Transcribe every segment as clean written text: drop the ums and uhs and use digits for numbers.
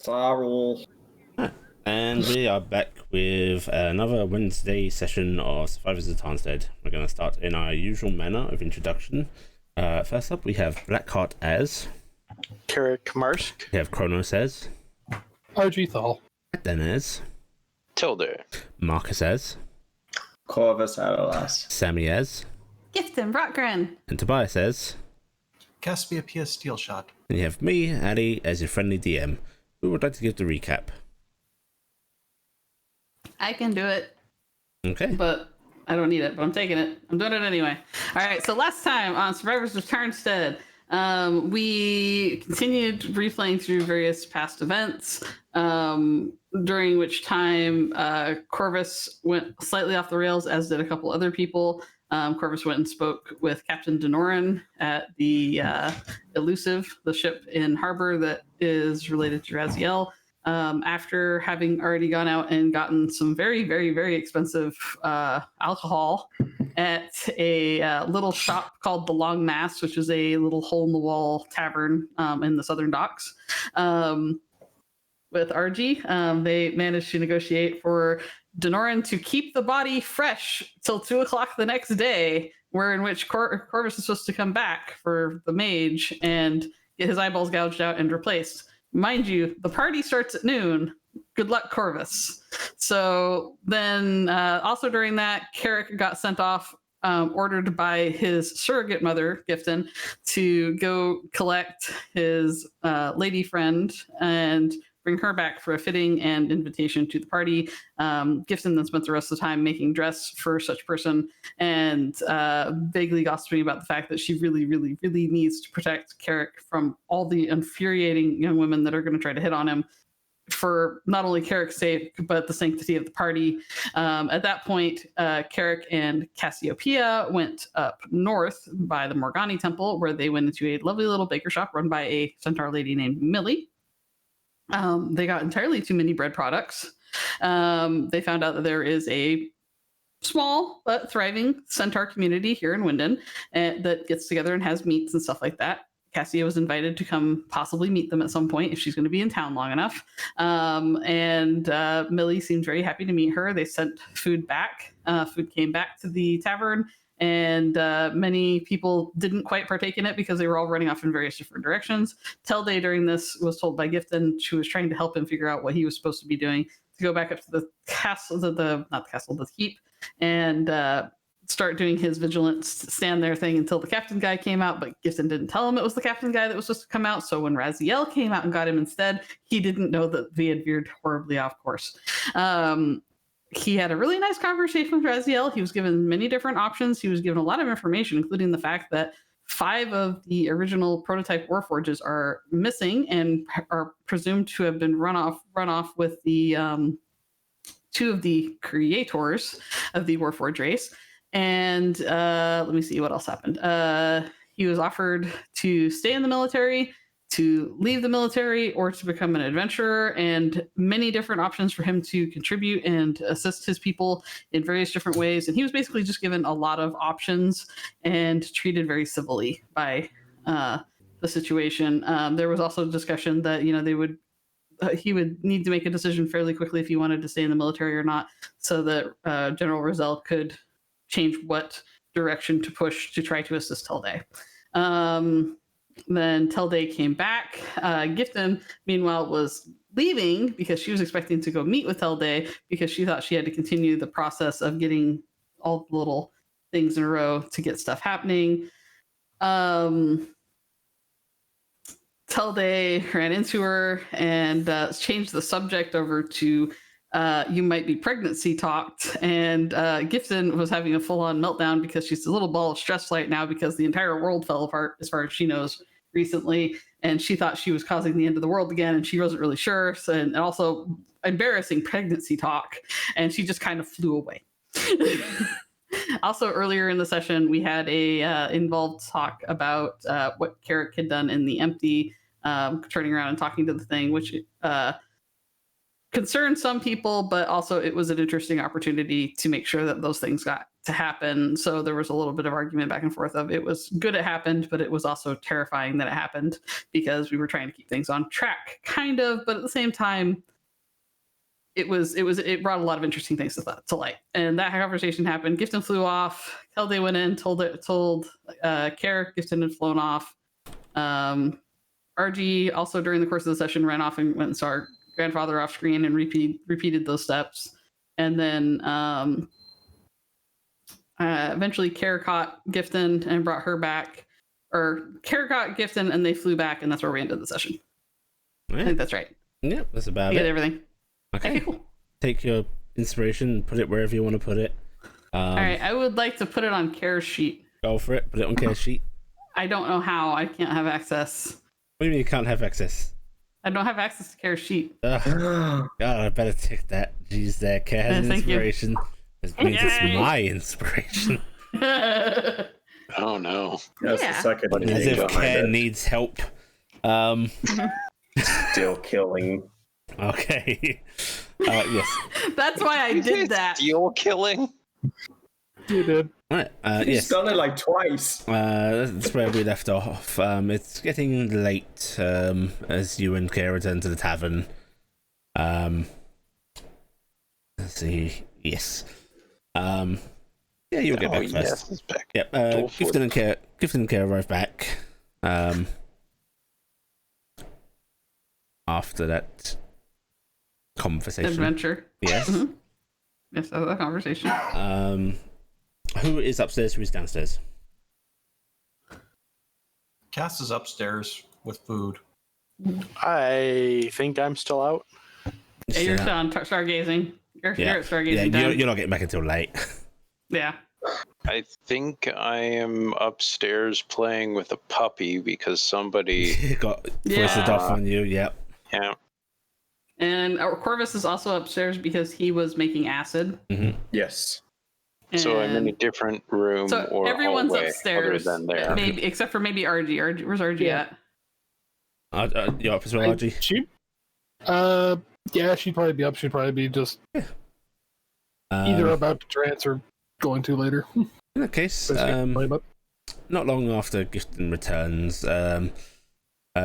Sorrow. And we are back with another Wednesday session of Survivors of Tarnstead. We're going to start in our usual manner of introduction. First up, we have Blackheart as Carrick Marsk. We have Kronos as RG Thal. Denez, Tilder. Marcus as Corvus Aralas. Sammy as Gifton Rockgren. and Tobias as. Caspia P.S. Steelshot. And you have me, Ali, as your friendly DM. Who would like to give the recap? I can do it, Okay. but I don't need it, but I'm taking it. I'm doing it anyway. All right, so last time on Survivors of Tarnstead, we continued replaying through various past events, during which time Corvus went slightly off the rails, as did a couple other people. Corvus went and spoke with Captain Denoran at the Elusive, the ship in harbor that is related to Raziel. After having already gone out and gotten some very, very, very expensive alcohol at a little shop called the Long Mast, which is a little hole-in-the-wall tavern in the southern docks. With RG, they managed to negotiate for Denoran to keep the body fresh till 2 o'clock the next day, where in which Corvus is supposed to come back for the mage and get his eyeballs gouged out and replaced. Mind you, the party starts at noon. Good luck, Corvus. So then, also during that, Carrick got sent off, ordered by his surrogate mother, Gifton, to go collect his lady friend and bring her back for a fitting and invitation to the party. Gifton then spent the rest of the time making dress for such person and vaguely gossiping about the fact that she really, really, really needs to protect Carrick from all the infuriating young women that are going to try to hit on him, for not only Carrick's sake, but the sanctity of the party. At that point, Carrick and Cassiopeia went up north by the Morgani Temple, where they went into a lovely little baker shop run by a centaur lady named Millie. They got entirely too many bread products. They found out that there is a small but thriving centaur community here in Winden that gets together and has meets and stuff like that. Cassia was invited to come possibly meet them at some point if she's going to be in town long enough. And Millie seemed very happy to meet her. They sent food back. Food came back to the tavern, and many people didn't quite partake in it because they were all running off in various different directions. Telde during this was told by Gifton, she was trying to help him figure out what he was supposed to be doing, to go back up to the castle, the keep, and start doing his vigilance stand there thing until the captain guy came out. But Gifton didn't tell him it was the captain guy that was supposed to come out. So when Raziel came out and got him instead, he didn't know that he had veered horribly off course. He had a really nice conversation with Raziel. He was given many different options. He was given a lot of information, including the fact that 5 of the original prototype Warforges are missing and are presumed to have been run off with the 2 of the creators of the Warforge race. And let me see what else happened. He was offered to stay in the military, to leave the military, or to become an adventurer, and many different options for him to contribute and assist his people in various different ways. And he was basically just given a lot of options and treated very civilly by the situation. There was also discussion that, he would need to make a decision fairly quickly if he wanted to stay in the military or not, so that General Roselle could change what direction to push to try to assist Telde. Then Telde came back. Gifton, meanwhile, was leaving because she was expecting to go meet with Telde because she thought she had to continue the process of getting all the little things in a row to get stuff happening. Telde ran into her and changed the subject over to you might be pregnancy talked, and Gifton was having a full-on meltdown because she's a little ball of stress right now because the entire world fell apart as far as she knows recently, and she thought she was causing the end of the world again, and she wasn't really sure. So, and also embarrassing pregnancy talk, and she just kind of flew away. Also, earlier in the session, we had a involved talk about what Carrick had done in the empty, turning around and talking to the thing, which concerned some people, but also it was an interesting opportunity to make sure that those things got to happen. So there was a little bit of argument back and forth of it was good it happened, but it was also terrifying that it happened because we were trying to keep things on track, kind of, but at the same time, it brought a lot of interesting things to light. And that conversation happened. Gifton flew off. Kelde went in, told Care Gifton had flown off. RG also during the course of the session ran off and went and saw our grandfather off screen and repeated those steps. And then eventually Care caught Gifton and brought her back. Or Care caught Gifton and they flew back, and that's where we ended the session. Yeah. I think that's right. Yep, that's about I get it. everything. Okay. Cool. Take your inspiration and put it wherever you want to put it. All right, I would like to put it on Care's sheet. Go for it. Put it on Care's sheet. I don't know how. I can't have access. What do you mean you can't have access? I don't have access to Care's sheet. Ugh. God, I better take that. Jeez, there, Care has Thank you. inspiration. It means it's Yay. my inspiration. Oh no. That's Yeah. the second What do you As thing if think behind Care it. needs help. Still killing. Okay. Yes. That's why I did that. Steel killing? You did. Right. He's Yes. done it like twice. That's where we left off. It's getting late as you and Care return to the tavern. Let's see. Yes. Yeah, you'll get back first. Yes, it's back. Yep. Go for Gifton and Care arrive back. After that conversation. Adventure. Yes. Mhm. Yes, that was a conversation. Who is upstairs? Who is downstairs? Cass is upstairs with food. I think I'm still out. Yeah, you're still on stargazing. You're at stargazing. Yeah, time. you're not getting back until late. Yeah. I think I am upstairs playing with a puppy because somebody. Got Yeah. foisted off on you. Yep. Yeah. And our Corvus is also upstairs because he was making acid. Yes. So I'm in a And different room so or everyone's hallway upstairs, other than there. maybe except for maybe RG. RG, where's RG Yeah. at? You're up as well, RG. She, yeah, she'd probably be up. She'd probably be just either about to trance or going to later. In that case, But not long after Gifton returns,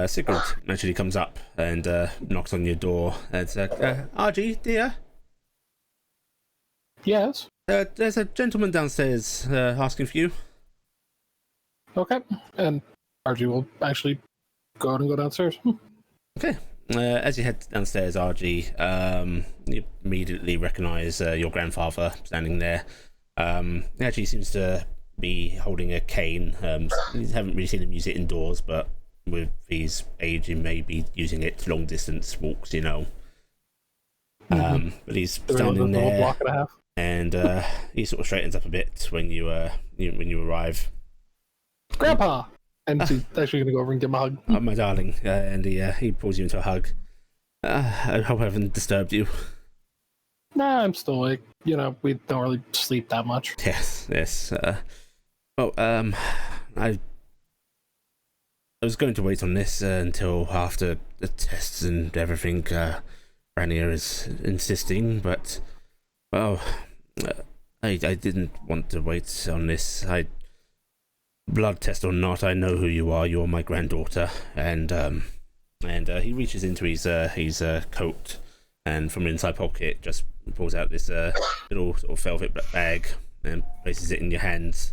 Sigurd actually comes up and knocks on your door and says, RG, dear, yes. there's a gentleman downstairs asking for you. Okay. And RG will actually go out and go downstairs. Okay. As you head downstairs, RG, you immediately recognise your grandfather standing there. He actually seems to be holding a cane. You haven't really seen him use it indoors, but with his age, he may be using it to long distance walks, you know. But he's standing The there, block and a half. and he sort of straightens up a bit when you arrive. Grandpa! And she's actually going to go over and give him a hug. Oh, my darling, and he pulls you into a hug. I hope I haven't disturbed you. Nah, I'm still awake. You know, we don't really sleep that much. Yes. Well, I was going to wait on this until after the tests and everything. Rania is insisting, but well, I didn't want to wait on this. Blood test or not, I know who you are. You're my granddaughter, and he reaches into his coat, and from an inside pocket just pulls out this little sort of velvet bag and places it in your hands.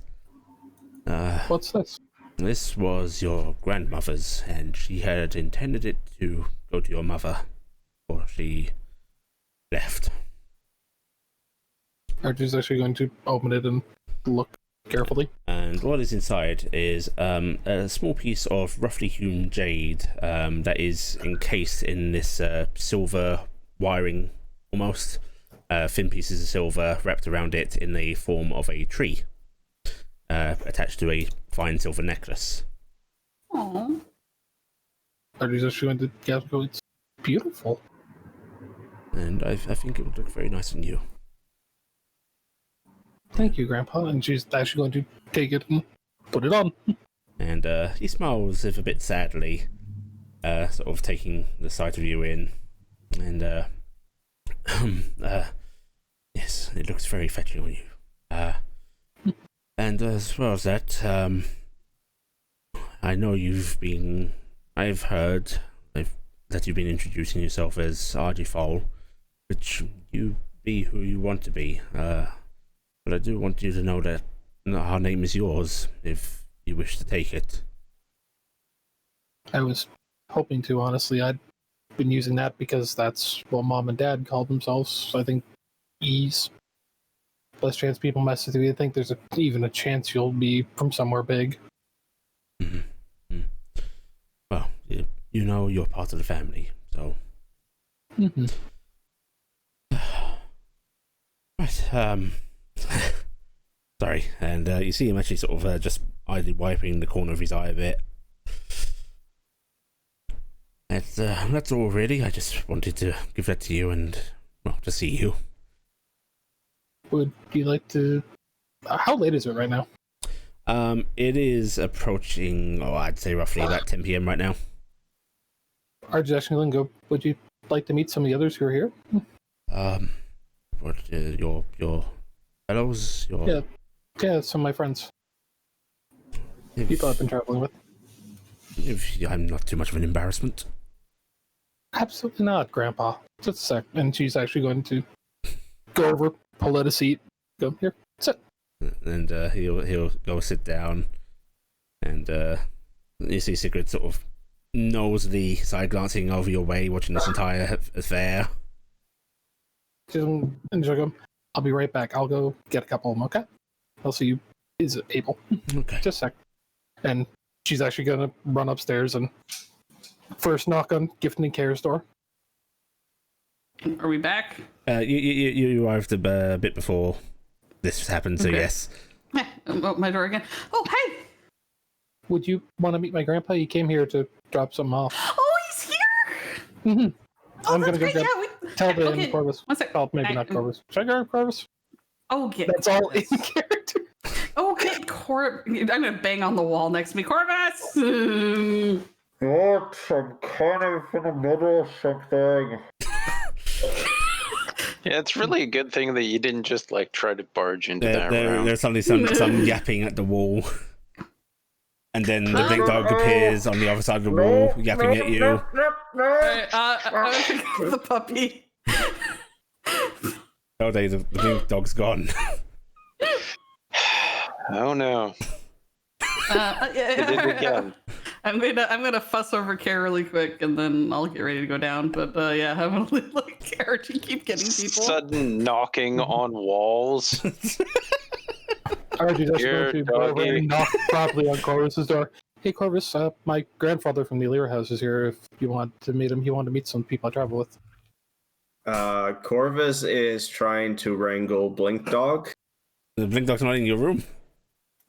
What's this? This was your grandmother's, and she had intended it to go to your mother, or she left. RG's actually going to open it and look carefully. And what is inside is a small piece of roughly hewn jade that is encased in this silver wiring, almost thin pieces of silver wrapped around it in the form of a tree, attached to a fine silver necklace. Aww. RG's actually going to go, it's beautiful. And I think it would look very nice on you. Thank you, Grandpa. And she's actually going to take it and put it on. And he smiles if a bit sadly, sort of taking the sight of you in. And yes, it looks very fetching on you. And as well as that, I know I've heard that you've been introducing yourself as Argifal, which you be who you want to be. But I do want you to know that our name is yours, if you wish to take it. I was hoping to, honestly. I'd been using that because that's what Mom and Dad called themselves. So I think ease. Less chance people mess with you. I think there's even a chance you'll be from somewhere big. Mm-hmm. Well, you know you're part of the family, so... Mm-hmm. Right, sorry, and you see him actually sort of just idly wiping the corner of his eye a bit. That's all really. I just wanted to give that to you and, well, to see you. Would you like to... How late is it right now? It is approaching, I'd say roughly about 10 p.m. right now. Go. Would you like to meet some of the others who are here? What, your fellows? Yeah, some of my friends. If, People I've been traveling with. if I'm not too much of an embarrassment. Absolutely not, Grandpa. Just a sec. And she's actually going to go over, pull out a seat, go, here, sit. And he'll go sit down, and you see Sigrid sort of nosily side glancing over your way, watching this entire affair. And she'll go, I'll be right back. I'll go get a couple of them, okay? I'll see you. Is able. Okay. Just a sec. And she's actually going to run upstairs and first knock on Gifton and Care's door. Are we back? You arrived a bit before this happened, so Okay. yes. Oh, my door again. Oh, hey! Would you want to meet my grandpa? He came here to drop something off. Oh, he's here! Mm-hmm. Oh, I'm that's gonna go great. grab Yeah, Telda okay. and Corvus. One sec. Oh, maybe not Corvus. Should I grab Corvus? Oh, get That's all in Corvus. character. Oh, get I'm gonna bang on the wall next to me. Corvus! What? I'm kind of in the middle of something. Yeah, it's really a good thing that you didn't just like try to barge into that round. There's suddenly some yapping at the wall, and then the big dog appears on the other side of the wall, yapping at you. The puppy. Oh, the big dog's gone. Oh no! It did it again. I'm gonna fuss over Care really quick, and then I'll get ready to go down. But yeah, I'm gonna let Care to keep getting people. Sudden knocking on walls. Archie's actually Here, going to go over doggy. and knock properly on Corvus's door. Hey, Corvus, my grandfather from the Alira house is here. If you want to meet him, he wanted to meet some people I travel with. Corvus is trying to wrangle Blink Dog. The blink dog's not in your room.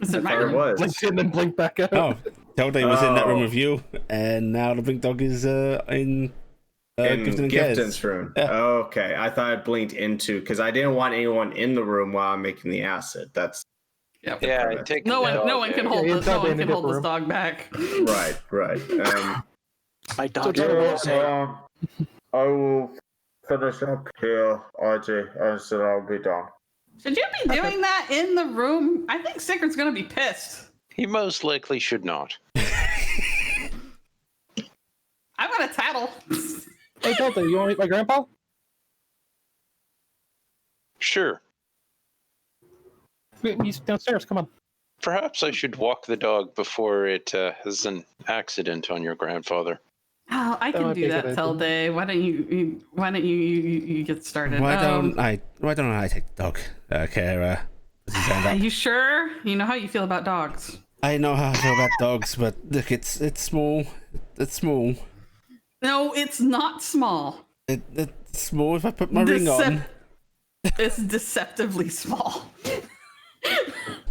Is it my There it room? was. Blinked in and blinked back out. Oh, Telday was in that room Oh. with you, and now the blink dog is in In Gifton and Care's. Gifton's room. Yeah. Okay, I thought I blinked into because I didn't want anyone in the room while I'm making the acid. That's Yep. Yeah, premise. take No one can hold Yeah, this. it's No not one in a can hold this different dog back. right, right. My dog So is tell me- I will finish up here, RJ, and so I'll be done. Should you be doing that in the room? I think Sigurd's gonna be pissed. He most likely should not. I'm gonna tattle. Hey, Delta, you want to meet my grandpa? Sure. He's downstairs. Come on. Perhaps I should walk the dog before it has an accident on your grandfather. Oh, I That can might be do a that, good Telday. Why don't you get started? Why don't I take the dog, Kara? Does he stand Are up? you sure? You know how you feel about dogs. I know how I feel about dogs, but look, it's small. It's small. No, it's not small. It's small. If I put my ring on, It's deceptively small.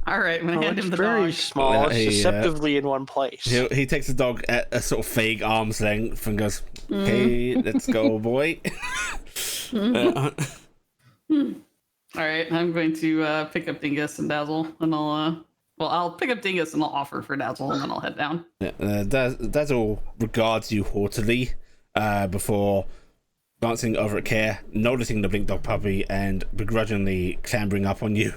All right, I'm gonna Oh, hand it's him the very dog. small. Well, It's he, deceptively in one place. he takes the dog at a sort of vague arm's length and goes, "Okay, let's go, boy." All right, I'm going to pick up Dingus and Dazzle, and I'll pick up Dingus and I'll offer for Dazzle, and then I'll head down. Dazzle regards you haughtily before glancing over at Care, noticing the blink dog puppy, and begrudgingly clambering up on you.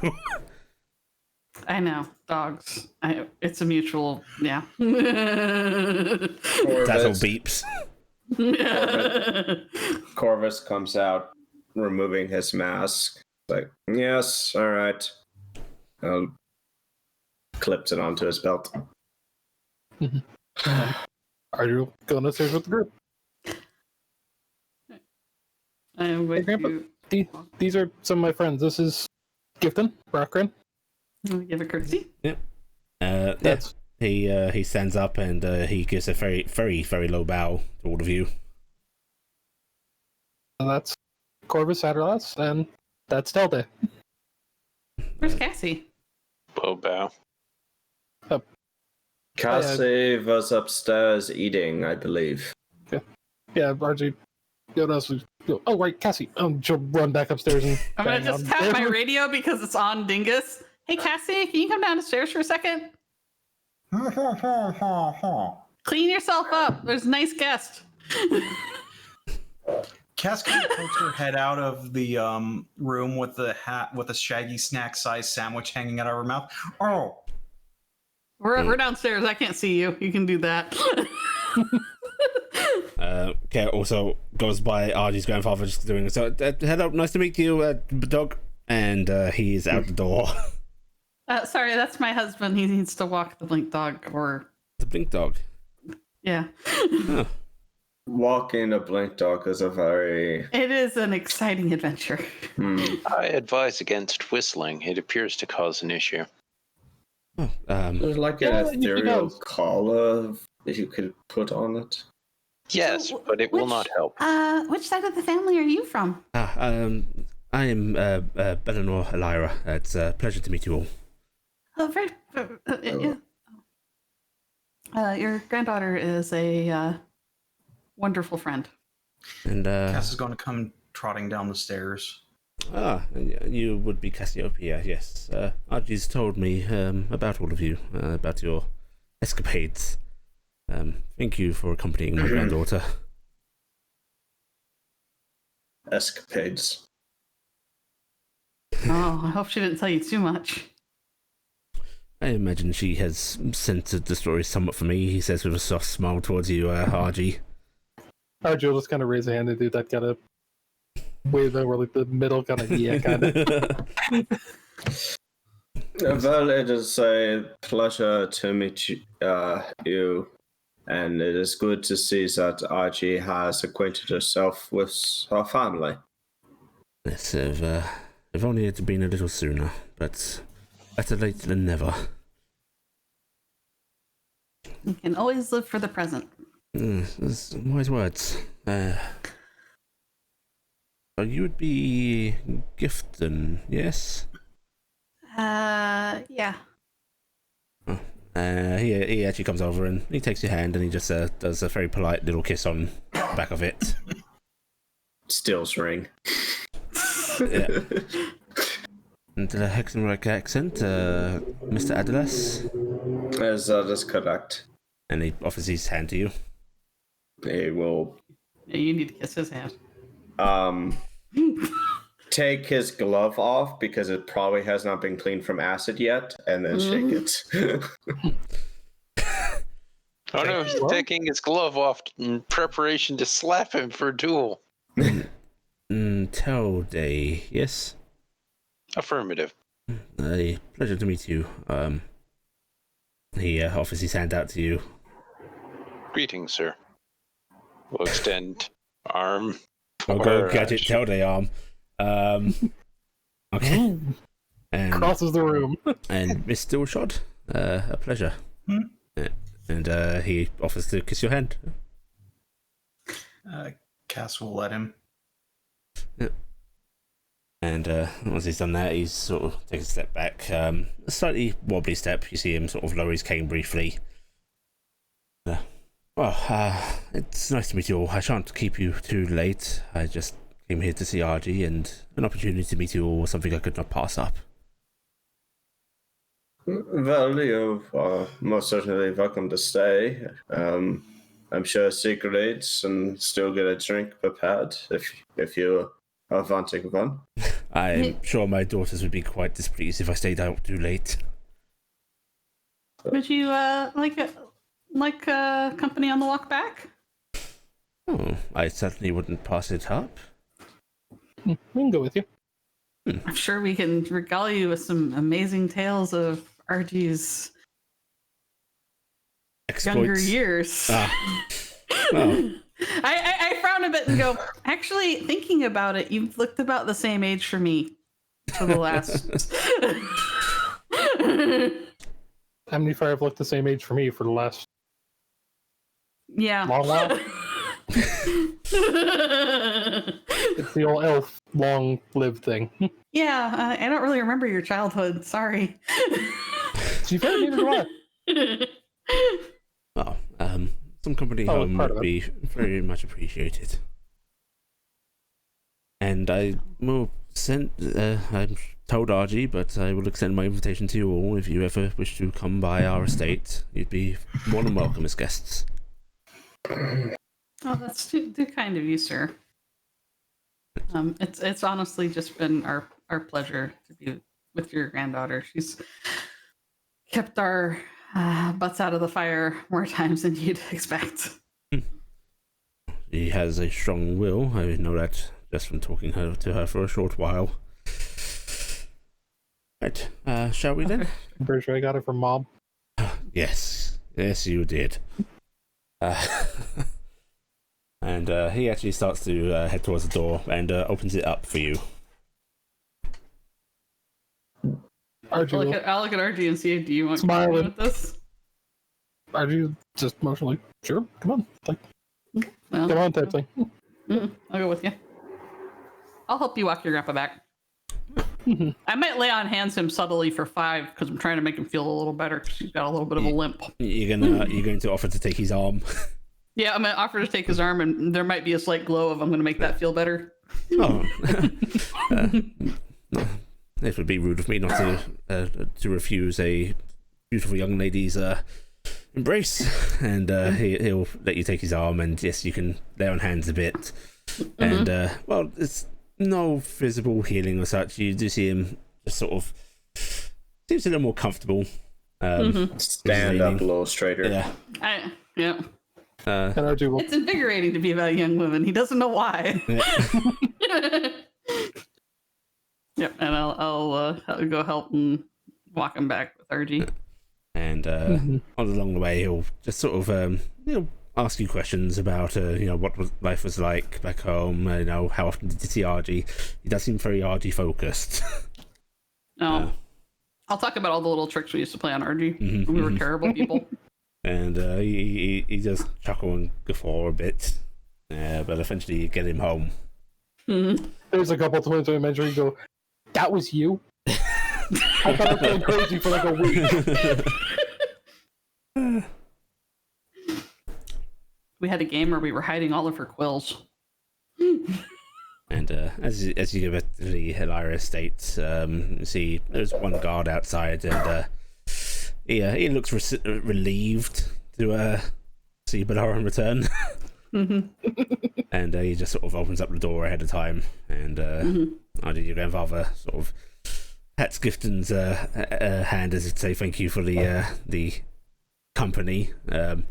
I know dogs. It's a mutual. Yeah. That's all beeps. Corvus comes out, removing his mask. Like, yes, all right. Clips it onto his belt. Are you going upstairs with the group? I'm with Grandpa. you. These are some of my friends. This is Gifton, Rockran. Give a curtsy. That's He stands up and he gives a very, very, very low bow to all of you. that's Corvus Adderlass, and that's Delta. Where's Cassie? Bow. Cassie was upstairs eating, I believe. Yeah, RJ. Oh, right, Cassie. She'll run back upstairs and. I'm gonna bang just on tap there. my radio because it's on Dingus. Hey Cassie, can you come down the stairs for a second? Clean yourself up. There's a nice guest. Cass kind of pokes her head out of the room with the hat with a shaggy snack-sized sandwich hanging out of her mouth. Oh, We're downstairs. I can't see you. You can do that. Kat also goes by Archie's grandfather, just doing so. Hello, nice to meet you, dog. And he's out the door. Sorry, that's my husband. He needs to walk the blink dog, or The blink dog. yeah. Oh. Walking a blink dog is a very... It is an exciting adventure. I advise against whistling. It appears to cause an issue. Oh, There's like Yeah, an it usually ethereal does. collar that you could put on it. Yes, but it will not help. Which side of the family are you from? I am Belenor Elira. It's a pleasure to meet you all. Oh, very. Your granddaughter is a wonderful friend. And Cass is going to come trotting down the stairs. you would be Cassiopeia, yes. Archie's told me about all of you, about your escapades. Thank you for accompanying my granddaughter. Escapades. Oh, I hope she didn't tell you too much. I imagine she has censored the story somewhat for me, he says with a soft smile towards you, Archie. RJ will just kind of raise a hand and do that kind of wave over like the middle kind of yeah kind of. Well, it is a pleasure to meet you, and it is good to see that Archie has acquainted herself with her family. Yes, if only it had been a little sooner, but better late than never. You can always live for the present. That's wise words. You would be Gifton, yes? Yeah. He actually comes over and he takes your hand and he just does a very polite little kiss on the back of it. Steel's ring. Yeah. And the Hexenreich accent, Mr. Adelas. As that is correct. And he offers his hand to you. He will Yeah, you need to kiss his hand. take his glove off because it probably has not been cleaned from acid yet, and then shake it. Oh no, he's taking his glove off in preparation to slap him for a duel. Tell day, yes? Affirmative. A pleasure to meet you. He offers his hand out to you. Greetings, sir. We'll extend arm. I'll go Or, gadget tell day arm. Okay. And Crosses the room. and Miss Stillshot, a pleasure. And he offers to kiss your hand. Cass will let him. And once he's done that, he's sort of takes a step back. A slightly wobbly step. You see him sort of lower his cane briefly. It's nice to meet you all. I shan't keep you too late. I just came here to see Archie, and an opportunity to meet you all was something I could not pass up. Well, you are most certainly welcome to stay. I'm sure secrets and still get a drink prepared if you are wanting one. I'm sure my daughters would be quite displeased if I stayed out too late. Would you like company on the walk back? Oh, I certainly wouldn't pass it up. We can go with you. I'm sure we can regale you with some amazing tales of Argy's younger Exploits. years. Well, I frown a bit and go, actually, thinking about it, you've looked about the same age for me for the last. How many fire have looked the same age for me for the last Yeah. long while? It's the old elf long-lived thing. Yeah, I don't really remember your childhood. Sorry. She fair, neither do I. well, some company Oh, home part would of be very much appreciated. And I will send. I'm told Argy, but I will extend my invitation to you all if you ever wish to come by our estate. You'd be more than welcome as guests. Oh, that's too kind of you, sir. It's honestly just been our pleasure to be with your granddaughter. She's kept our butts out of the fire more times than you'd expect. She has a strong will. I know that just from talking to her for a short while. Right, shall we then? I'm pretty sure I got it from Mom. Yes, you did. And he actually starts to head towards the door and opens it up for you. Archie, I'll look at RG and see. Do you want to Smiling. go with this? Archie just emotionally, sure, come on, like, Well, come on, type thing. I'll go with you. I'll help you walk your grandpa back. I might lay on hands him subtly for 5 because I'm trying to make him feel a little better because he's got a little bit of a limp. You're going to offer to take his arm. Yeah, I'm gonna offer to take his arm, and there might be a slight glow of I'm gonna make that feel better. Oh, it would be rude of me not to refuse a beautiful young lady's embrace. And he'll let you take his arm, and yes, you can lay on hands a bit. And well, it's no visible healing or such. You do see him just sort of seems a little more comfortable. Stand up a little straighter. Yeah. Yeah. And Archie will, It's invigorating to be about a young woman. He doesn't know why. Yeah. Yep, and I'll go help and walk him back with RG. And along the way, he'll just sort of ask you questions about what life was like back home. How often did you see RG? He does seem very RG focused. Oh, I'll talk about all the little tricks we used to play on RG. We were terrible people. And he does chuckle and guffaw a bit, but eventually you get him home. there's a couple times I mentioned, you go, that was you? I thought I was going crazy for like a week. We had a game where we were hiding all of her quills. And as you get to the Hilaria estate, you see there's one guard outside, and he looks relieved to see Balaran return. And he just sort of opens up the door ahead of time, and your grandfather sort of pats Gifton's hand as if to say thank you for the company. I'll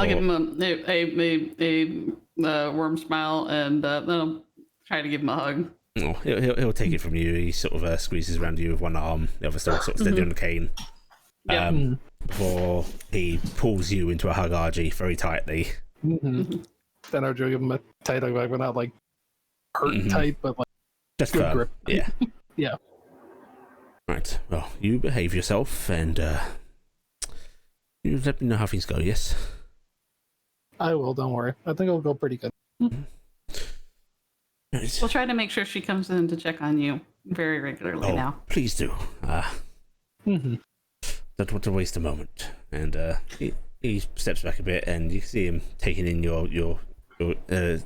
give him a warm smile, and I'll try to give him a hug. Oh, he'll take it from you. He sort of squeezes around you with one arm, the other still sort of steady on the cane. Before he pulls you into a hug, RG, very tightly. Then Archie will give him a tight hug back, but not like hurt tight, but like Just good firm. grip. Yeah. Yeah. Right. Well, you behave yourself, and you let me know how things go. Yes. I will, don't worry. I think it'll go pretty good. Right. We'll try to make sure she comes in to check on you very regularly now. Please do. Don't want to waste a moment. And he steps back a bit, and you see him taking in your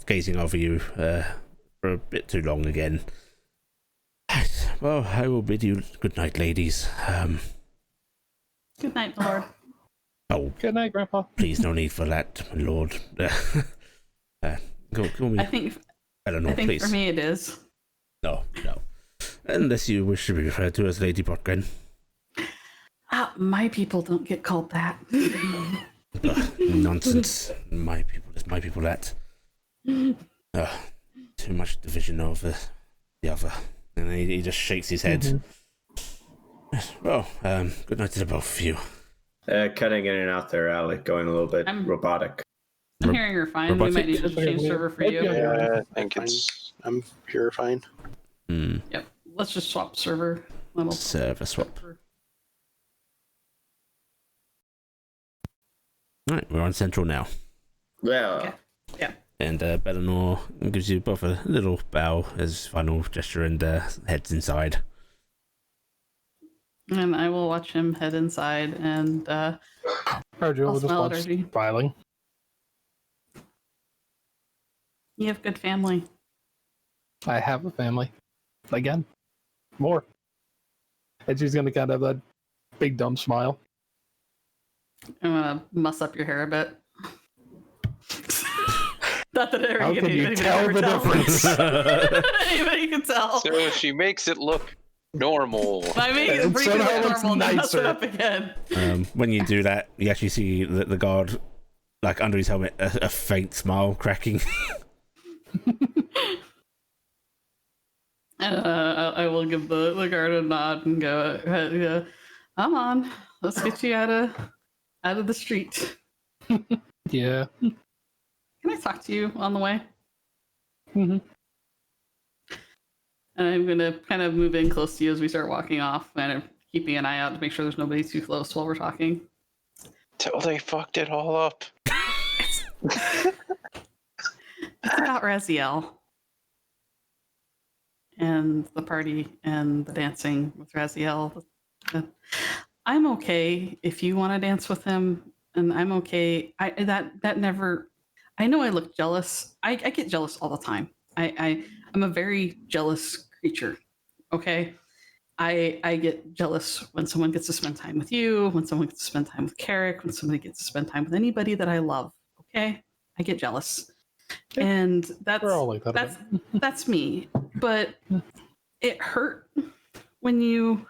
gazing over you for a bit too long again. Right. Well, I will bid you good night, ladies. Good night, my lord. Oh, Good night, Grandpa. please, no need for that, my lord. Call me I think Eleanor, please. for me it is. No. Unless you wish to be referred to as Lady Botgren. My people don't get called that. Nonsense. My people. It's my people that. Too much division over the other. And then he just shakes his head. Mm-hmm. Well, good night to the both of you. Cutting in and out there, Alec, going a little bit robotic. I'm hearing you're fine. We might need to change server for you. Yeah, I think I'm purifying. Yep. Let's just swap server. That'll Server swap. Alright, we're on Central now. Yeah. Okay. Yeah. And Bellinor gives you both a little bow as final gesture and heads inside. And I will watch him head inside and Arjul I'll will just smile at watch Archie. smiling. You have good family. I have a family. Again. More. And she's gonna kind of have that big dumb smile. I'm gonna muss up your hair a bit. Not that How can you anybody tell ever the tells. difference? Anybody can tell. So she makes it look normal. I mean, And bring somehow it looks normal and mess it nicer. up again. When you do that, you actually see the guard, like under his helmet, a faint smile cracking. I will give the guard a nod and go, come on, let's get you out of the street. Yeah. Can I talk to you on the way? Mm-hmm. And I'm going to kind of move in close to you as we start walking off, kind of keeping an eye out to make sure there's nobody too close while we're talking. Till they fucked it all up. It's about Raziel and the party and the dancing with Raziel. I'm okay if you want to dance with him, and I'm okay. That never. I know I look jealous. I get jealous all the time. I'm a very jealous creature. Okay. I get jealous when someone gets to spend time with you, when someone gets to spend time with Carrick, when somebody gets to spend time with anybody that I love. Okay. I get jealous. And We're all like that. that's me. But it hurt when you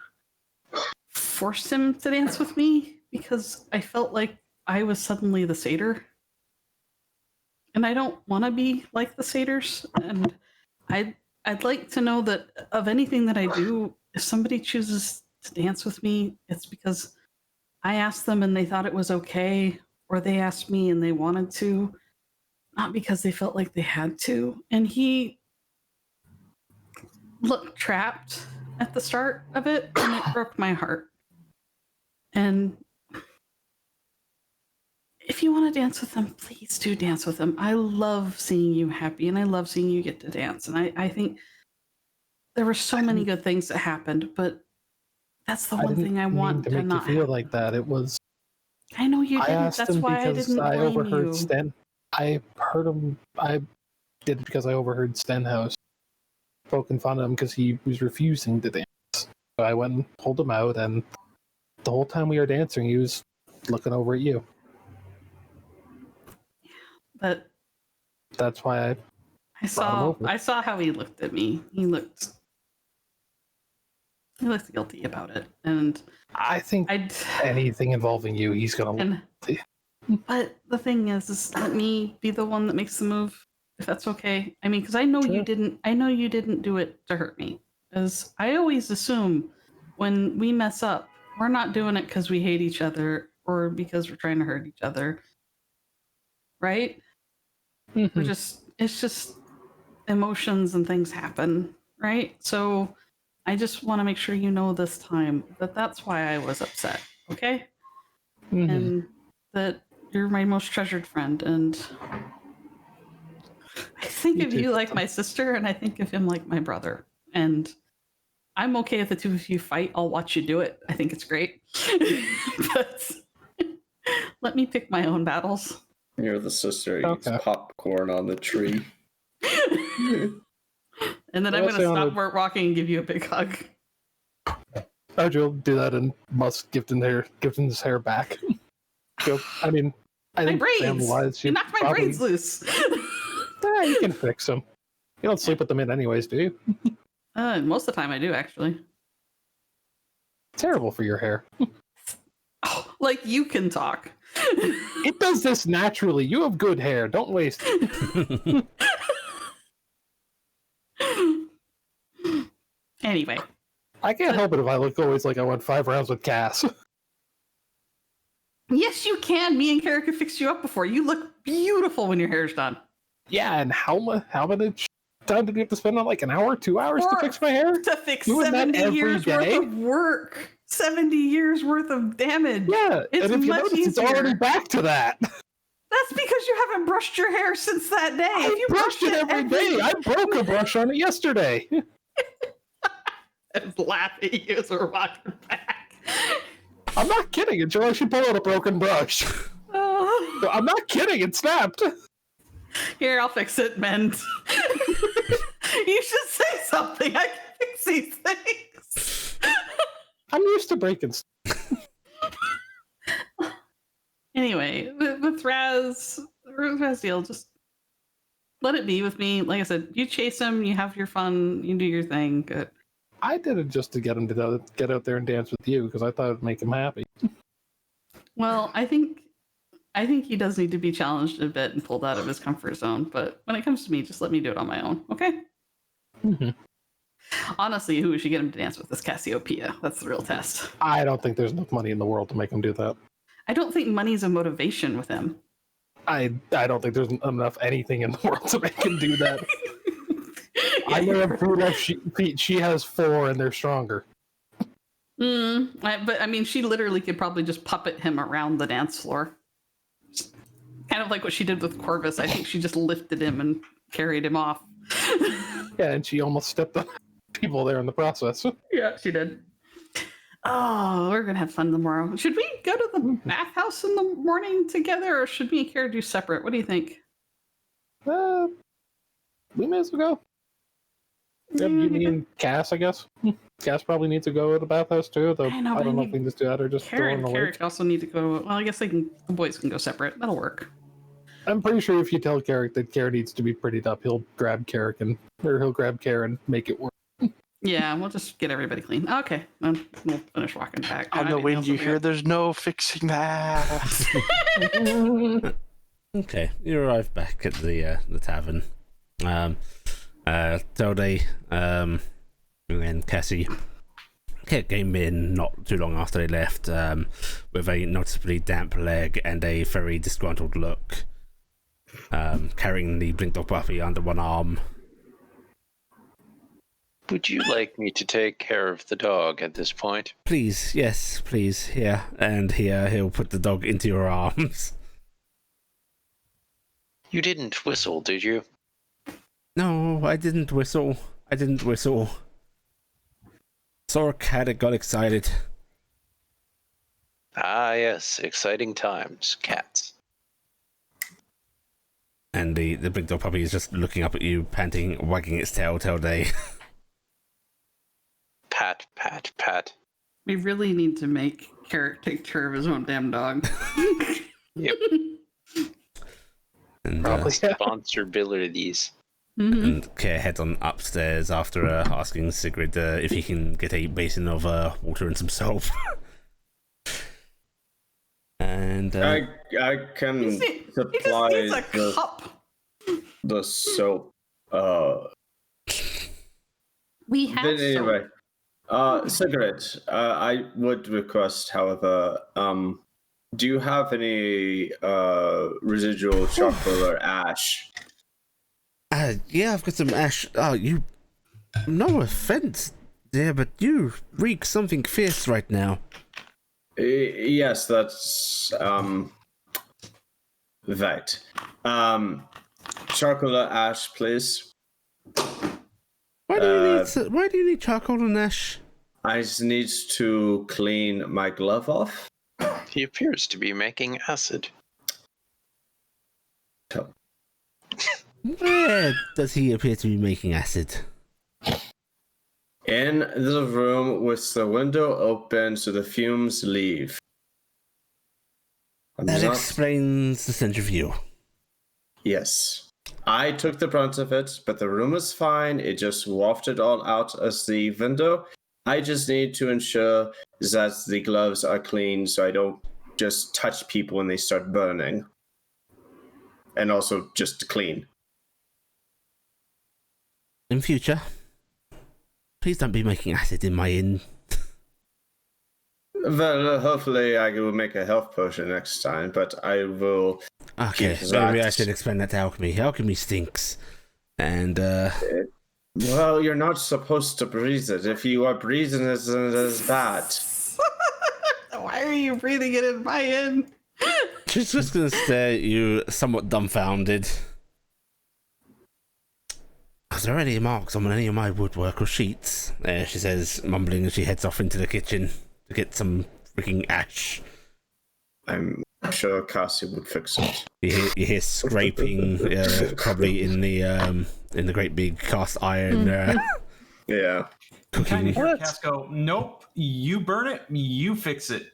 forced him to dance with me because I felt like I was suddenly the satyr. And I don't want to be like the satyrs. And I'd like to know that of anything that I do, if somebody chooses to dance with me, it's because I asked them and they thought it was okay, or they asked me and they wanted to, not because they felt like they had to. And he looked trapped at the start of it, and it broke my heart. And if you want to dance with them, please do dance with them. I love seeing you happy, and I love seeing you get to dance. And I think there were so many good things that happened, but that's the one thing I want to make not you feel happen. like that. It was. I know you I didn't. asked That's him why I because didn't I blame overheard you. Sten. I heard him. I did it because I overheard Stenhouse poking fun at him because he was refusing to dance. So I went and pulled him out, and the whole time we were dancing, he was looking over at you. But That's why I. I saw how he looked at me. He looked guilty about it, and I think anything involving you, he's gonna. And but the thing is let me be the one that makes the move, if that's okay. I mean, because I know Sure. you didn't. I know you didn't do it to hurt me. Because I always assume when we mess up, we're not doing it because we hate each other or because we're trying to hurt each other, right? Mhm. It's just emotions and things happen, right? So I just want to make sure you know this time that that's why I was upset, okay? Mhm. And that you're my most treasured friend, and I think You of too. you like my sister, and I think of him like my brother. And I'm okay if the two of you fight. I'll watch you do it. I think it's great. But let me pick my own battles. You're the sister who eats Okay. popcorn on the tree. And then Well, I'm going to that's the stop only- walking and give you a big hug. Arjul do that and must give him his hair back. So, I mean, I My think braids! family-wise, You knocked my braids loose. Yeah, you can fix them. You don't sleep with them in anyways, do you? Most of the time I do, actually. Terrible for your hair. Like you can talk. It does this naturally. You have good hair. Don't waste it. Anyway. I can't help it if I look always like I went 5 rounds with Cass. Yes, you can. Me and Kara fixed you up before. You look beautiful when your hair's done. Yeah, and how much time did you have to spend on like an hour, 2 hours to fix my hair? To fix Doing that 70 every years day? worth of work. 70 years worth of damage. Yeah, It's and if you much notice, it's easier. already back to that. That's because you haven't brushed your hair since that day. I If you brushed it every day. I broke a brush on it yesterday. I was laughing at you as we're walking back. I'm not kidding until I should pull out a broken brush. Oh. I'm not kidding, it snapped. Here, I'll fix it, mend. You should say something. I can fix these things. I'm used to breaking stuff. Anyway, with Raziel, just let it be with me. Like I said, you chase him, you have your fun, you do your thing. Good. I did it just to get him to get out there and dance with you because I thought it'd make him happy. Well, I think he does need to be challenged a bit and pulled out of his comfort zone. But when it comes to me, just let me do it on my own, okay? Mm-hmm. Honestly, who we should get him to dance with is Cassiopeia. That's the real test. I don't think there's enough money in the world to make him do that. I don't think money's a motivation with him. I don't think there's enough anything in the world to make him do that. I may have 2 left feet. She has 4, and they're stronger. But I mean, she literally could probably just puppet him around the dance floor. Kind of like what she did with Corvus. I think she just lifted him and carried him off. Yeah, and she almost stepped on people there in the process. Yeah, she did. Oh, we're gonna have fun tomorrow. Should we go to the bathhouse in the morning together, or should me and Kara do separate? What do you think? We may as well go. Yeah, you mean Cass, I guess? Cass probably needs to go to the bathhouse too, though I know, I but don't know I if we can just do that or just throw Kara him and away. Carrick also need to go. Well, I guess the boys can go separate. That'll work. I'm pretty sure if you tell Carrick that Kara needs to be prettied up, he'll grab Kara and make it work. Yeah, we'll just get everybody clean. Okay, we'll finish walking back. On the wind, you hear there's no fixing that. Okay, you arrive back at the tavern. Telde, and Cassie came in not too long after they left, with a noticeably damp leg and a very disgruntled look, carrying the blinked off puppy under one arm. Would you like me to take care of the dog at this point? Please, yes, please, here. And here he'll put the dog into your arms. You didn't whistle, did you? No, I didn't whistle. Saw a cat and got excited. Ah, yes, exciting times. Cats. And the big dog puppy is just looking up at you, panting, wagging its tail day. Pat, pat, pat. We really need to make Carrick take care of his own damn dog. Yep. And, Probably. Responsibilities. and Care heads on upstairs after asking Sigrid if he can get a basin of water and some soap. And I can He just supply needs a cup. the soap. We have But anyway, soap. Sigrid, I would request, however, do you have any residual charcoal or ash? yeah, I've got some ash. You. No offense, dear, but you reek something fierce right now. Yes, that's right. Charcoal or ash, please. Why do you need charcoal and ash? I just need to clean my glove off. He appears to be making acid. Where does he appear to be making acid? In the room with the window open so the fumes leave. That explains the centrifuge. Yes. I took the brunt of it, but the room is fine. It just wafted all out as the window. I just need to ensure that the gloves are clean so I don't just touch people when they start burning. And also just to clean. In future, please don't be making acid in my inn. Well, hopefully I will make a health potion next time, but I will... Okay, maybe I should explain that to alchemy. Alchemy stinks. And, Well, you're not supposed to breathe it. If you are breathing it, then it is bad. Why are you breathing it in my inn? she's just gonna stare at you, somewhat dumbfounded. Are there any marks on any of my woodwork or sheets? She says, mumbling as she heads off into the kitchen to get some freaking ash. I'm sure Cassie would fix it. You hear scraping, probably in the great big cast iron. Yeah. Kind Cooking. of hear Cass go, nope, you burn it, you fix it.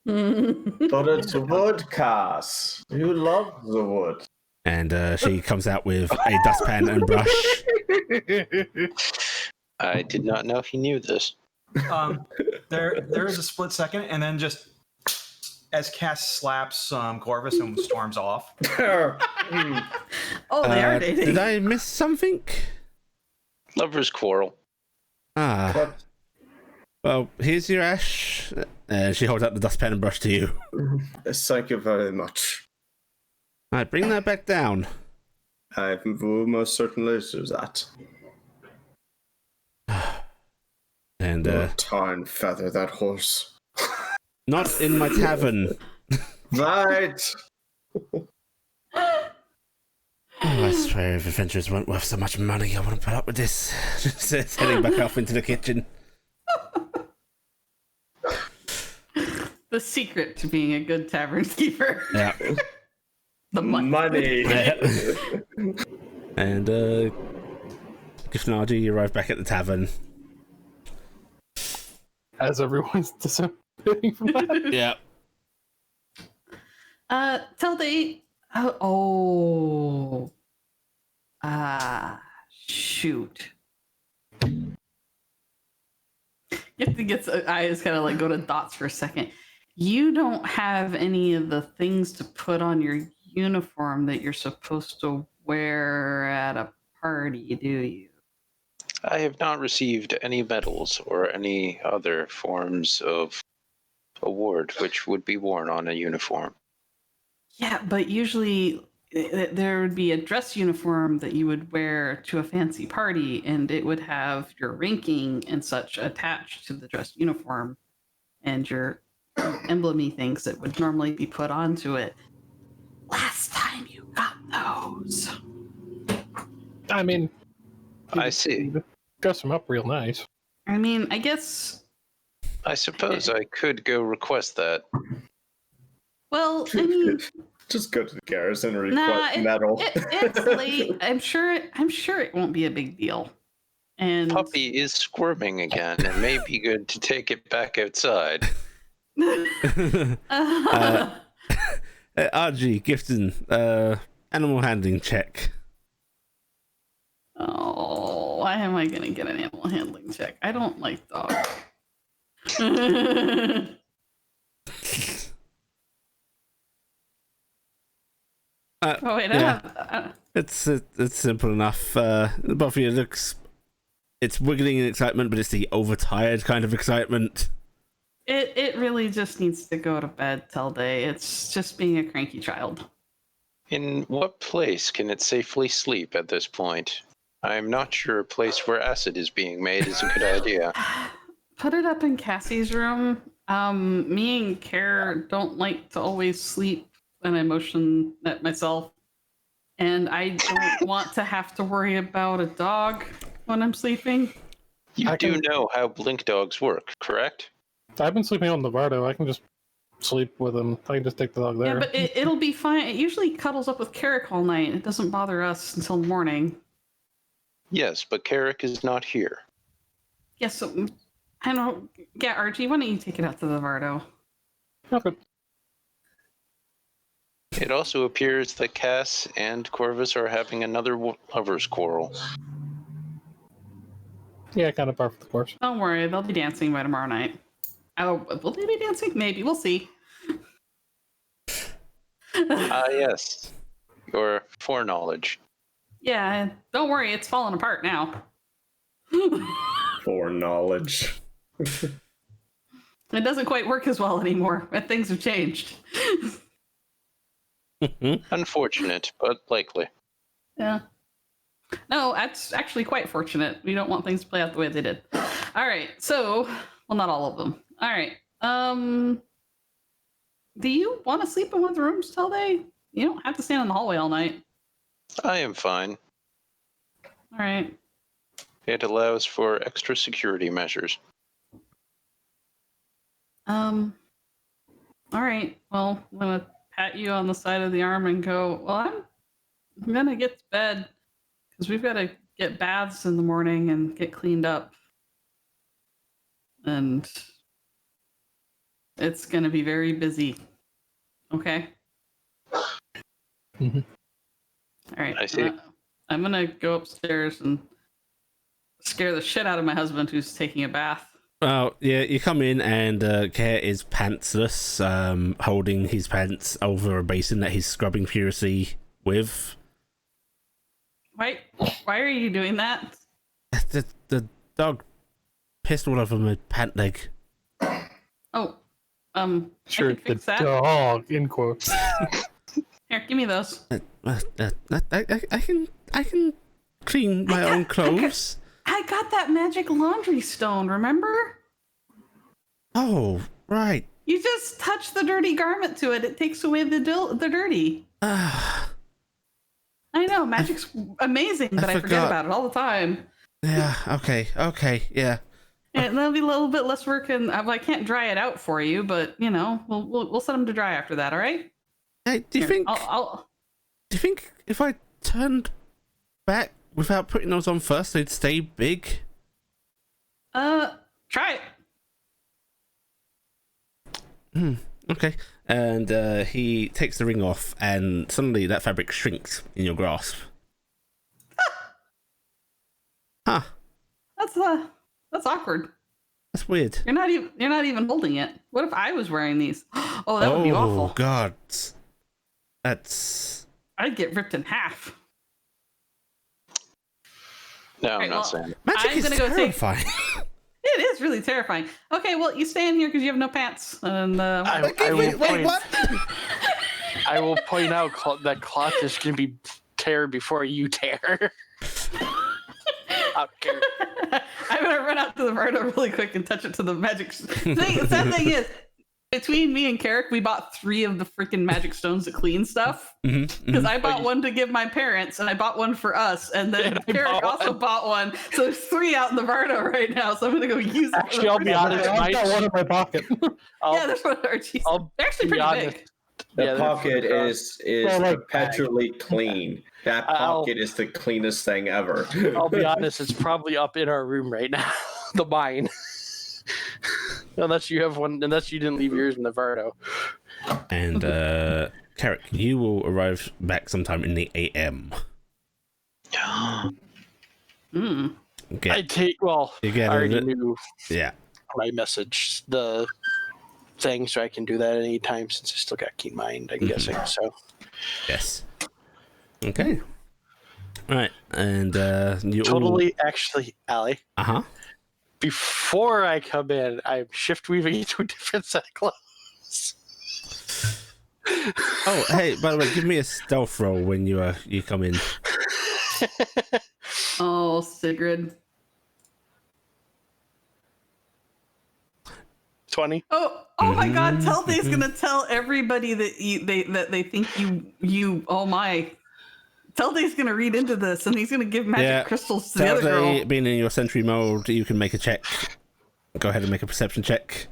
But it's wood, Cass. You love the wood. And she comes out with a dustpan and brush. I did not know he knew this. There is a split second, and then just as Cass slaps Corvus and storms off. Oh, they are dating. Did I miss something? Lovers quarrel. Ah. Well, here's your ash. She holds out the dustpan and brush to you. Thank you very much. Alright, bring that back down. I will most certainly do that. And, tar and feather that horse. not in my tavern. Right! Oh, I swear if adventures weren't worth so much money, I wouldn't put up with this. Just heading back off into the kitchen. The secret to being a good tavern keeper. Yeah. The money. And, Gift and RG, you arrive back at the tavern. As everyone's disappearing from that. Yeah. Tilde. Shoot. Gifted gets eyes kind of like go to dots for a second. You don't have any of the things to put on your uniform that you're supposed to wear at a party, do you? I have not received any medals or any other forms of award which would be worn on a uniform. Yeah, but usually there would be a dress uniform that you would wear to a fancy party, and it would have your ranking and such attached to the dress uniform and your emblemy things that would normally be put onto it. Last time you got those. I mean, I see. Dress them up real nice. I mean, I guess. I suppose I could go request that. Well, I mean, Just go to the garrison and request medal. it's late. I'm sure it won't be a big deal. And Puppy is squirming again. It may be good to take it back outside. RG, Gifton, animal handling check. Oh, why am I gonna get an animal handling check? I don't like dogs. Oh wait, yeah. It's simple enough. Both of you it's wiggling in excitement, but it's the overtired kind of excitement. It really just needs to go to bed till day. It's just being a cranky child. In what place can it safely sleep at this point? I'm not sure a place where acid is being made is a good idea. Put it up in Cassie's room. Me and Care don't like to always sleep and I motion at myself. And I don't want to have to worry about a dog when I'm sleeping. You do know how blink dogs work, correct? I've been sleeping on the Vardo. I can just sleep with him. I can just take the dog there. Yeah, but it'll be fine. It usually cuddles up with Carrick all night. It doesn't bother us until morning. Yes, but Carrick is not here. Yes, so I don't. Yeah, Archie, why don't you take it out to the Vardo? Okay. It also appears that Cass and Corvus are having another lover's quarrel. Yeah, kind of par for the course. Don't worry, they'll be dancing by tomorrow night. Oh, will they be dancing? Maybe. We'll see. Yes. Your foreknowledge. Yeah, don't worry, it's falling apart now. Foreknowledge. It doesn't quite work as well anymore, and things have changed. Unfortunate, but likely. Yeah. No, that's actually quite fortunate. We don't want things to play out the way they did. All right, so, well, not all of them. All right. Do you want to sleep in one of the rooms till day? You don't have to stand in the hallway all night. I am fine. All right. It allows for extra security measures. All right. Well, I'm gonna pat you on the side of the arm and go, well, I'm gonna get to bed because we've got to get baths in the morning and get cleaned up. And it's gonna be very busy. Okay? Mhm. All right. I see. I'm gonna go upstairs and scare the shit out of my husband who's taking a bath. Well, yeah, you come in and Care is pantsless, holding his pants over a basin that he's scrubbing furiously with. Why are you doing that? The dog pissed all over my pant leg. Oh, Sure, I can fix the that. dog, in quotes. Here, give me those. I can clean my own clothes. I got that magic laundry stone, remember? Oh, right. You just touch the dirty garment to it. It takes away the dirty. I know, magic's amazing, but I forget forgot. about it all the time. Yeah, okay, yeah. And that'll be a little bit less work, and I can't dry it out for you, but, you know, we'll set them to dry after that, all right? Hey, do you Here, think... I'll... Do you think if I turned back without putting those on first, they'd stay big? Try it. Okay. And he takes the ring off, and suddenly that fabric shrinks in your grasp. Huh. That's awkward. That's weird. You're not even holding it. What if I was wearing these? Oh, that would be awful. Oh, God. That's... I'd get ripped in half. No, I'm Right, not well, saying. Magic I'm is gonna go terrifying. It is really terrifying. Okay, well, you stay in here because you have no pants. And I will point out that cloth is going to be tear before you tear. Okay. I'm gonna run out to the Vardo really quick and touch it to the magic. The sad thing is, between me and Carrick, we bought 3 of the freaking magic stones to clean stuff. Because I bought one to give my parents, and I bought one for us, and then Carrick also bought one. So there's 3 out in the Vardo right now. So I'm gonna go use it. Actually, I'll be honest. I've got one in my pocket. Yeah, there's one of Archie's. I'll They're actually be pretty honest. big. The Yeah, pocket is Well, like, perpetually clean. That pocket is the cleanest thing ever. I'll be honest. It's probably up in our room right now. The mine. Unless you have one. Unless you didn't leave yours in the Vardo. And, Carrick, you will arrive back sometime in the AM. Mm. Okay. I take. Well, You I get already it. knew Yeah. my message. The thing, so I can do that anytime since I still got keen mind. I'm guessing. So. Yes. Okay. All right. And, you Totally, actually, Allie. Uh-huh. Before I come in, I'm shift weaving into a different set of clothes. Oh, hey, by the way, give me a stealth roll when you come in. Oh, Sigrid. 20. Oh my God! Telde's gonna tell everybody that they think you. Oh my! Telde's gonna read into this, and he's gonna give magic crystals to the other girl. Telde, being in your sentry mode, you can make a check. Go ahead and make a perception check.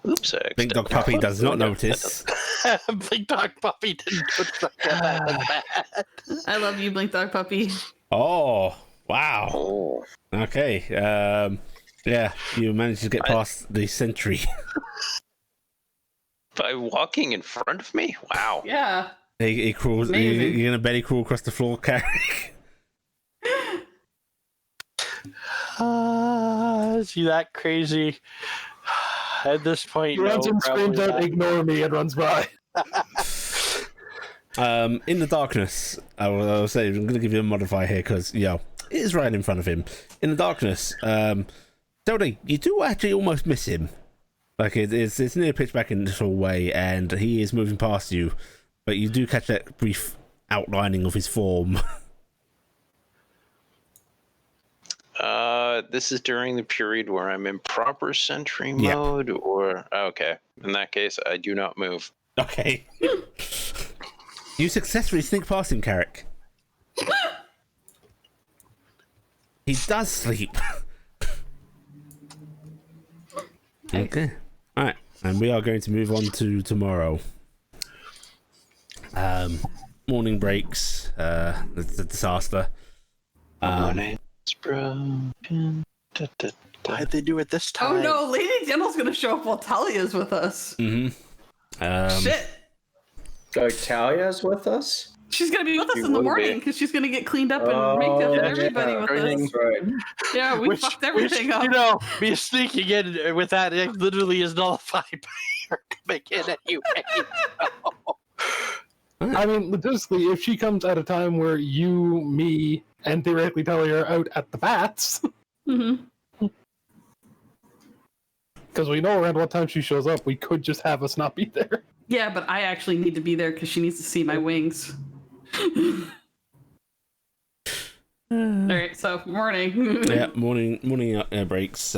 Oops. Big Dog Puppy does not notice. Big Dog Puppy didn't look that bad. I love you, Blink Dog Puppy. Oh, wow. Oh. Okay. Yeah, you managed to get past the sentry. By walking in front of me? Wow. Yeah. He crawls. Amazing. You're gonna belly crawl across the floor, Carrick. Is he that crazy? At this point, He runs no, and screams probably out, not. "Ignore me!" and runs by. In the darkness, I will say, I'm going to give you a modifier here because, it is right in front of him. In the darkness, Tony, you do actually almost miss him. Like, it's near pitch black in this way, and he is moving past you, but you do catch that brief outlining of his form. This is during the period where I'm in proper sentry Yep. mode, or okay. In that case, I do not move. Okay. You successfully sneak past him, Carrick. He does sleep. Okay. Alright. And we are going to move on to tomorrow. Morning breaks. It's a disaster. Morning's broken. Da, da, da. Why'd they do it this Oh time? no, Lady Daniel's gonna show up while Talia's with us. Shit. Go Talia's with us? She's gonna be with us She in the will be. morning because she's gonna get cleaned up and make up and everybody with us. Everything- That's right. Yeah, we fucked everything up. You know, me sneaking in with that, it literally is nullified by her coming in anyway. I mean, logistically, if she comes at a time where you, me, and theoretically Talia are out at the bats, Mm-hmm. because we know around what time she shows up, we could just have us not be there. Yeah, but I actually need to be there because she needs to see my wings. Alright, so morning. Yeah, morning breaks.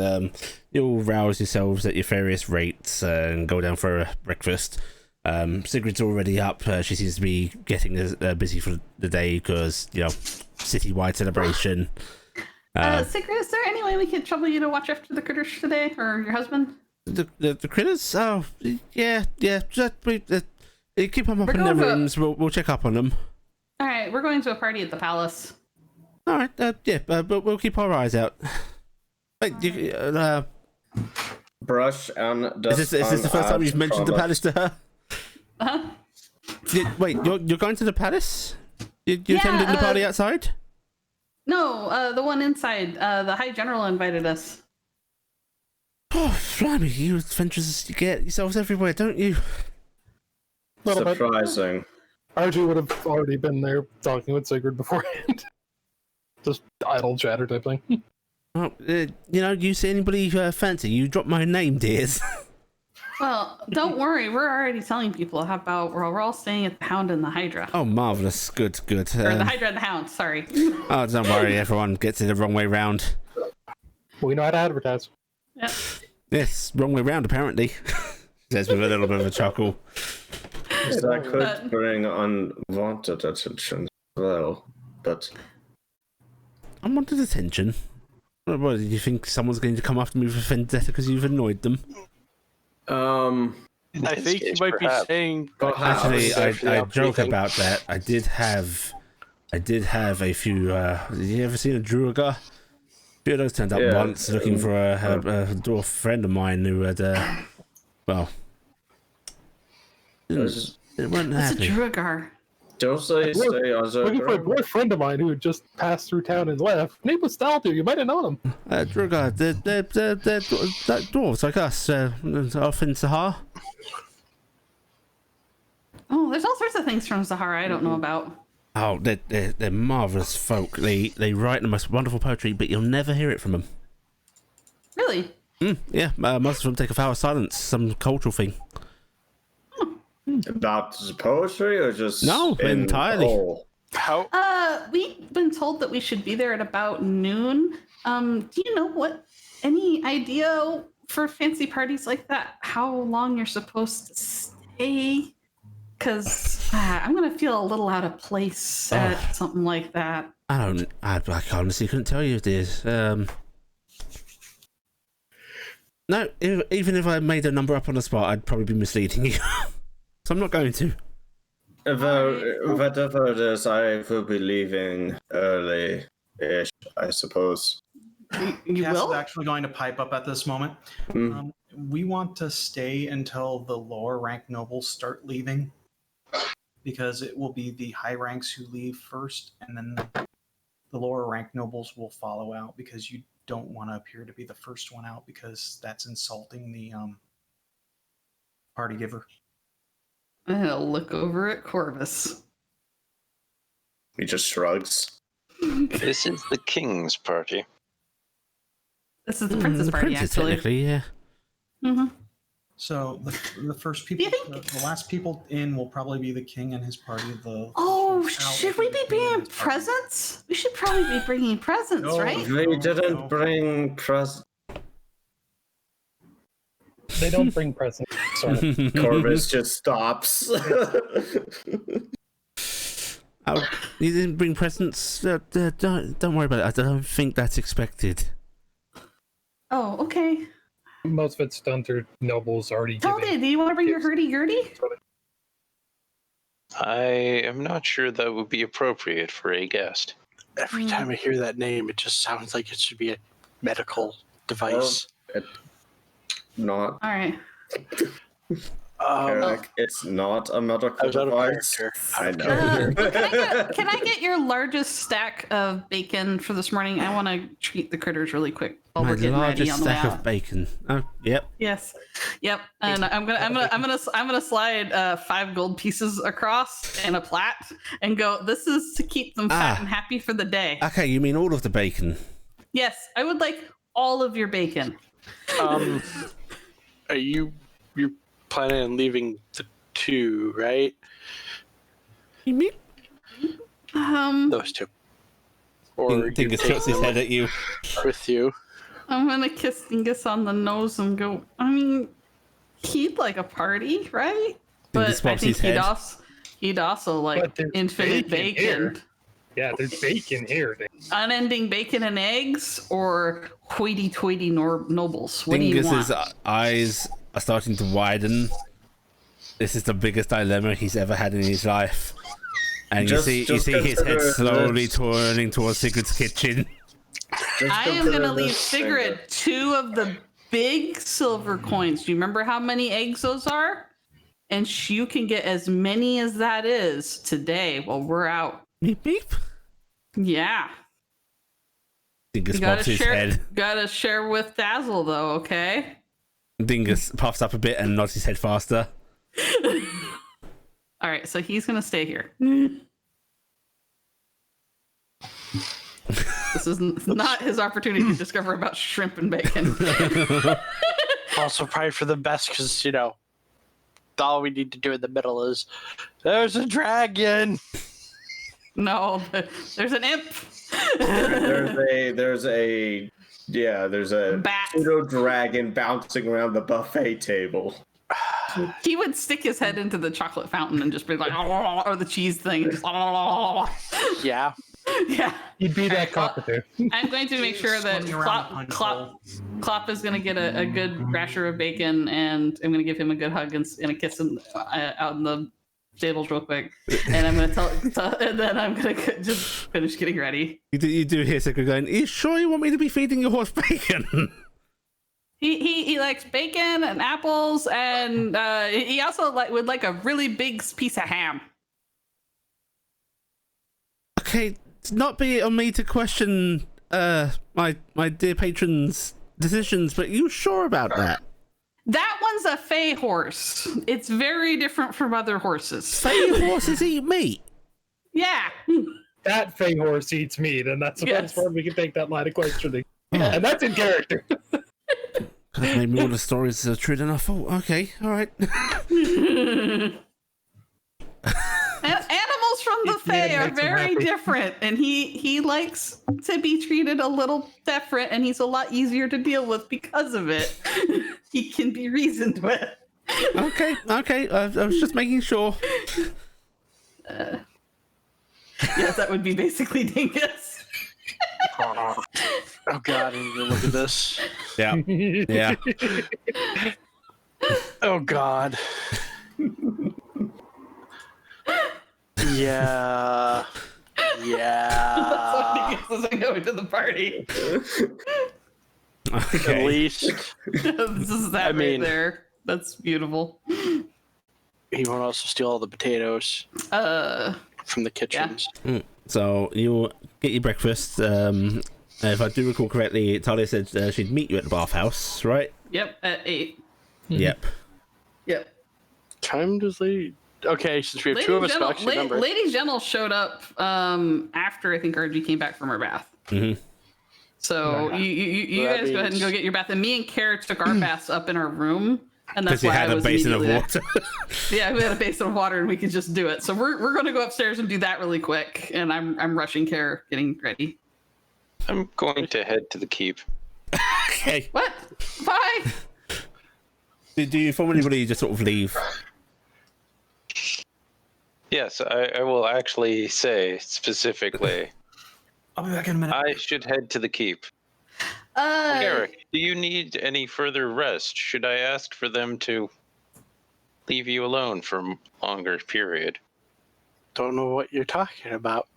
You'll rouse yourselves at your various rates and go down for a breakfast. Sigrid's already up. She seems to be getting busy for the day because, citywide celebration. Sigrid, is there any way we can trouble you to watch after the critters today, or your husband? The critters? Oh, yeah. Just keep them up We're in their going to- rooms. We'll check up on them. Alright, we're going to a party at the palace. All right. But we'll keep our eyes out. Wait, Brush and is this the first time you've mentioned the palace to her? Huh? Wait, you're going to the palace? You attending the party outside? No, the one inside. The High General invited us. Oh, blimey, you adventurers get yourselves everywhere, don't you? Little bit. Surprising. Archie would have already been there talking with Sigrid beforehand. Just idle chatter type thing. Oh, you see anybody fancy? You drop my name, dears. Well, don't worry. We're already telling people how about we're all staying at the Hound and the Hydra. Oh, marvellous. Good. Or the Hydra and the Hound, sorry. Oh, don't worry, everyone gets it the wrong way round. We know how to advertise. Yep. Yes, wrong way round, apparently. Says with a little bit of a chuckle. That could bring unwanted attention as well, but Unwanted attention? What, do you think someone's going to come after me with vendetta because you've annoyed them? In I this think you case, might perhaps. be saying. perhaps. Actually, I joke about that. I did have a few. Did you ever seen a Druagar? A few of those turned up Yeah. once looking for a dwarf friend of mine who had, well, it wasn't That's a happy. Druagar. Don't they stay Looking for a boy friend of mine who had just passed through town and left. Name was Stalter. You might have known him. Druagar, they're dwarves like us, off in Sahara. Oh, there's all sorts of things from Sahara I don't know about. Oh, they're marvelous folk. They write the most wonderful poetry, but you'll never hear it from them. Really? Yeah, most of them take a vow of silence, some cultural thing. About the poetry or just No, in entirely. whole? How? We've been told that we should be there at about noon. Do you know any idea for fancy parties like that, how long you're supposed to stay? Because I'm going to feel a little out of place at something like that. I honestly couldn't tell you, dear. No, even if I made a number up on the spot, I'd probably be misleading you. So I'm not going to. Whatever it is, I will be leaving early-ish, I suppose. You Cass is will? actually going to pipe up at this moment. We want to stay until the lower rank nobles start leaving, because it will be the high ranks who leave first, and then the lower rank nobles will follow out, because you don't want to appear to be the first one out, because that's insulting the party giver. I'm gonna look over at Corvus. He just shrugs. This is the king's party. This is the princess the party, princess, actually. technically, yeah. Mm-hmm. So the first people, the last people in will probably be the king and his party. Oh, out should will we be be the queen and bringing his party. presents? We should probably be bringing presents, No. right? They didn't no. bring presents. They don't bring presents. Sorry. Corvus just stops. Oh, you didn't bring presents? Don't worry about it. I don't think that's expected. Oh, okay. Most of it's done through nobles already. Tony, giving do you want to bring your hurdy-gurdy? I am not sure that would be appropriate for a guest. Every time I hear that name, it just sounds like it should be a medical device. Not. All right. It's not a medical I was out of device. character. I know. Can I get your largest stack of bacon for this morning? I want to treat the critters really quick while My we're getting ready largest on the way stack out. of bacon. Oh, yep. Yes, yep. And I'm gonna slide 5 gold pieces across and a plat and go. This is to keep them fat and happy for the day. Okay, you mean all of the bacon? Yes, I would like all of your bacon. Are you're planning on leaving the 2, right? You mean? Those 2. Or Dingus tilts his head at you. with you. I'm gonna kiss Dingus on the nose and go. I mean, he'd like a party, right? Dingus But I bobs think his head. he'd also like But there's infinite bacon here. bacon. Yeah, there's bacon here. Unending bacon and eggs, or hoity-toity nobles. What do you Dingus's want? eyes are starting to widen. This is the biggest dilemma he's ever had in his life. And Just you see his head consider slowly this. turning towards Sigurd's kitchen. I am gonna leave Sigrid 2 of the big silver coins. Do you remember how many eggs those are? And you can get as many as that is today while we're out. Beep beep. Yeah. Dingus You bobs his head. gotta share with Dazzle though, okay? Dingus puffs up a bit and nods his head faster. All right, so he's gonna stay here. This is not his opportunity to discover about shrimp and bacon. Also, probably for the best, because all we need to do in the middle is there's a dragon. No, there's an imp. There's a Bat. pseudo dragon bouncing around the buffet table. He would stick his head into the chocolate fountain and just be like, or the cheese thing. And just, Yeah. yeah. You'd be that cockatoo. I'm going to make sure that Swinging around the punch Klopp is going to get a good rasher of bacon, and I'm going to give him a good hug and a kiss out in the stables real quick. And I'm going to and then I'm going to just finish getting ready. You do hear Sigurd going, "Are you sure you want me to be feeding your horse bacon?" He likes bacon and apples, and he also would like a really big piece of ham. Okay, not be it on me to question my dear patron's decisions, but you sure about that? That one's a fey horse. It's very different from other horses. Fey horses eat meat. Yeah. That fey horse eats meat, and that's the Yes. best part. We can take that line of questioning. And that's in character. Could have made me all the stories true than I thought. Okay, all right. Animals from the If Fae you are make them very happy. different, and he likes to be treated a little different, and he's a lot easier to deal with because of it. He can be reasoned with. Okay. I was just making sure. Yes, that would be basically Dingus. Oh God, I need to look at this. Yeah. Yeah. Oh God. Yeah. Yeah. Dingus isn't going to the party. At Okay. least This is that I mean- right there. That's beautiful. he won't also steal all the potatoes from the kitchens. So you get your breakfast. If I do recall correctly, Talia said she'd meet you at the bathhouse, right? Yep, at 8. Yep. Yep. Time does Lady... Okay, since we have two of us who actually remember. Lady Gentle showed up after I think RG came back from her bath. Mm-hmm. So you Well, guys go ahead and go get your bath. And me and Kara took our baths up in our room. And that's Because you why had I a was basin of immediately water. Yeah, we had a basin of water and we could just do it. So we're going to go upstairs and do that really quick. And I'm rushing Kara, getting ready. I'm going to head to the keep. Okay. What? Bye. Do you inform anybody? You just sort of leave. Yes, I will actually say specifically. I'll be back in a minute. I should head to the keep. Eric, do you need any further rest? Should I ask for them to leave you alone for a longer period? Don't know what you're talking about.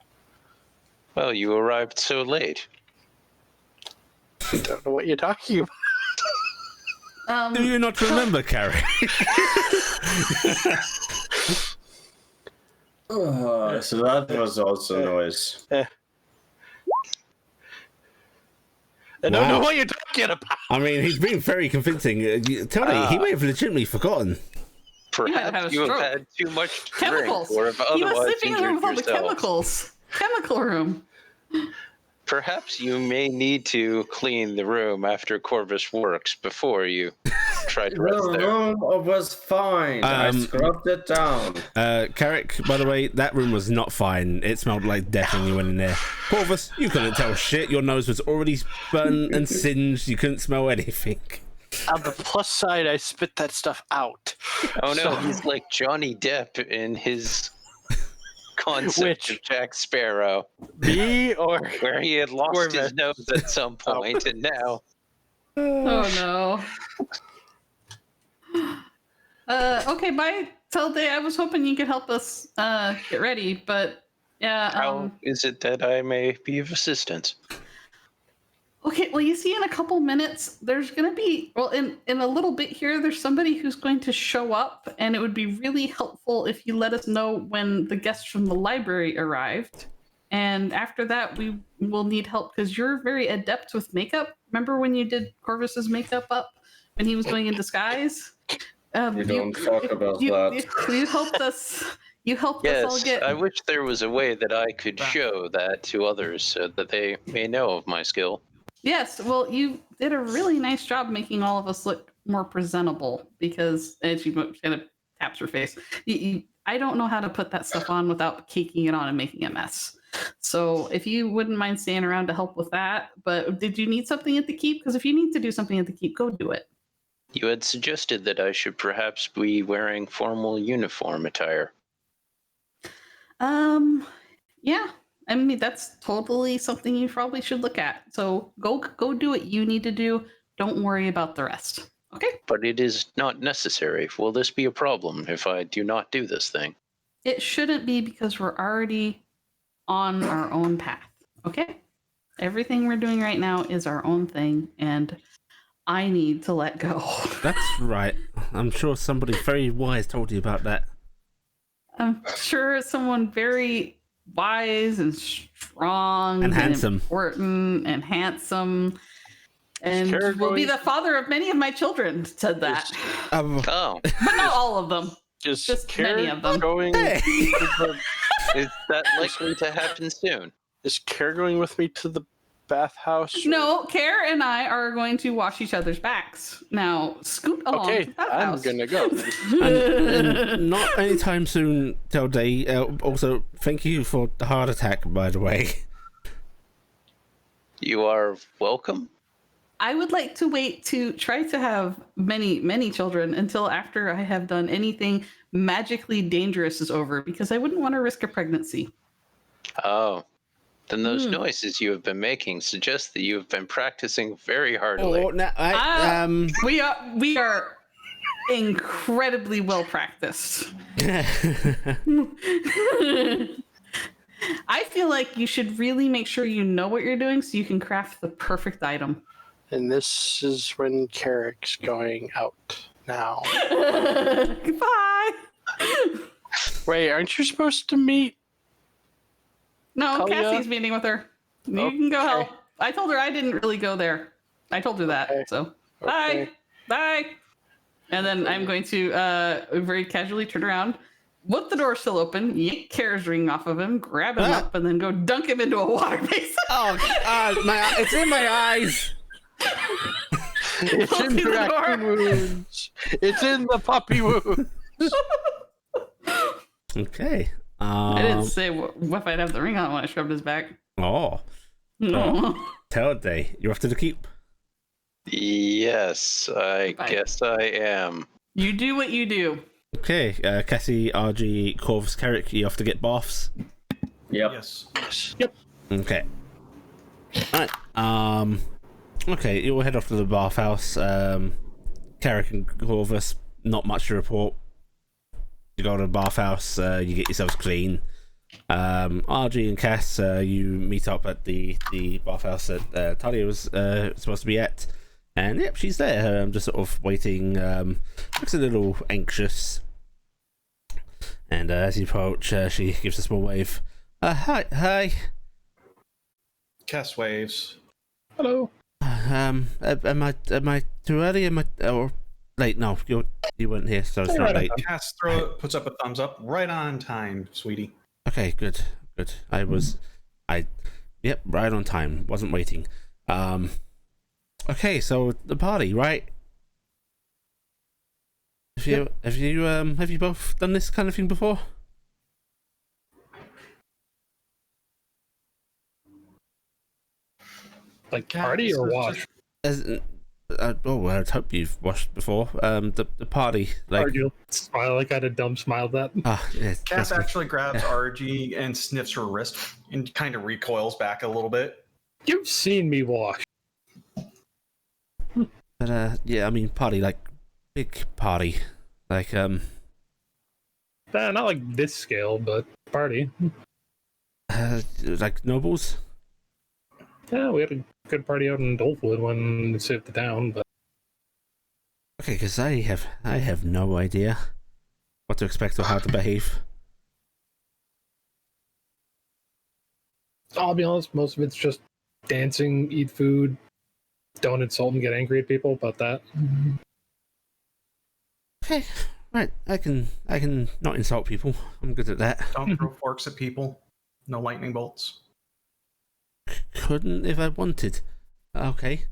Well, you arrived so late. Don't know what you're talking about. Do you not remember, Carrie? So that was also noise. I don't know what you're talking about. I mean, he's been very convincing. Tell me, he may have legitimately forgotten. Perhaps you have had too much Chemicals. drink or have He was otherwise sleeping in the room with all the injured yourself. chemicals. Chemical room. Perhaps you may need to clean the room after Corvus works before you try to rest The there. room was fine. I scrubbed it down. Carrick, by the way, that room was not fine. It smelled like death when you went in there. Corvus, you couldn't tell shit. Your nose was already burnt and singed. You couldn't smell anything. On the plus side, I spit that stuff out. Oh no, he's like Johnny Depp in his concept of Jack Sparrow. Me or where he had lost Corvus. his nose at some point, and now. Oh no. Okay, bye, Tilde. I was hoping you could help us get ready, but yeah. How is it that I may be of assistance? Okay, well, you see, in a couple minutes, there's going to be, well, in a little bit here, there's somebody who's going to show up, and it would be really helpful if you let us know when the guests from the library arrived. And after that, we will need help because you're very adept with makeup. Remember when you did Corvus's makeup up when he was going in disguise? You don't talk about that. You helped us. You helped us all Yes, get. I wish there was a way that I could show that to others so that they may know of my skill. Yes, well, you did a really nice job making all of us look more presentable because, and she kind of taps her face. I don't know how to put that stuff on without caking it on and making a mess. So if you wouldn't mind staying around to help with that, but did you need something at the keep? Because if you need to do something at the keep, go do it. You had suggested that I should perhaps be wearing formal uniform attire. Yeah. I mean, that's totally something you probably should look at. So go do what you need to do. Don't worry about the rest. Okay? But it is not necessary. Will this be a problem if I do not do this thing? It shouldn't be because we're already on our own path. Okay? Everything we're doing right now is our own thing, and I need to let go. That's right. I'm sure somebody very wise told you about that. I'm sure someone very wise and strong and handsome, important and handsome, and Kara will be going- the father of many of my children. Said that, Oh, but not all of them. Just many of them. Going Hey. is that likely to happen soon? Is Care going with me to the bathhouse? No, Care and I are going to wash each other's backs. Now, scoot along. Okay, to that I'm house. gonna go. and not anytime soon, Tilde. Also, thank you for the heart attack, by the way. You are welcome. I would like to wait to try to have many, many children until after I have done anything magically dangerous is over, because I wouldn't want to risk a pregnancy. Oh, then those noises you have been making suggest that you have been practicing very hardly. Oh, no, We are incredibly well practiced. I feel like you should really make sure you know what you're doing so you can craft the perfect item. And this is when Carrick's going out now. Goodbye. Wait, aren't you supposed to meet? No, Talia? Cassie's meeting with her. You can go help. I told her I didn't really go there. I told her that. Okay. So Okay. bye. And then I'm going to very casually turn around, with the door still open, yank Kara's ring off of him, grab him up, and then go dunk him into a water basin. It's in my eyes. It's in the raccoon wounds. It's in the puppy wounds. Okay. I didn't say if I'd have the ring on when I shoved his back. Oh. No. Tarnstead, you're off to the keep. Yes, I Bye. guess I am. You do what you do. Okay, Cassie, RG, Corvus, Carrick, you off to get baths? Yep. Yes. Okay. Alright, okay, you'll head off to the bathhouse. Carrick and Corvus, not much to report. You go to the bathhouse, you get yourselves clean. RG and Cass, you meet up at the bathhouse that Talia was supposed to be at. And yep, she's there. I'm just sort of waiting. Looks a little anxious. And as you approach, she gives a small wave. Hi. Cass waves. Hello. Am I too early? Am I or late? No, you weren't here, so it's not late. Cass puts up a thumbs up. Right on time, sweetie. Okay, good. Yep, right on time. Wasn't waiting. Okay, so the party, right? Have you both done this kind of thing before? Like party or wash? I'd hope you've watched before. The party, like. Argy will smile like I had a dumb smile at that. Yes, Cass actually grabs RG and sniffs her wrist and kind of recoils back a little bit. You've seen me wash. But yeah, I mean party, like big party, like Not like this scale, but party. like nobles. Yeah, we had a good party out in Dolpwood when we saved the town, but Okay, because I have no idea what to expect or how to behave. I'll be honest, most of it's just dancing, eat food, don't insult and get angry at people about that. Okay, right. I can not insult people. I'm good at that. Don't throw forks at people. No lightning bolts. Couldn't if I wanted. Okay.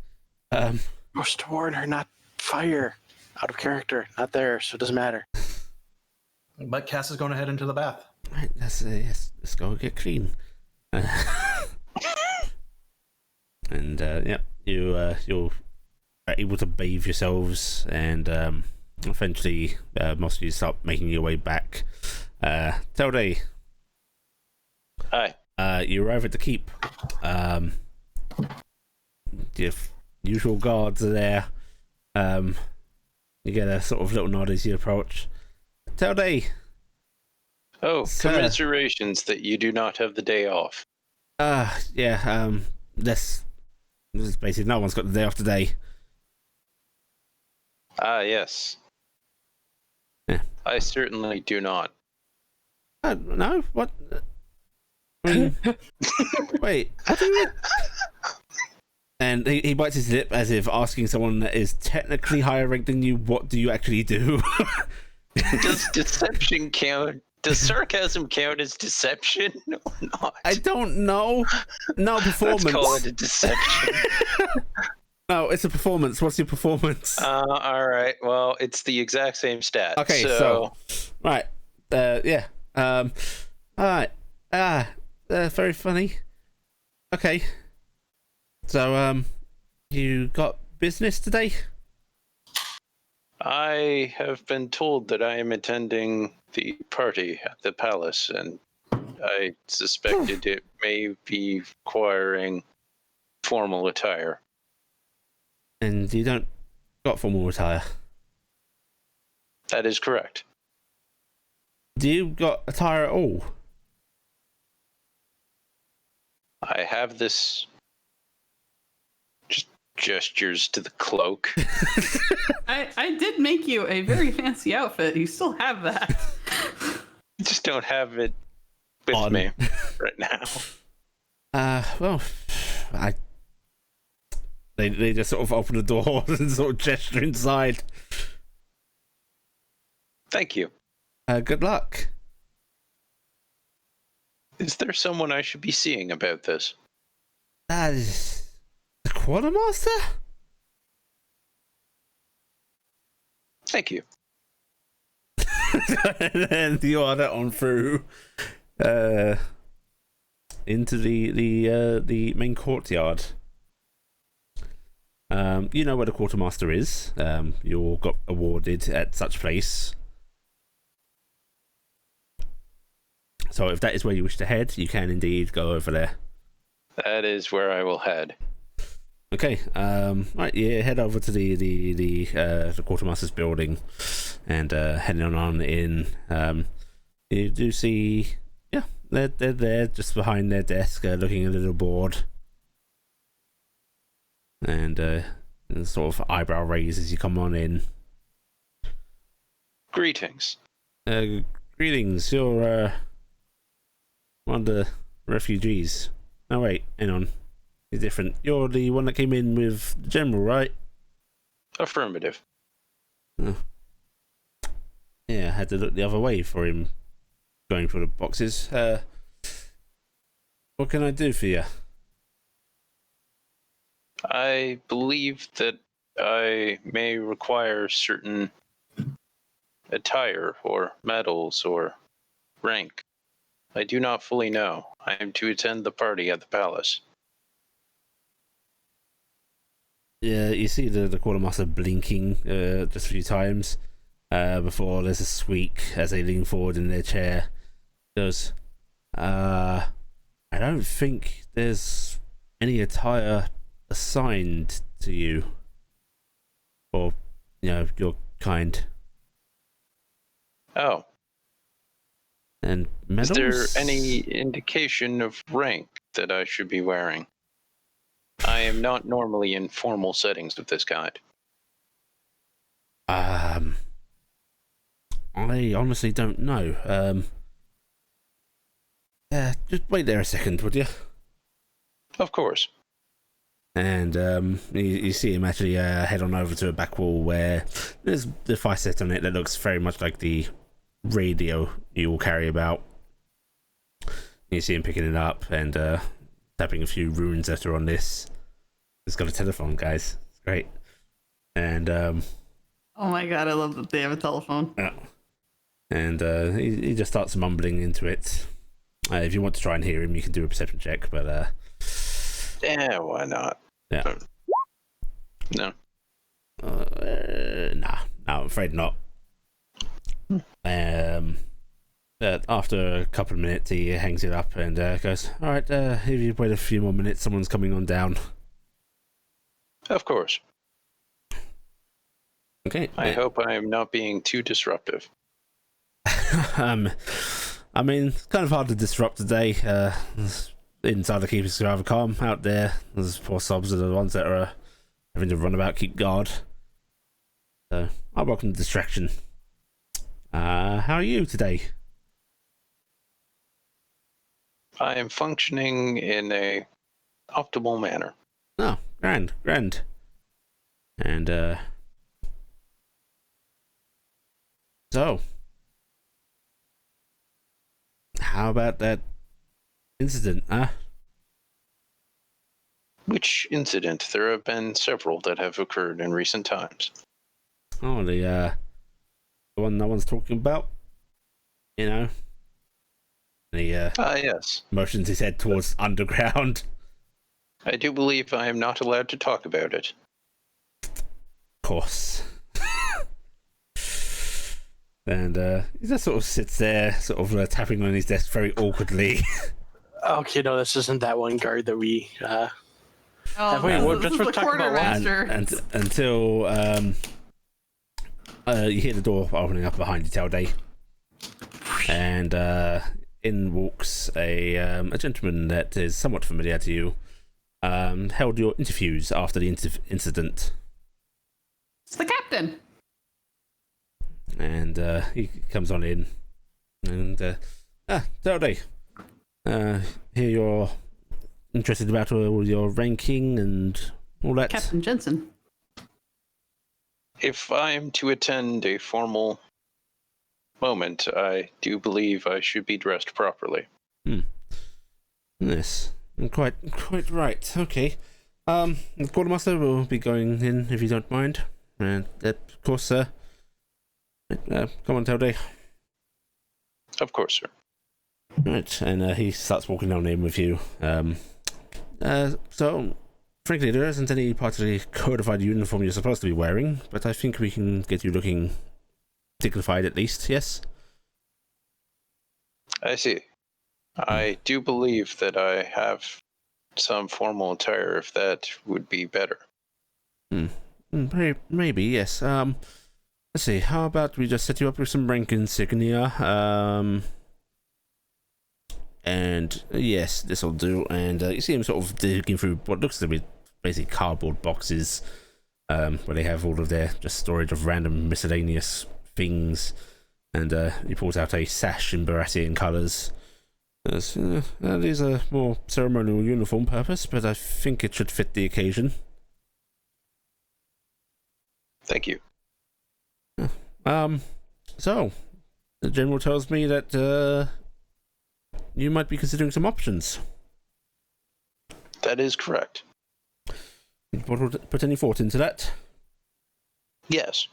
Supposed to warn her, not fire. Out of character, not there, so it doesn't matter. But Cass is going to head into the bath. Right. Yes. Let's go get clean. And yeah, you're able to bathe yourselves, and eventually most of you start making your way back. Telde. Hi. You arrive at the keep. Your usual guards are there. You get a sort of little nod as you approach. Telde. Oh, Sir. commiserations that you do not have the day off. Yeah. This is basically no one's got the day off today. Ah, yes. Yeah. I certainly do not. No. What? I mean, wait. What do you mean? And he bites his lip as if asking someone that is technically higher ranked than you, what do you actually do? Does deception count? Does sarcasm count as deception or not? I don't know. No, performance. Let's call it a deception. No, it's a performance. What's your performance? All right. Well, it's the exact same stat. Okay, so right. Yeah. All right. Very funny. Okay. So, you got business today? I have been told that I am attending the party at the palace, and I suspected it may be requiring formal attire. And you don't got formal attire? That is correct. Do you got attire at all? I have this gestures to the cloak. I did make you a very fancy outfit. You still have that. I just don't have it with On. me right now. Well, they just sort of open the door and sort of gesture inside. Thank you. Good luck. Is there someone I should be seeing about this? The quartermaster? Thank you. And then you order on through into the main courtyard. You know where the quartermaster is. You all got awarded at such place. So if that is where you wish to head, you can indeed go over there. That is where I will head. Okay. Right. Yeah. Head over to the quartermaster's building, and heading on in. You do see. Yeah, they're there, just behind their desk, looking a little bored, and sort of eyebrow raise as you come on in. Greetings. Greetings. You're one of the refugees. Oh wait, hang on. You're different. You're the one that came in with the general, right? Affirmative. Oh. Yeah, I had to look the other way for him going through the boxes. What can I do for you? I believe that I may require certain attire or medals or rank. I do not fully know. I am to attend the party at the palace. Yeah, you see the quartermaster blinking just a few times before there's a squeak as they lean forward in their chair. He goes, I don't think there's any attire assigned to you, or your kind. Oh. And medals? Is there any indication of rank that I should be wearing? I am not normally in formal settings of this kind. I honestly don't know. Just wait there a second, would you? Of course. And you see him actually head on over to a back wall where there's the device set on it that looks very much like the radio you will carry about. You see him picking it up and tapping a few runes that are on this. It's got a telephone, guys. It's great. And oh my god, I love that they have a telephone. Yeah. And he just starts mumbling into it. If you want to try and hear him, you can do a perception check, but yeah, why not? Yeah. No. Nah, I'm afraid not. After a couple of minutes, he hangs it up and goes, "All right, if you wait a few more minutes, someone's coming on down." Of course. Okay. I hope I am not being too disruptive. I mean, it's kind of hard to disrupt today. Inside the keepers are rather calm. Out there, those poor sobs are the ones that are having to run about, keep guard. So, I welcome the distraction. How are you today? I am functioning in a optimal manner. Oh, grand. And, so, how about that incident, huh? Which incident? There have been several that have occurred in recent times. Oh, the one no one's talking about? You know? Yes. Motions his head towards underground. I do believe I am not allowed to talk about it. Of course. And he just sort of sits there, sort of tapping on his desk very awkwardly. Okay, no, this isn't that one guard that we. This is the quartermaster. And until you hear the door opening up behind you, Telday, and in walks a gentleman that is somewhat familiar to you. Held your interviews after the incident. It's the captain. And he comes on in, and Telday, here you're interested about all your ranking and all that. Captain Jensen. If I am to attend a formal moment, I do believe I should be dressed properly. Yes, quite right. Okay. The quartermaster will be going in if you don't mind, and of course, come on, Telday. Of course, sir. Right, and he starts walking down in with you. So, frankly, there isn't any particularly codified uniform you're supposed to be wearing, but I think we can get you looking dignified at least, yes? I see. I do believe that I have some formal attire, if that would be better. Maybe, yes. Let's see, how about we just set you up with some rank insignia, and yes, this'll do, and you see him sort of digging through what looks to be basically cardboard boxes, where they have all of their just storage of random miscellaneous things, and he pulls out a sash in Baratheon colours. These are more ceremonial uniform purpose, but I think it should fit the occasion. Thank you. So, the general tells me that, you might be considering some options. That is correct. Put any thought into that? Yes.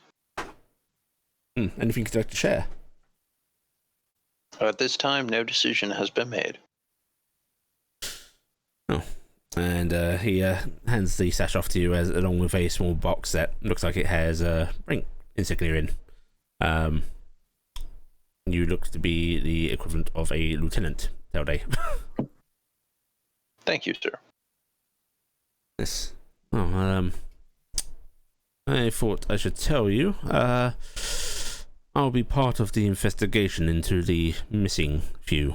Anything you'd like to share? At this time, no decision has been made. Oh. And he hands the sash off to you along with a small box that looks like it has a rank insignia in. You look to be the equivalent of a lieutenant, Telday. Thank you, sir. Yes. Oh, I thought I should tell you. I'll be part of the investigation into the missing few.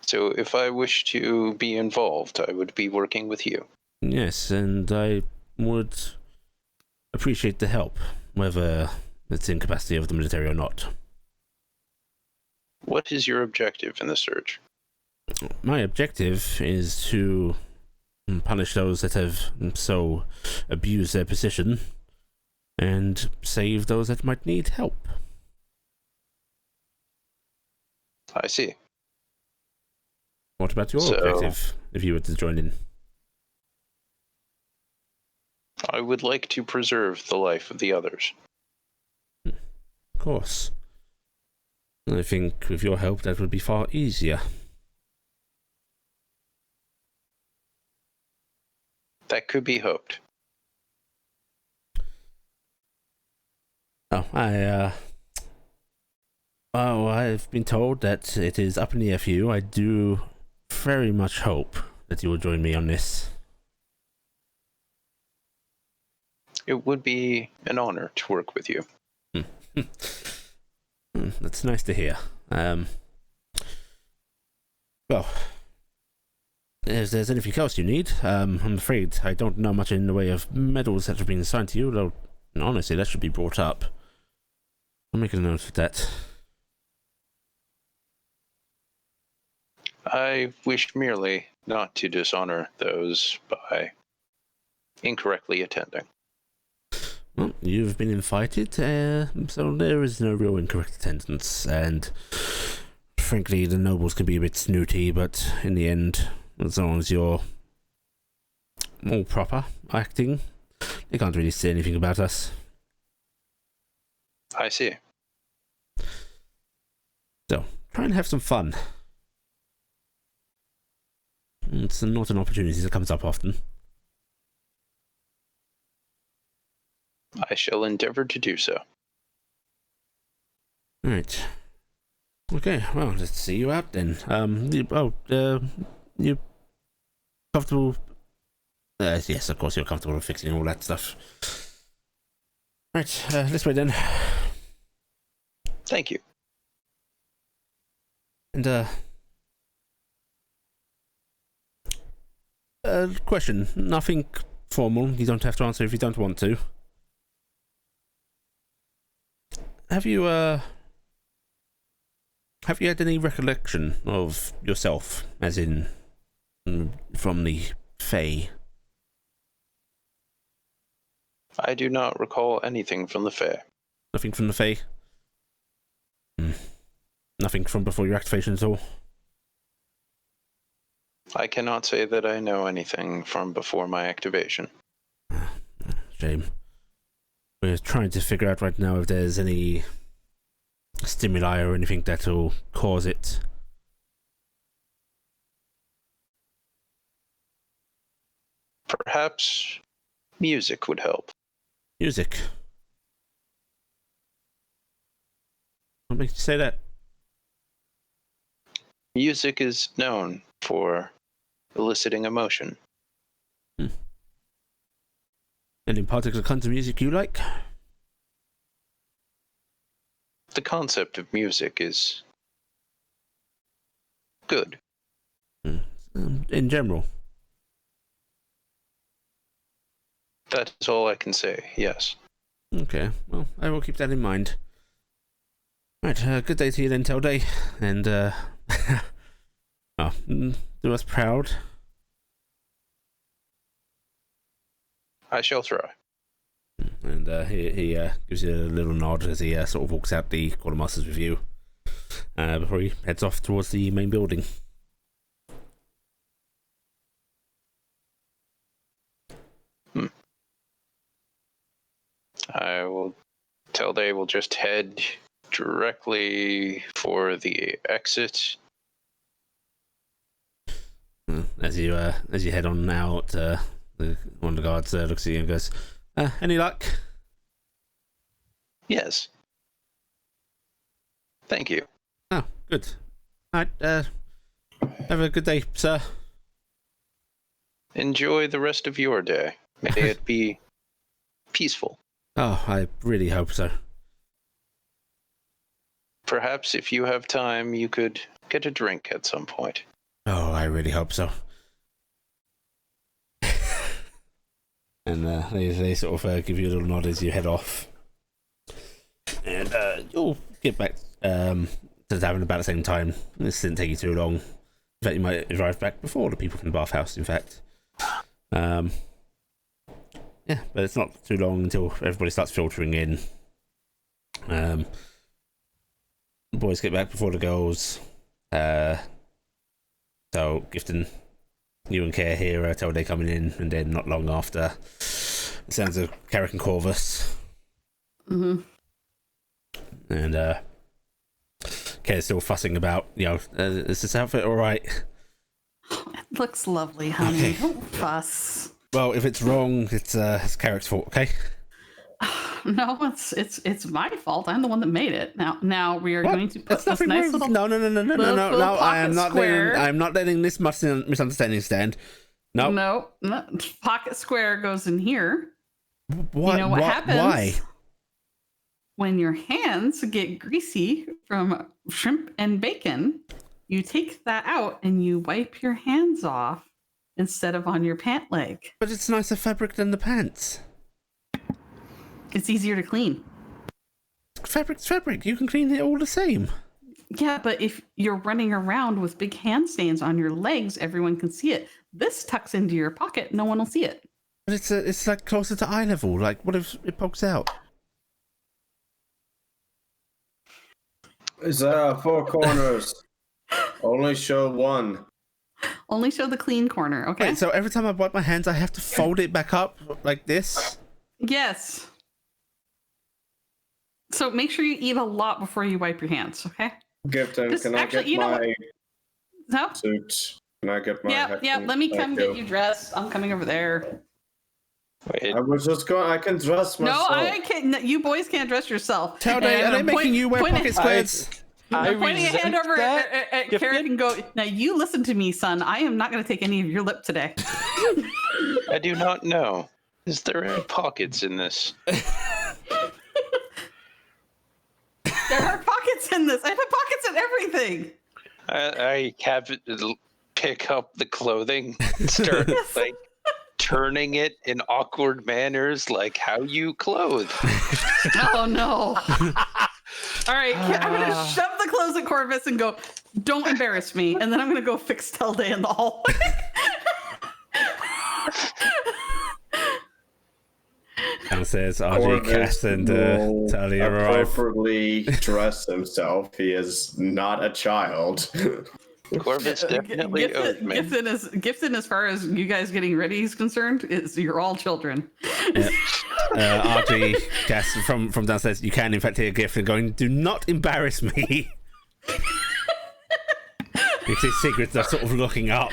So if I wish to be involved, I would be working with you. Yes, and I would appreciate the help, whether it's in capacity of the military or not. What is your objective in the search? My objective is to punish those that have so abused their position and save those that might need help. I see. What about your objective, if you were to join in? I would like to preserve the life of the others. Of course. I think with your help that would be far easier. That could be hoped. Oh, I've been told that it is up in the air for you. I do very much hope that you will join me on this. It would be an honor to work with you. That's nice to hear. Well, if there's anything else you need, I'm afraid I don't know much in the way of medals that have been assigned to you, though honestly, that should be brought up. I'll make a note of that. I wish merely not to dishonor those by incorrectly attending. Well, you've been invited, so there is no real incorrect attendance, and frankly, the nobles can be a bit snooty, but in the end, as long as you're all proper acting, they can't really say anything about us. I see. So, try and have some fun. It's not an opportunity that comes up often. I shall endeavor to do so. Right. Okay, well, let's see you out then. You comfortable? Yes, of course you're comfortable with fixing all that stuff. Right, this way then. Thank you. And, question, nothing formal, you don't have to answer if you don't want to. Have you had any recollection of yourself, as in, from the Fae? I do not recall anything from the fair. Nothing from the Fae? Nothing from before your activation at all? I cannot say that I know anything from before my activation. Shame. We're trying to figure out right now if there's any stimuli or anything that'll cause it. Perhaps music would help. Music. What makes you say that? Music is known for eliciting emotion. Any particular kinds of music you like? The concept of music is good. In general. That is all I can say, yes. Okay, well, I will keep that in mind. Right, good day to you then, Telday. And, do us proud. I shall try. And he gives you a little nod as he sort of walks out the quartermaster's review before he heads off towards the main building. I will tell they will just head directly for the exit. As you head on out, one of the guards looks at you and goes, "Any luck?" Yes. Thank you. Oh, good. All right. Have a good day, sir. Enjoy the rest of your day. May it be peaceful. Oh, I really hope so. Perhaps if you have time, you could get a drink at some point. Oh, I really hope so. And they sort of give you a little nod as you head off. And you'll get back to the tavern about the same time. This didn't take you too long. In fact, you might arrive back before the people from the bathhouse, in fact. Yeah, but it's not too long until everybody starts filtering in. The boys get back before the girls. So, Gifton, you and Care here till they coming in, and then not long after, the sounds of Carrick and Corvus. Mm-hmm. And Care's still fussing about, is this outfit all right? It looks lovely, honey. Okay. Don't fuss. Well, if it's wrong, it's Carrick's fault, okay? No, it's my fault. I'm the one that made it. Now we are going to put this nice little No. I am not square. letting. I'm not letting this misunderstanding stand. No. No, pocket square goes in here. What? You know what happens? Why? When your hands get greasy from shrimp and bacon, you take that out and you wipe your hands off instead of on your pant leg. But it's nicer fabric than the pants. It's easier to clean. Fabric's fabric. You can clean it all the same. Yeah, but if you're running around with big hand stains on your legs, everyone can see it. This tucks into your pocket. No one will see it. But it's like closer to eye level. Like, what if it pokes out? Is there 4 corners? Only show one. Only show the clean corner, okay? Wait, so every time I wipe my hands, I have to fold it back up like this? Yes. So make sure you eat a lot before you wipe your hands, okay? Gifton, Just can actually, I get you know what? my No? suit? Can I get my Yeah, let me come get you dressed. I'm coming over there. Wait, I was just going. I can dress myself. No, I can't. You boys can't dress yourself. Are they making you wear pocket squares? I'm pointing a hand over that. at Carrick and go, now you listen to me, son. I am not going to take any of your lip today. I do not know. Is there any pockets in this? There are pockets in this. I have pockets in everything. I have it pick up the clothing and start like turning it in awkward manners, like how you clothe. Oh no! All right, I'm gonna shove the clothes at Corvus and go, "Don't embarrass me," and then I'm gonna go fix Telday in the hallway. downstairs. RG, Cass, and Talia arrive. Appropriately dress himself. He is not a child. Corvus definitely owed me. Gifton, as far as you guys getting ready is concerned, you're all children. RG, Cass, from downstairs, you can in fact hear Gifton going, "Do not embarrass me." You see Sigrid sort of looking up.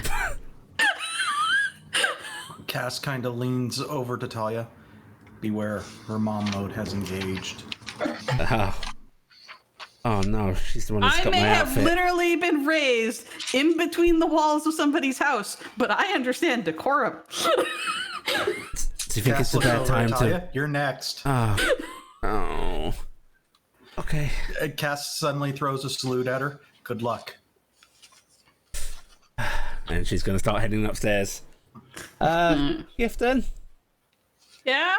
Cass kind of leans over to Talia. Beware, her mom mode has engaged. Oh no, she's the one that's got my outfit. I may have literally been raised in between the walls of somebody's house, but I understand decorum. Do you think it's a bad time to... You're next. Oh. Okay. Cass suddenly throws a salute at her. Good luck. And she's going to start heading upstairs. Gifton? Yeah?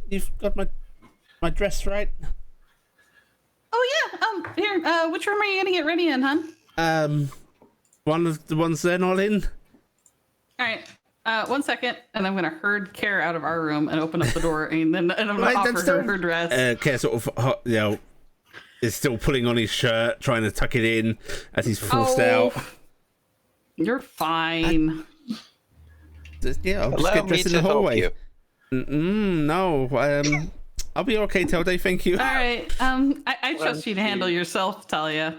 You've got my dress right? Oh, yeah. Here, which room are you going to get ready in, hon? One of the ones they're not in. All right. 1 second, and I'm gonna herd Care out of our room and open up the door, and I'm gonna offer her dress. Care sort of, is still pulling on his shirt, trying to tuck it in as he's forced out. You're fine. I'll just Allow get dressed in the hallway. No, I'll be okay, Tilde. Thank you. All right. I trust you to handle yourself, Talia.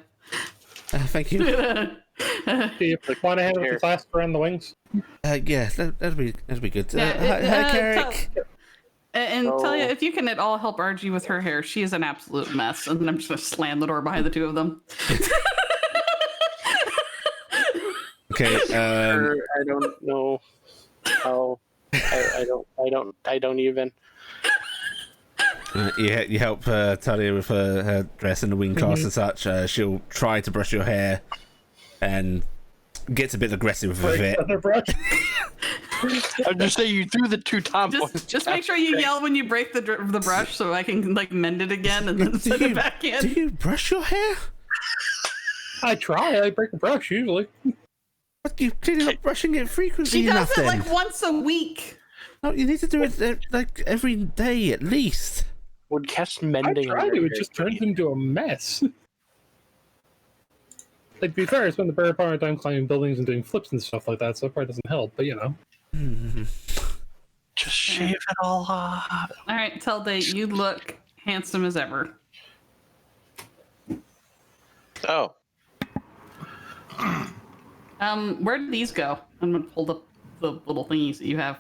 Thank you. Do you want to handle the clasp around the wings? Yeah, that'll be good. Hi, Carrick. And Talia, if you can at all help RG with her hair, she is an absolute mess. And then I'm just gonna slam the door behind the two of them. Okay. I don't know how. I don't even. You help Talia with her dress and the wing class and such. She'll try to brush your hair and gets a bit aggressive with it. I'm just saying you threw the two tomboys. Just make sure you yell when you break the brush so I can mend it again and then send it back in. Do you brush your hair? I try. I break the brush usually. But you're clearly not brushing it frequently She does enough, it once a week. No, you need to do it every day at least. Would Cass mending? I try to. It just turns into a mess. To be fair, I spend the better part of time climbing buildings and doing flips and stuff like that, so that part doesn't help. But just shave it all off. All right, Tilde, you look handsome as ever. Oh. Where did these go? I'm gonna hold up the little thingies that you have.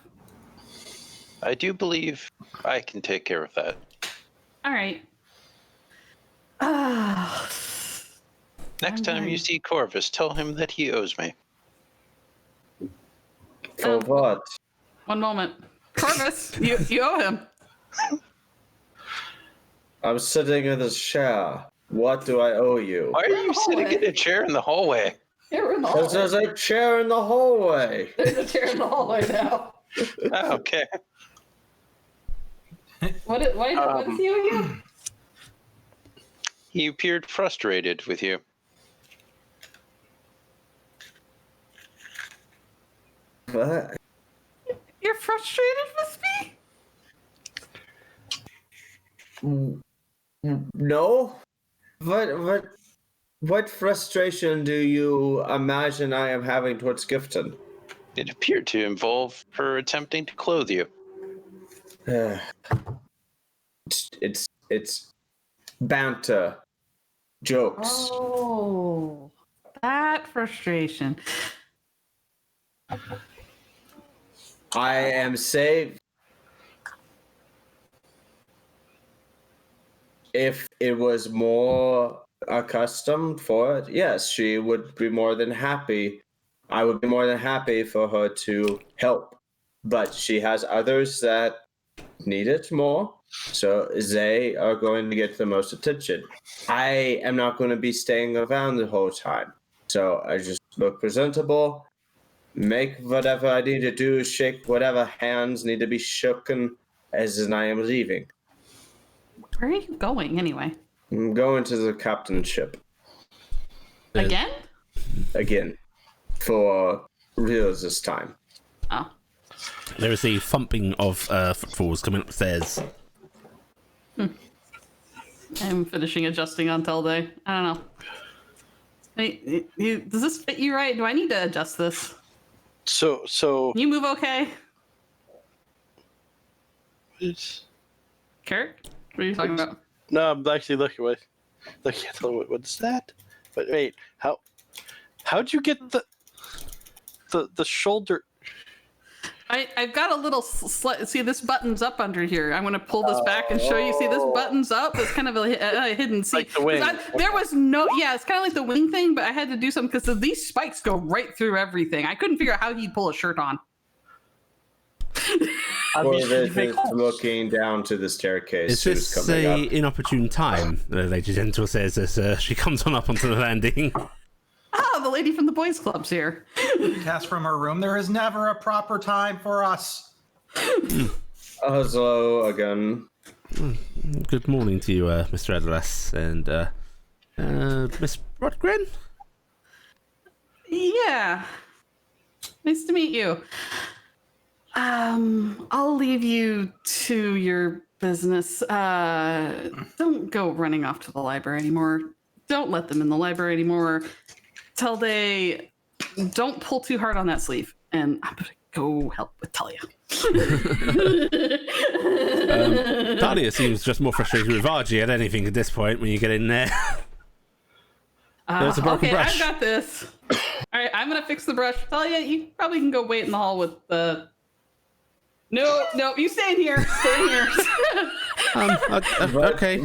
I do believe I can take care of that. All right. Next time you see Corvus, tell him that he owes me. For what? One moment. Corvus, you owe him. I'm sitting in this chair. What do I owe you? Why are you sitting in a chair in the hallway? We're in the Because hallway. there's a chair in the hallway. There's a chair in the hallway now. Oh, okay. What is he owing you? He appeared frustrated with you. What? You're frustrated with me? No? What frustration do you imagine I am having towards Gifton? It appeared to involve her attempting to clothe you. It's banter, jokes. Oh, that frustration. I am saved. If it was more accustomed for it, yes, she would be more than happy. I would be more than happy for her to help. But she has others that need it more, so they are going to get the most attention. I am not going to be staying around the whole time. So I just look presentable, make whatever I need to do, shake whatever hands need to be shooken as I am leaving. Where are you going anyway? I'm going to the captain's ship. Again? For reals this time. Oh. There is a thumping of footfalls coming upstairs. I'm finishing adjusting on Telday. I don't know. Hey, does this fit you right? Do I need to adjust this? So Can you move okay? it's, Carrick? What are you talking about? no, I'm actually looking at what's that? But wait, how'd you get the shoulder? I've got a little see, this button's up under here. I'm going to pull this back and show you. See, this button's up. It's kind of a hidden seat. Like the wing. There was no, yeah, it's kind of like the wing thing, but I had to do something because these spikes go right through everything. I couldn't figure out how he'd pull a shirt on. Or they're looking down to the staircase. Is this a inopportune time? Lady Gentle says as she comes on up onto the landing. Ah, the lady from the boys' club's here. Cast from her room. There is never a proper time for us. Hello again. Good morning to you, Mr. Adelas and Miss Rodgren. Yeah. Nice to meet you. I'll leave you to your business. Don't go running off to the library anymore. Don't let them in the library anymore. Tell they don't pull too hard on that sleeve. And I'm gonna go help with Talia. Talia seems just more frustrated with Argy at anything at this point when you get in there. There's a broken brush. I've got this. All right, I'm gonna fix the brush. Talia, you probably can go wait in the hall with the. No, you stay in here. Stay in here. Okay.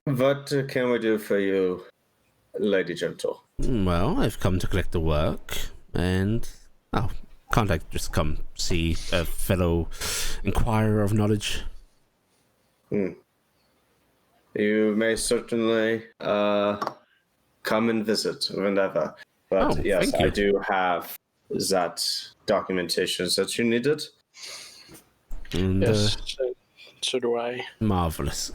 What can we do for you, Lady Gentle? Well, I've come to collect the work, and can't I just come see a fellow inquirer of knowledge? You may certainly come and visit whenever. But yes, I do have that documentation that you needed. And, Yes, so do I. Marvelous.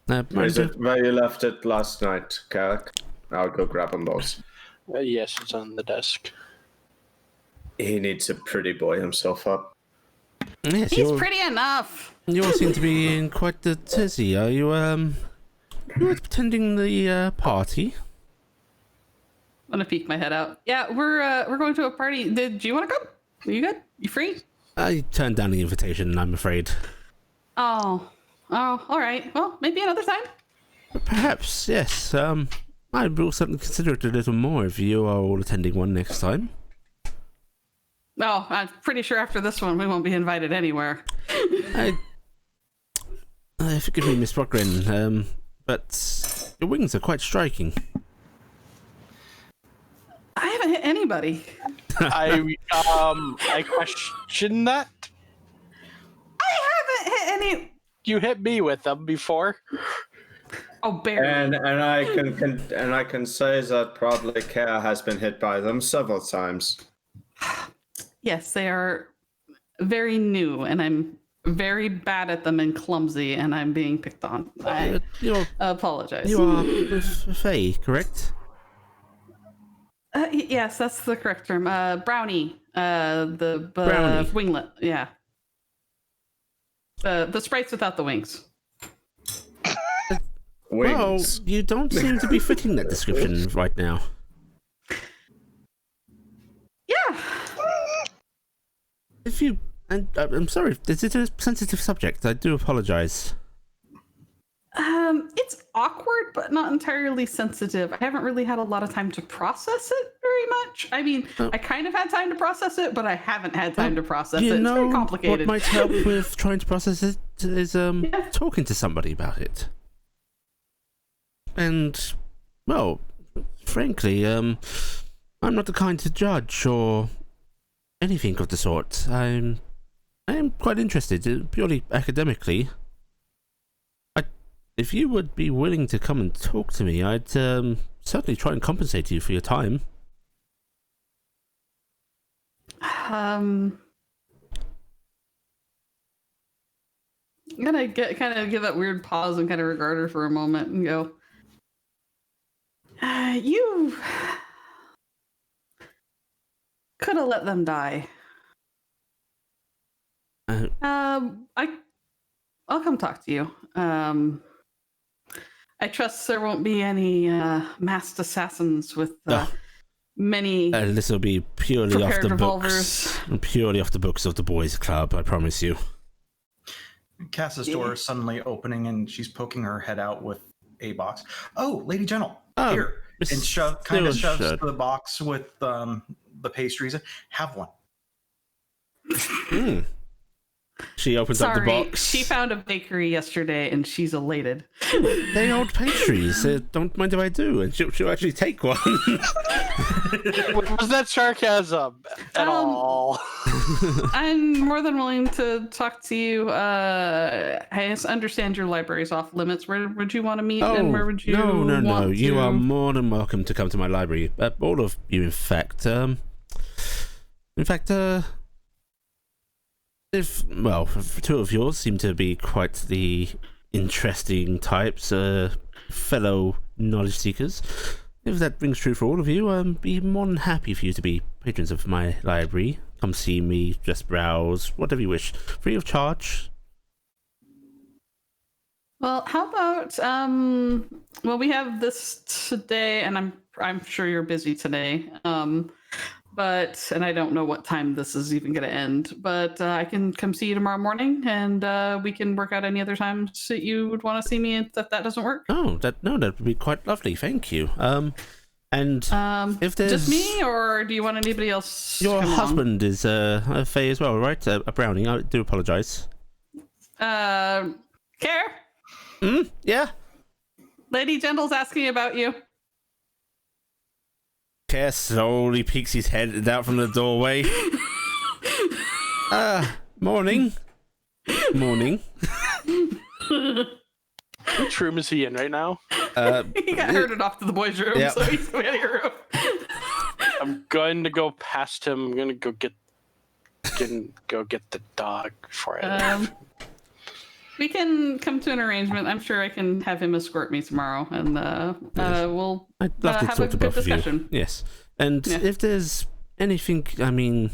Is it where you left it last night, Carrick? I'll go grab them both. Yes, it's on the desk. He needs to pretty boy himself up. Yes, He's pretty enough. You all seem to be in quite the tizzy. Are you attending the party? I'm gonna peek my head out. Yeah, we're going to a party. Do you want to come? Are you good? You free? I turned down the invitation, I'm afraid. Oh, all right. Well, maybe another time. Perhaps, yes. I will certainly consider it a little more if you are all attending one next time. No, I'm pretty sure after this one we won't be invited anywhere. Forgive me, Miss Rodgren, but your wings are quite striking. I haven't hit anybody. I question that. I haven't hit any. You hit me with them before. Oh, barely. And I can say that probably Kara has been hit by them several times. Yes, they are very new, and I'm very bad at them and clumsy, and I'm being picked on. I apologize. You are Faye, correct? Yes, that's the correct term. Brownie. The Brownie. Winglet. Yeah. The sprites without the wings. Well, you don't seem to be fitting that description right now. Yeah. If you... And I'm sorry, this is a sensitive subject. I do apologize. It's awkward, but not entirely sensitive. I haven't really had a lot of time to process it very much. I mean, I kind of had time to process it, but I haven't had time to process it. It's very complicated. What might help with trying to process it is talking to somebody about it. And, well, frankly, I'm not the kind to judge or anything of the sort. I am quite interested, purely academically. If you would be willing to come and talk to me, I'd certainly try and compensate you for your time. I'm gonna kind of give that weird pause and kind of regard her for a moment and go, you could have let them die. I'll come talk to you. I trust there won't be any masked assassins with many this will be purely off prepared the revolvers. books. Purely off the books of the boys' club, I promise you. Cass's door is suddenly opening, and she's poking her head out with a box. Oh, Lady Gentle, Oh, here. And kind of shoves the box with the pastries. Have one. Mm. She opens up the box. She found a bakery yesterday and she's elated. They old pastries. Don't mind if I do. And she'll actually take one. Was that sarcasm at all? I'm more than willing to talk to you. I understand your library's off limits. Where would you want to meet and where would you No. want You to... are more than welcome to come to my library. All of you, in fact. If two of yours seem to be quite the interesting types, fellow knowledge seekers. If that rings true for all of you, I'd be more than happy for you to be patrons of my library. Come see me, just browse, whatever you wish, free of charge. Well, how about we have this today, and I'm sure you're busy today. And I don't know what time this is even going to end, but I can come see you tomorrow morning, and we can work out any other times that you would want to see me if that doesn't work. Oh, that would be quite lovely. Thank you. If there's just me, or do you want anybody else? Your husband is a Fae as well, right? A Browning. I do apologize. Care? Yeah. Lady Gentle's asking about you. Care slowly peeks his head out from the doorway. Morning. Which room is he in right now? He got herded off to the boys' room, so he's in your room. I'm going to go past him. I'm going to go get the dog for it. We can come to an arrangement. I'm sure I can have him escort me tomorrow, and we'll I'd love to have talk a to good both discussion. of you. Yes. And if there's anything, I mean,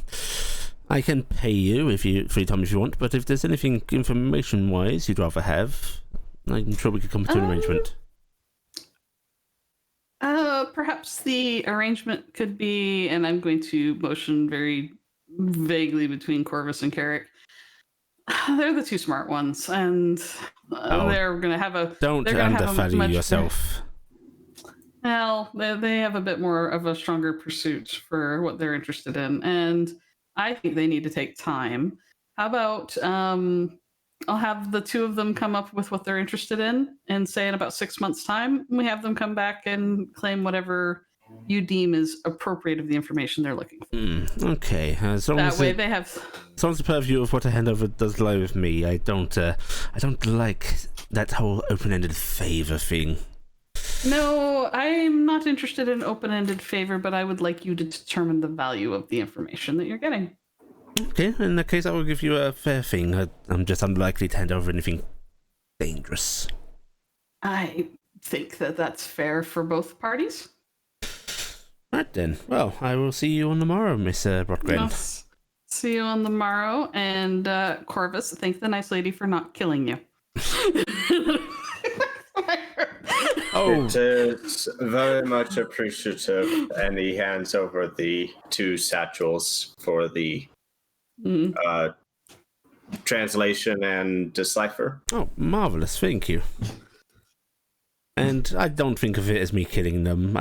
I can pay you free time if you want, but if there's anything information-wise you'd rather have, I'm sure we could come to an arrangement. Perhaps the arrangement could be, and I'm going to motion very vaguely between Corvus and Carrick. They're the two smart ones, and they're going to have a... Don't undervalue yourself. Well, they have a bit more of a stronger pursuit for what they're interested in, and I think they need to take time. How about I'll have the two of them come up with what they're interested in, and say in about 6 months' time, we have them come back and claim whatever you deem is appropriate of the information they're looking for. Okay, as long as the purview of what I hand over does lie with me, I don't like that whole open-ended favor thing. No, I'm not interested in open-ended favor, but I would like you to determine the value of the information that you're getting. Okay, in that case, I will give you a fair thing. I'm just unlikely to hand over anything dangerous. I think that's fair for both parties. Right then. Well, I will see you on the morrow, Miss Brotgren. See you on the morrow, and Corvus, thank the nice lady for not killing you. It is very much appreciative, and he hands over the two satchels for the translation and decipher. Oh, marvelous! Thank you. And I don't think of it as me killing them.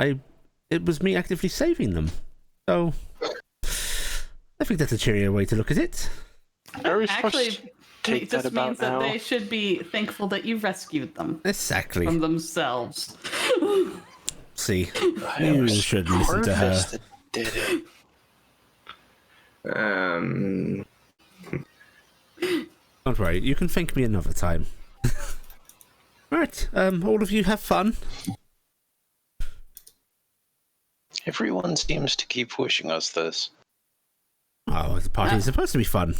It was me actively saving them. So I think that's a cheerier way to look at it. Actually, it just means that they should be thankful that you rescued them. Exactly. From themselves. See, you should listen to her. That did it. Don't worry, you can thank me another time. Right, all of you have fun. Everyone seems to keep pushing us this. Oh, the party is supposed to be fun.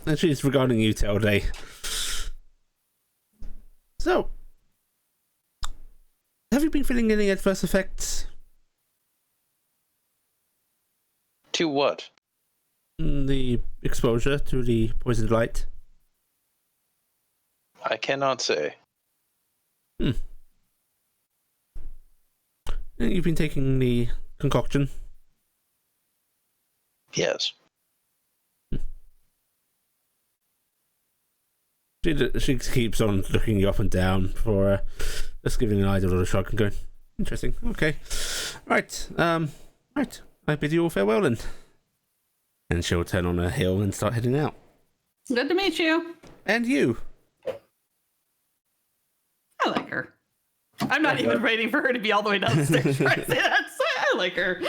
Actually, it's regarding you, Telday. So, have you been feeling any adverse effects? To what? The exposure to the poisoned light? I cannot say. You've been taking the concoction? Yes. She keeps on looking you up and down before just giving an idle little shrug and going, interesting, okay. Right, right. I bid you all farewell then. And she'll turn on her heel and start heading out. Good to meet you. And you. I like her. I'm not even waiting for her to be all the way downstairs before I say that. So I like her.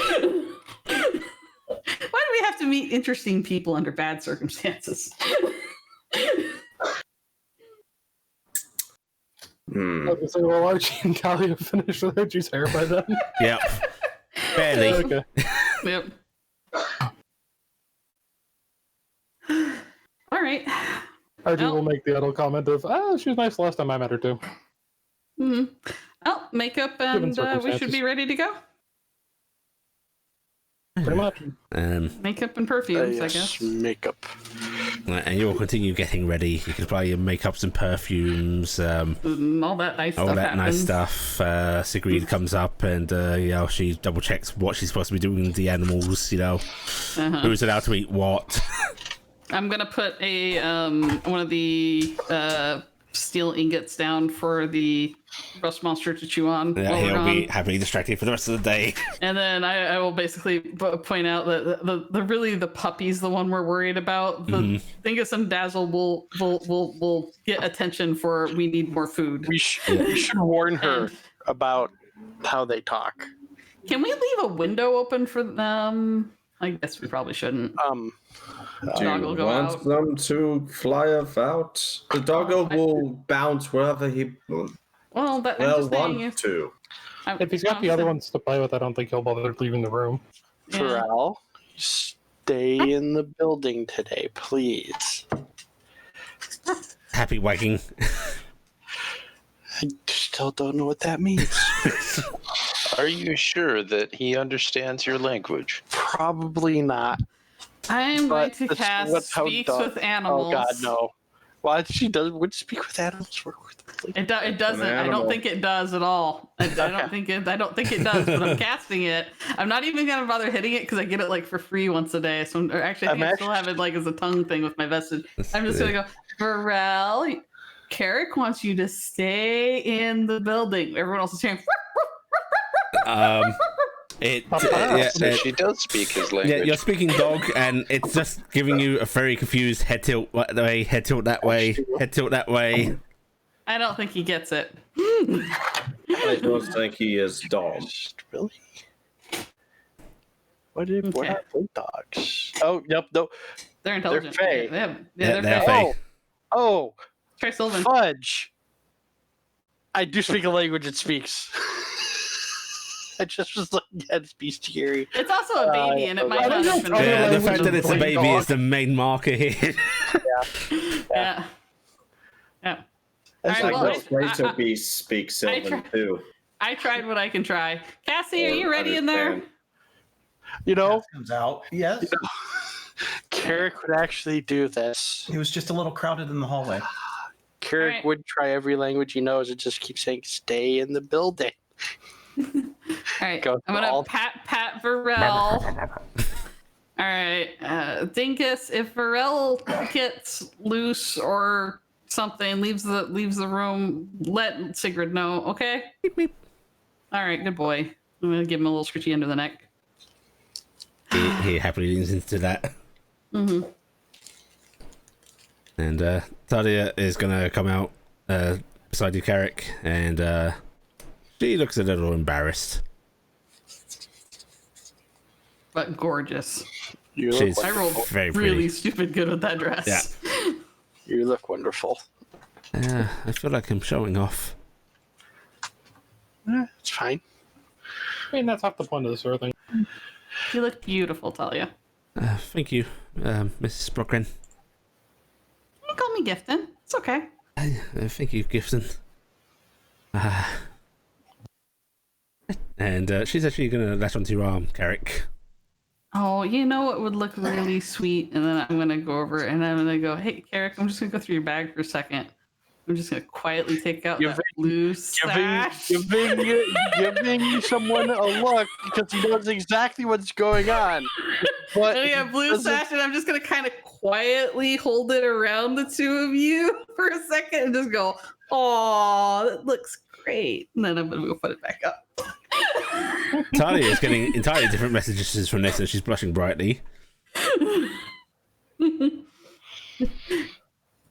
Why do we have to meet interesting people under bad circumstances? I was gonna say, well, Archie and Talia finished with Archie's hair by then. Yep. Barely. Okay. Yep. All right. Archie will make the idle comment of, she was nice last time I met her too. Mm-hmm. Oh, makeup and we should be ready to go. Pretty much. Makeup and perfumes, I guess. Makeup. And you'll continue getting ready. You can apply your makeups and perfumes. All that nice stuff. All that happens. nice stuff. Sigrid comes up and she double checks what she's supposed to be doing with the animals. Who's allowed to eat what. I'm gonna put a one of the steel ingots down for the rust monster to chew on. Yeah, he'll be happily distracted for the rest of the day. And then I will basically point out that the puppy's the one we're worried about. The Dingus and Dazzle will get attention for we need more food. We should warn her about how they talk. Can we leave a window open for them? I guess we probably shouldn't. Do you want them to fly out? The doggo will bounce wherever he want to. If he's got the other ones to play with, I don't think he'll bother leaving the room. Pharrell, stay in the building today, please. Happy wagging. I still don't know what that means. Are you sure that he understands your language? Probably not. I'm going to cast Speaks with Animals. Oh God, no! Why she would speak with animals work with? It doesn't. I don't think it does at all. I don't think it does. But I'm casting it. I'm not even gonna bother hitting it because I get it for free once a day. So I still have it as a tongue thing with my vestige. I'm just gonna go, Pharrell. Carrick wants you to stay in the building. Everyone else is hearing. She does speak his language. Yeah, you're speaking dog, and it's just giving you a very confused head tilt that way, head tilt that way, head tilt that way. I don't think he gets it. I don't think he is dog. Really? What are dogs? Oh, yep, no. They're intelligent. They're Fae. They're Fae. Oh, Trey Sullivan. Fudge. I do speak a language it speaks. I just was looking at its bestiary. It's also a baby, and it might not have been. Yeah, the fact that it's a baby is the main marker here. Yeah. That's right, like the Plato beast speaks Sylvan too. I tried what I can try. Cassie, are you ready in there? Comes out. Yes. Carrick would actually do this. He was just a little crowded in the hallway. Carrick would try every language he knows and just keep saying, "Stay in the building." All right, I'm gonna pat Varel. All right, Dingus, if Varel gets loose or something, leaves the room, let Sigrid know. Okay. Beep, beep. All right, good boy. I'm gonna give him a little scritchy under the neck. He happily leans into that. Mm-hmm. And Talia is gonna come out beside you, Carrick, and she looks a little embarrassed. But gorgeous. She's I rolled very really pretty. stupid good with that dress. Yeah. You look wonderful. I feel like I'm showing off. It's fine. I mean, that's not the point of this thing. You look beautiful, Talia. Thank you, Mrs. Brockren. You call me Gifton. It's okay. Thank you, Gifton. And she's actually going to latch onto your arm, Carrick. Oh, you know what would look really sweet? And then I'm going to go over and I'm going to go, hey, Carrick, I'm just going to go through your bag for a second. I'm just going to quietly take out that blue sash. Giving someone a look because he knows exactly what's going on. But And yeah, blue sash, and I'm just going to kind of quietly hold it around the two of you for a second and just go, oh, that looks great. And then I'm going to go put it back up. Talia is getting entirely different messages from this, and she's blushing brightly.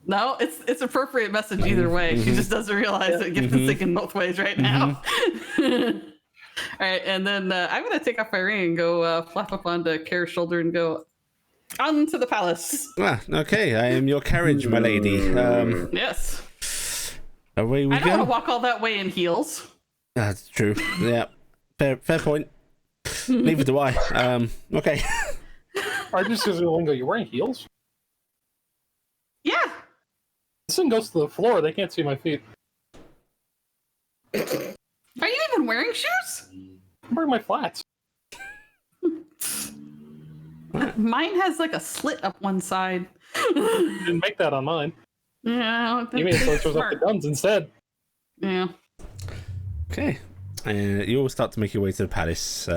No, it's appropriate message either way. She just doesn't realize that Gift is thinking both ways right now. All right, and then I'm going to take off my ring and go flap up onto Kara's shoulder and go on to the palace. Ah, okay, I am your carriage, my lady. Yes. Away we I don't go. want to walk all that way in heels. That's true. Yeah, fair point. Neither do I. Okay. I just because go, you're wearing heels? Yeah. This thing goes to the floor. They can't see my feet. Are you even wearing shoes? I'm wearing my flats. Mine has like a slit up one side. You didn't make that on mine. Yeah. You made it so it shows up the guns instead. Yeah. Okay. You all start to make your way to the palace.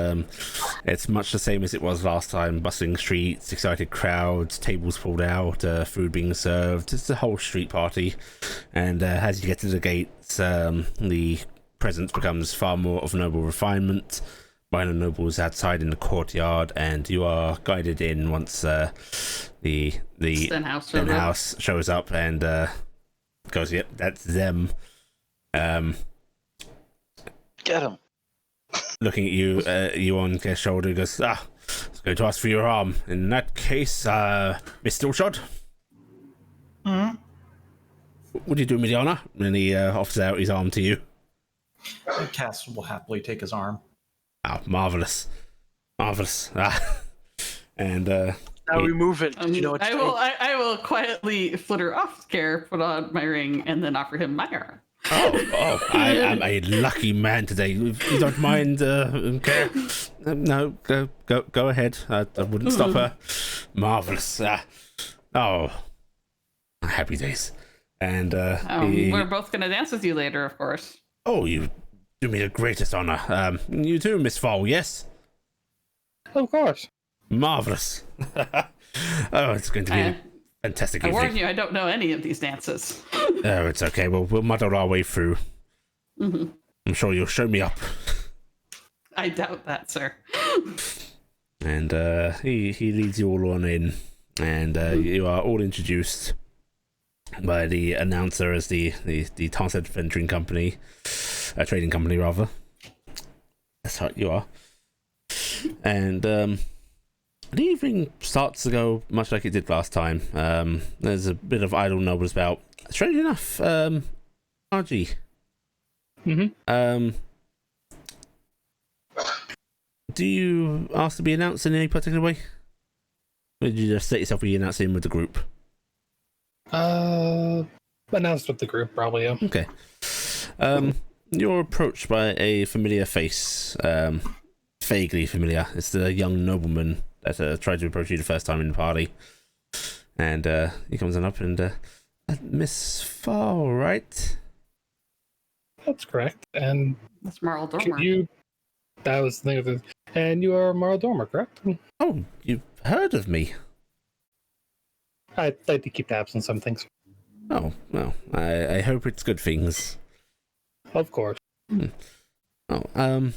It's much the same as it was last time. Bustling streets, excited crowds, tables pulled out, food being served. It's a whole street party. And as you get to the gates, the presence becomes far more of noble refinement. Minor nobles outside in the courtyard, and you are guided in once the Stenhouse shows up and goes, "Yep, that's them." Get him. Looking at you, you on their shoulder, goes, I was going to ask for your arm. In that case, Miss Stillshot? Would you do me the honour? And he offers out his arm to you. Cass will happily take his arm. Oh, marvellous. Marvellous. And Now we move it. You know what to do. I will quietly flitter off Care, put on my ring, and then offer him my arm. Oh, I am a lucky man today. If you don't mind, Care. No, go ahead. I wouldn't stop her. Marvellous. Happy days. And we're both going to dance with you later, of course. Oh, you do me the greatest honour. You too, Miss Fall, yes? Of course. Marvellous. Oh, it's going to be a fantastic I evening. warn you, I don't know any of these dances. Oh, it's okay. We'll muddle our way through. Mm-hmm. I'm sure you'll show me up. I doubt that, sir. And he leads you all on in, and you are all introduced by the announcer as the Tarnstead Venturing Company, trading company rather. That's how you are. And the evening starts to go much like it did last time. There's a bit of idle nobles about. Strange enough, RG. Do you ask to be announced in any particular way? Or did you just set yourself be announced in with the group? Announced with the group, probably, yeah. Okay. You're approached by a familiar face. Vaguely familiar. It's the young nobleman that tried to approach you the first time in the party. And he comes on up and... Miss Fall, right? That's correct. And That's Marl Dormer. That was the thing of it. And you are Marl Dormer, correct? Oh, you've heard of me. I like to keep tabs on some things. Oh, well, I hope it's good things. Of course. Oh,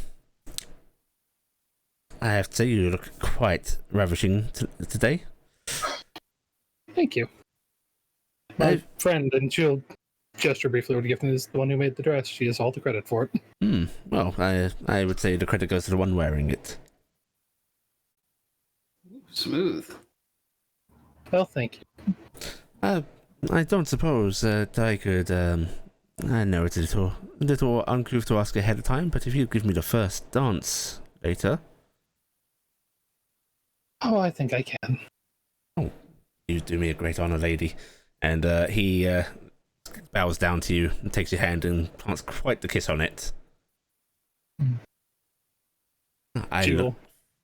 I have to say you look quite ravishing today. Thank you. My friend, and she'll gesture briefly with the gift, is the one who made the dress. She has all the credit for it. Well, I would say the credit goes to the one wearing it. Smooth. Well, thank you. I don't suppose that I could, I know it's a little uncouth to ask ahead of time, but if you give me the first dance later... Oh, I think I can. Oh, you do me a great honour, lady. And he bows down to you and takes your hand and plants quite the kiss on it. I Jewel. look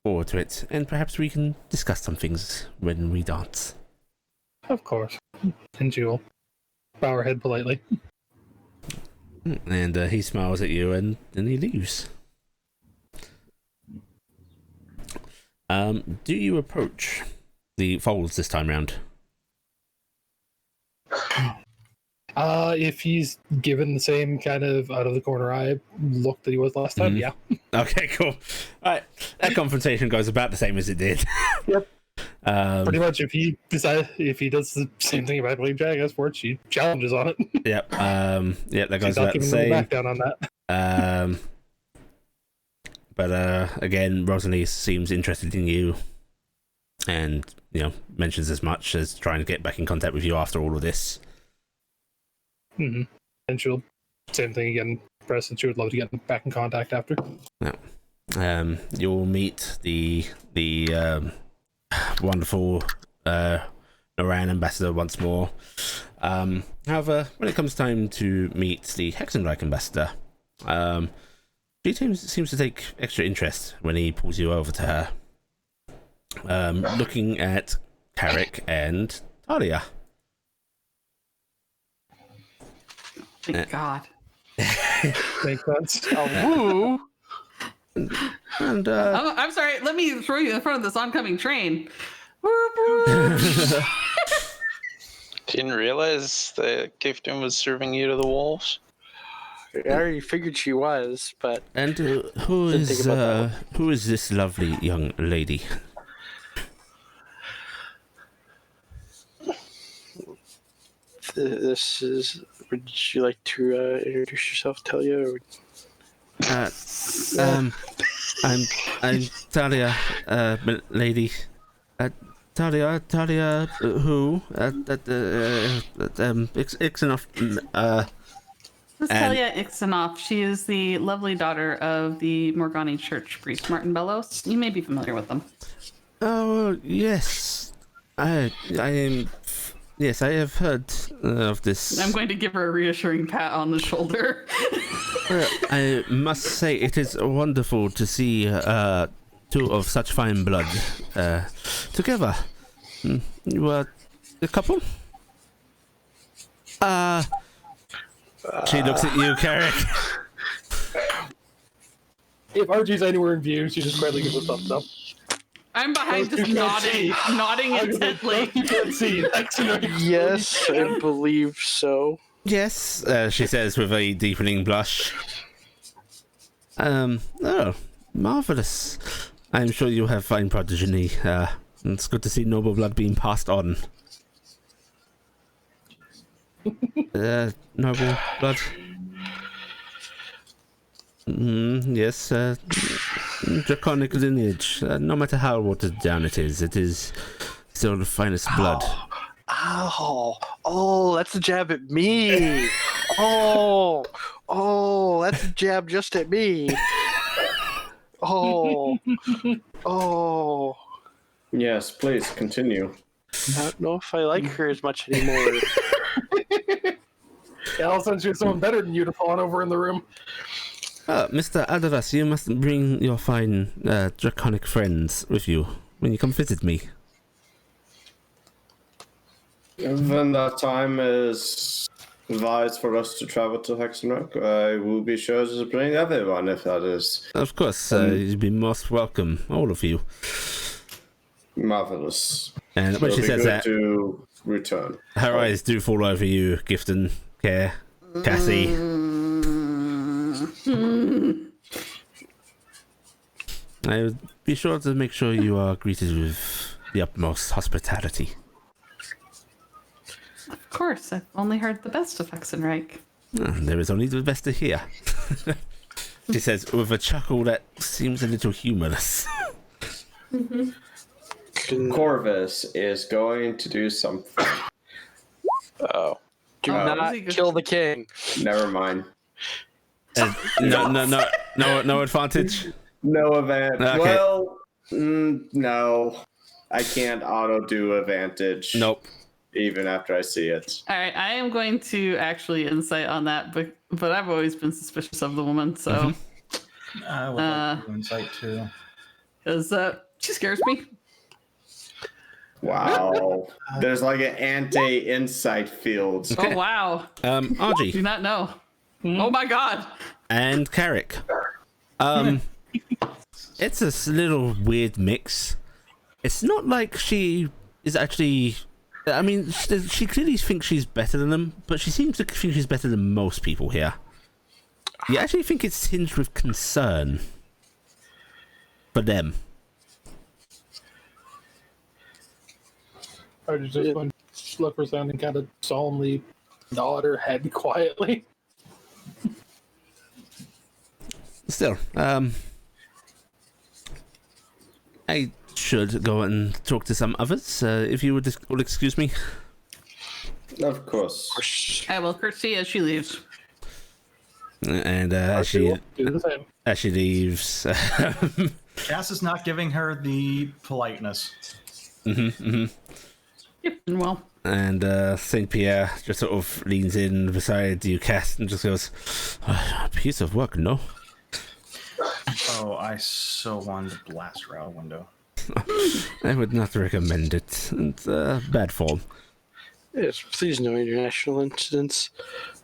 forward to it, and perhaps we can discuss some things when we dance. Of course. And Jewel. Bow her head politely. And he smiles at you, and then he leaves. Do you approach the folds this time round? If he's given the same kind of out of the corner eye look that he was last time, yeah. Okay, cool. All right, that confrontation goes about the same as it did. Yep. Pretty Um, much, if he does the same thing about Blade Jag Sports, she challenges on it. yep. Yep, that goes She's not about the giving no same. back down on that. But again, Rosalie seems interested in you, and mentions as much as trying to get back in contact with you after all of this. Mm-hmm. And she'll same thing again. Press that she would love to get back in contact after. You'll meet the wonderful Noran ambassador once more. However, when it comes time to meet the Hexenreich ambassador, she seems to take extra interest when he pulls you over to her. Looking at Carrick and Talia. Thank God. Makes sense. Woo! And I'm sorry. Let me throw you in front of this oncoming train. Didn't realize the Gifton was serving you to the wolves. I already figured she was, but and who Didn't think about is this lovely young lady? this is. Would you like to introduce yourself, Talia? Or... I'm Talia, lady. Talia, who? Ixenoff. This is Talia Ixenoff. She is the lovely daughter of the Morgani Church priest Martin Bellows. You may be familiar with them. Oh yes, I am. Yes, I have heard of this. I'm going to give her a reassuring pat on the shoulder. I must say it is wonderful to see two of such fine blood together. You are a couple? She looks at you, Carrick. If Archie's anywhere in view, she just quietly gives a thumbs up. I'm behind Those just two can't see. nodding intently. You can't see. Yes, I believe so. Yes, she says with a deepening blush. Oh, marvelous. I'm sure you have fine progeny. It's good to see noble blood being passed on. Noble blood. Yes, draconic lineage. No matter how watered down it is still the finest blood. Oh, that's a jab at me. Oh, that's a jab just at me. Oh. Yes, please continue. I don't know if I like her as much anymore. Yeah, all of a sudden she has someone better than you to fawn over in the room. Mr. Adaras, you must bring your fine draconic friends with you when you come visit me. When that time is advised for us to travel to Hexenreich, I will be sure to bring everyone if that is Of course, you'd be most welcome, all of you. marvelous. And when It'll she be says good that, to return. her eyes do fall over you, Gifton, Care, Cassie. I would be sure to make sure you are greeted with the utmost hospitality. Of course, I've only heard the best of Hexenreich. There is only the best to hear. She says with a chuckle that seems a little humorless. Corvus is going to do something. Oh. Do not is he kill the king. Never mind. No advantage. No event. Okay. Well, no. I can't auto do advantage. Nope. Even after I see it. All right, I am going to actually insight on that, but I've always been suspicious of the woman, so I would like to do insight too. Because she scares me. Wow. There's like an anti-insight field. Okay. Oh, wow. Do RG not know. Oh, my God. and Carrick. It's a little weird mix. It's not like she is actually. I mean, she clearly thinks she's better than them, but she seems to think she's better than most people here. You actually think it's tinged with concern for them. Or just one look around and kind of solemnly nod her head quietly. Still, I should go and talk to some others, if you would will excuse me. Of course. I will curtsy as she leaves. And as she Do the same. leaves, Cass is not giving her the politeness. Yep. Well, and Saint Pierre just sort of leans in beside you, Cass, and just goes, "A piece of work, no?" Oh, I so wanted to blast her out a window. I would not recommend it. It's bad form. Yes, please no international incidents.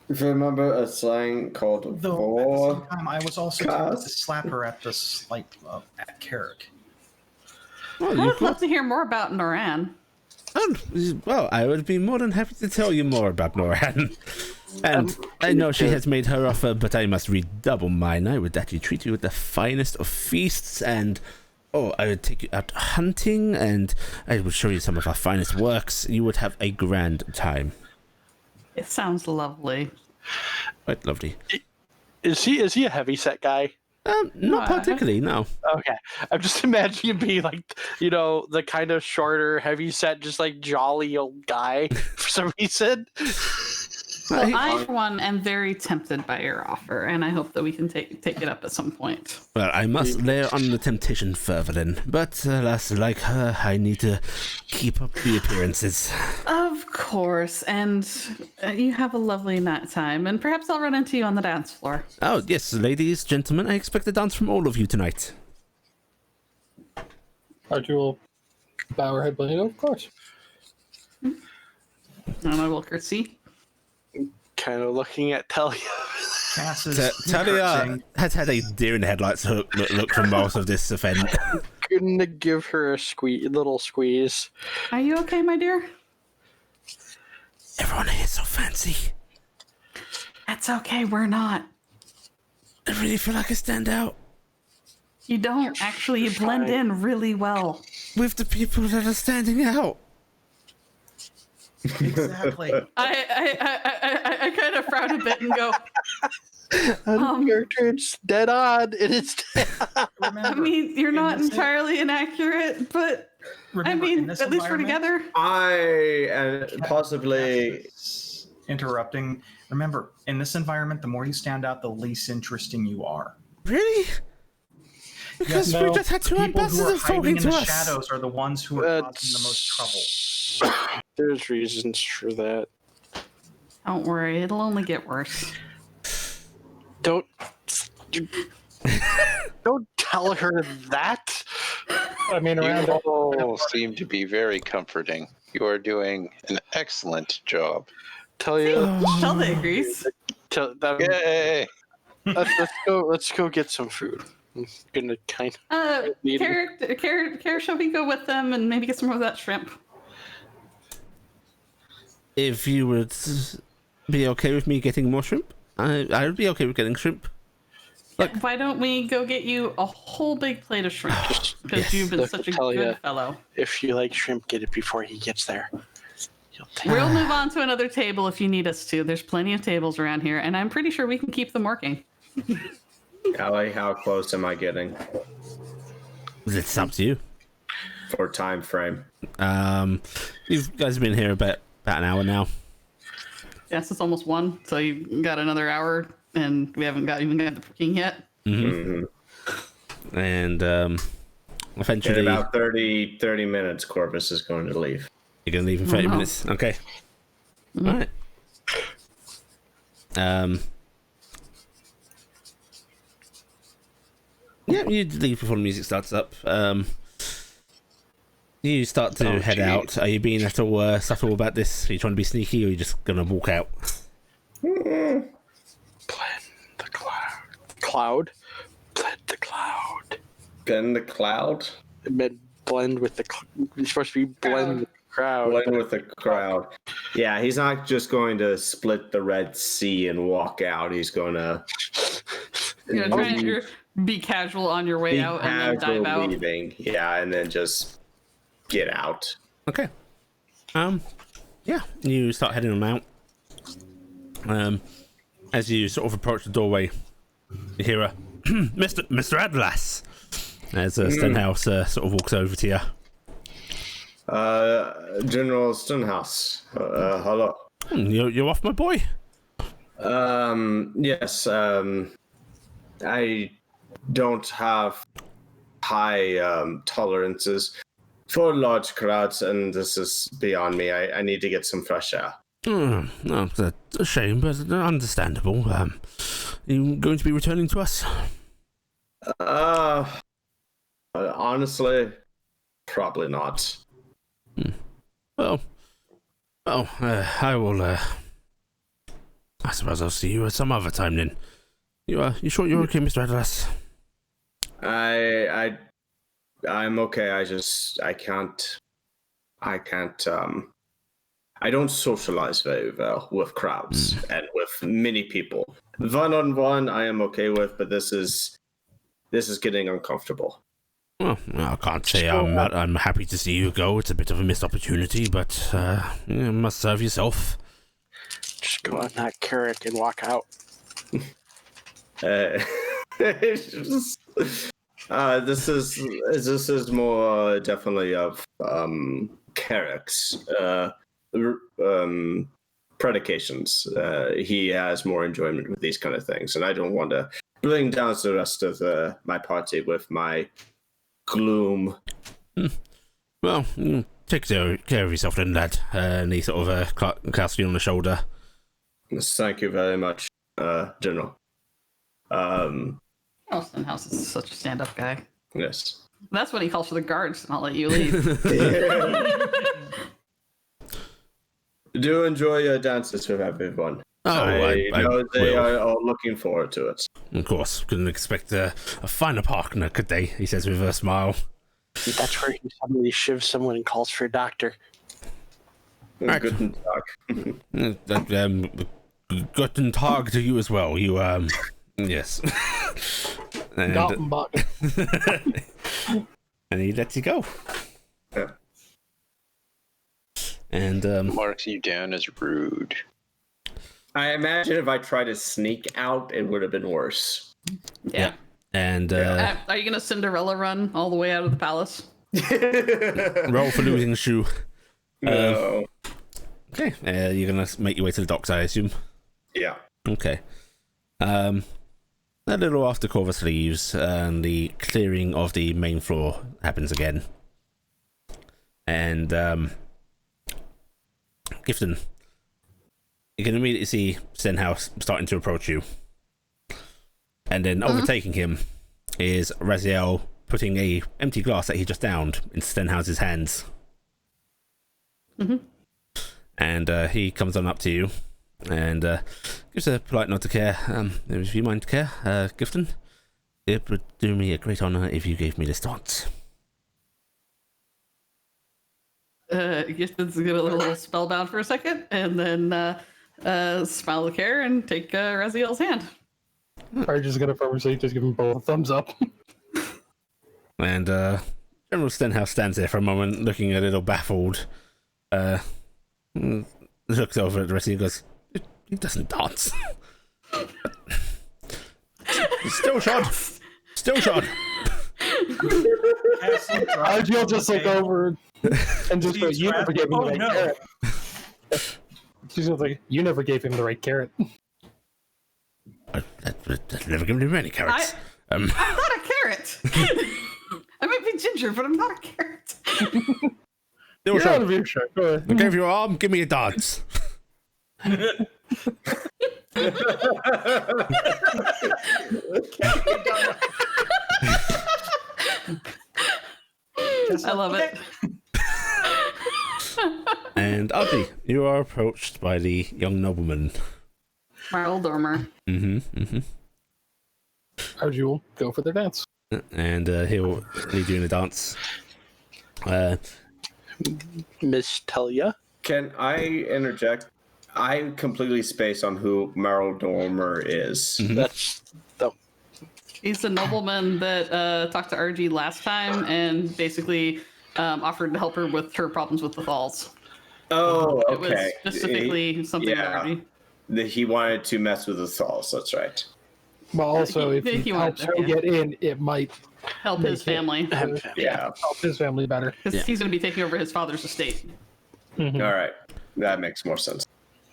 If you remember a slang called Though at the Vor. same time, I was also tempted to slap her at this, at Carrick. Well, I would love to hear more about Noran. well, I would be more than happy to tell you more about Noran. And I know she has made her offer, but I must redouble mine. I would actually treat you with the finest of feasts, and I would take you out hunting, and I would show you some of our finest works. You would have a grand time. It sounds lovely. Quite lovely. Is he a heavy set guy? Not particularly, no. Okay, I'm just imagining him being like, the kind of shorter, heavy set, just like jolly old guy for some reason. Well, I, for one, am very tempted by your offer, and I hope that we can take it up at some point. Well, I must layer on the temptation further then. But alas, like her, I need to keep up the appearances. Of course, and you have a lovely night time, and perhaps I'll run into you on the dance floor. Oh, yes, ladies, gentlemen, I expect a dance from all of you tonight. Archie will bow her head, but of course. And I will curtsy. Kind of looking at Talia. Cass is Talia has had a deer in the headlights look for most of this event. Gonna give her a little squeeze. Are you okay, my dear? Everyone here is so fancy. That's okay, we're not. I really feel like I stand out You don't. Actually, you blend in really well. with the people that are standing out. exactly. I kind of frown a bit and go, It's dead on. It is dead on. I mean, you're not entirely inaccurate, but I mean, at least we're together. I possibly Interrupting. Remember, in this environment, the more you stand out, the least interesting you are. Really? Because we just had two People who are ambassadors hiding talking in to the us. shadows are the ones who are causing the most trouble. There's reasons for that. Don't worry, it'll only get worse. Don't tell her that. I mean, You around all seem to be very comforting. You are doing an excellent job. Talia, Sheldon agrees. Yay! let's go get some food. I'm gonna kind of Care, shall we go with them and maybe get some more of that shrimp? If you would be okay with me getting more shrimp, I would be okay with getting shrimp. Look. Why don't we go get you a whole big plate of shrimp? Because Yes. you've been Look, such a Talia, good fellow. if you like shrimp, get it before he gets there. You'll take We'll move on to another table if you need us to. There's plenty of tables around here, and I'm pretty sure we can keep them working. Allie, how close am I getting It's up to you. for time frame? You guys have been here about an hour now. Yes, it's almost 1, so you got another hour, and we haven't even got the cooking yet. And In eventually, about 30 minutes, Corvus is going to leave. you're gonna leave in 30 no. minutes. Okay. All right. Yeah, you leave before the music starts up. You start to head out. Are you being at all subtle about this? Are you trying to be sneaky, or are you just gonna walk out? Blend the cloud. Blend the cloud. Blend the cloud. Blend with the. You're supposed to be blend with the crowd. Blend with the crowd. Yeah, he's not just going to split the Red Sea and walk out. He's going to Try to be casual on your way out and then dive out. leaving. Yeah, and then just get out. Okay. Yeah, you start heading them out. As you sort of approach the doorway, you hear a Mr. Atlas as Stenhouse sort of walks over to you. General Stenhouse. Hello. You're off, my boy? Yes. I don't have high tolerances for large crowds, and this is beyond me. I need to get some fresh air. No, it's a shame, but understandable. Are you going to be returning to us? Honestly, probably not. Well, I will. I suppose I'll see you at some other time then. You sure you're okay, Mr. Atlas? I'm okay. I don't socialize very well with crowds and with many people. One-on-one, I am okay with, but this is getting uncomfortable. Well, I can't say I'm happy to see you go. It's a bit of a missed opportunity, but you must serve yourself. Just go on that carrot and walk out. This is more definitely of Carrick's predications. He has more enjoyment with these kind of things, and I don't want to bring down the rest of my party with my gloom. Well, take care of yourself then, lad. And he sort of clasps you on the shoulder. Thank you very much, General. Stenhouse is such a stand-up guy. Yes. That's when he calls for the guards, and I'll let you leave. Do enjoy your dances with everyone. Oh, I know they will. are all looking forward to it. Of course, couldn't expect a finer partner, could they? He says with a smile. That's where he suddenly shivs someone and calls for a doctor. Right. Guten Tag. Guten Tag to you as well. You yes. And he lets you go. Yeah. And Marks you down as rude. I imagine if I tried to sneak out, it would have been worse. Yeah. And Are you gonna Cinderella run all the way out of the palace? roll for losing shoe. No. Okay. You're gonna make your way to the docks, I assume. Yeah. Okay. A little after Corvus leaves, the clearing of the main floor happens again. And Gifton, you can immediately see Stenhouse starting to approach you. And then overtaking him is Raziel putting a empty glass that he just downed into Stenhouse's hands. And he comes on up to you and gives a polite nod to Care. If you mind, Care, Gifton, it would do me a great honour if you gave me this dance. Gifton's gonna get a little spellbound for a second, and then smile at Care and take Raziel's hand. Arch is gonna purposely just give him both a thumbs up. And General Stenhouse stands there for a moment, looking a little baffled. Looks over at the rest of you and goes, he doesn't dance. Still shot. Archie'll just look over and just go, you never gave him the right carrot. She's just like, you never gave him the right carrot. I've never given him any carrots. I'm not a carrot. I might be ginger, but I'm not a carrot. Still Get out of here, sure. Go ahead. I gave you your arm, give me a dance. I love it. And Audrey, you are approached by the young nobleman. Marl Dormer. As you'll go for their dance. And he'll lead you in a dance. Miss Telia. Can I interject? I completely spaced on who Meryl Dormer is. That's the He's the nobleman that talked to RG last time and basically offered to help her with her problems with the Thalls. Oh, It was okay. specifically something yeah. to RG. He wanted to mess with the Thalls. That's right. Well, also, if he he wanted helps to, her yeah. get in, it might Help Make his it- family. Yeah. help his family better. Because he's going to be taking over his father's estate. All right. That makes more sense.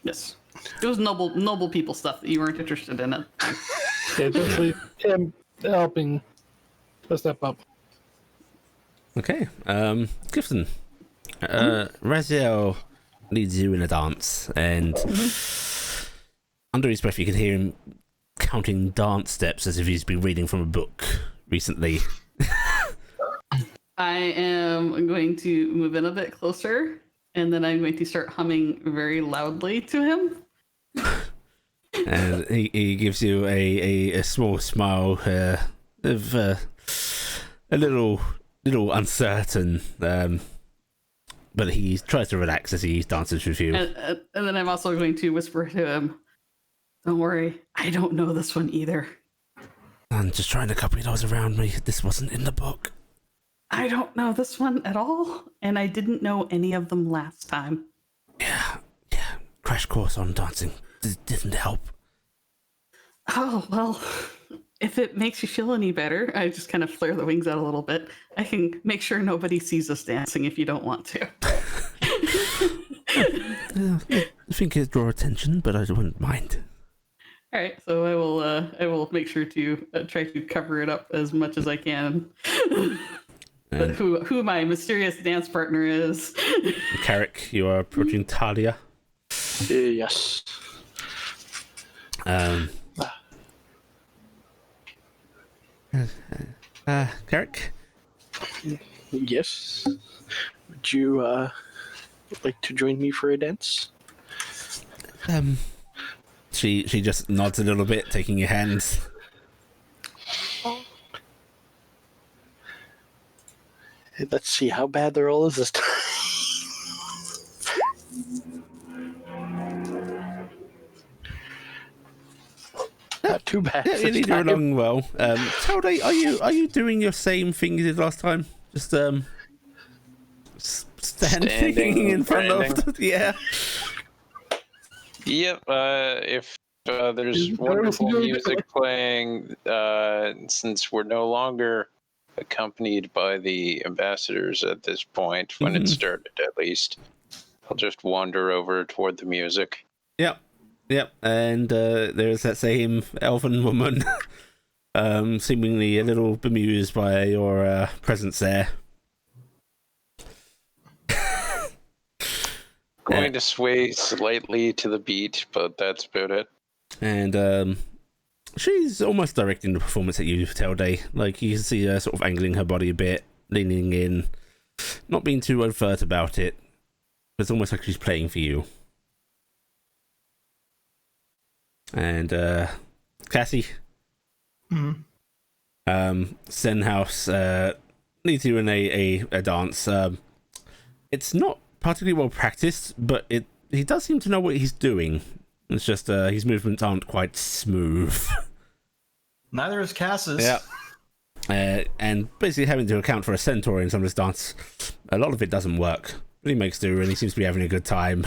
Yes. It was noble people stuff that you weren't interested in it. Yeah, just leave him helping a step up. Okay. Clifton. Raziel leads you in a dance, and under his breath you can hear him counting dance steps as if he's been reading from a book recently. I am going to move in a bit closer, and then I'm going to start humming very loudly to him. And he gives you a small smile of a little uncertain, but he tries to relax as he dances with you. And then I'm also going to whisper to him, "Don't worry, I don't know this one either. I'm just trying to copy those around me. This wasn't in the book." I don't know this one at all, and I didn't know any of them last time." Yeah. Crash course on dancing didn't help. Oh, well, if it makes you feel any better, I just kind of flare the wings out a little bit. I can make sure nobody sees us dancing if you don't want to. I think it'd draw attention, but I wouldn't mind. All right, so I will make sure to try to cover it up as much as I can. But And who my mysterious dance partner is. Carrick, you are approaching Talia. yes. Carrick? Yes. Would you like to join me for a dance? She just nods a little bit, taking your hands. Let's see how bad the roll is this time. Not too bad. Yeah, this you're time. along well. Telday, are you doing your same thing you did last time? Just standing in front of yeah. Yep. If there's Is wonderful there- music playing, since we're no longer accompanied by the ambassadors at this point, when it started at least, I'll just wander over toward the music. Yep, and there's that same elven woman, seemingly a little bemused by your presence there. Going to sway slightly to the beat, but that's about it. And she's almost directing the performance at you, Telday. Like, you can see her sort of angling her body a bit, leaning in, not being too overt about it. It's almost like she's playing for you. And Cassie, Stenhouse leads you in a dance. It's not particularly well practiced, but he does seem to know what he's doing. It's just his movements aren't quite smooth. Neither is Cass's. Yeah. And basically having to account for a centaur in some of this dance, a lot of it doesn't work. But he makes do, and he seems to be having a good time.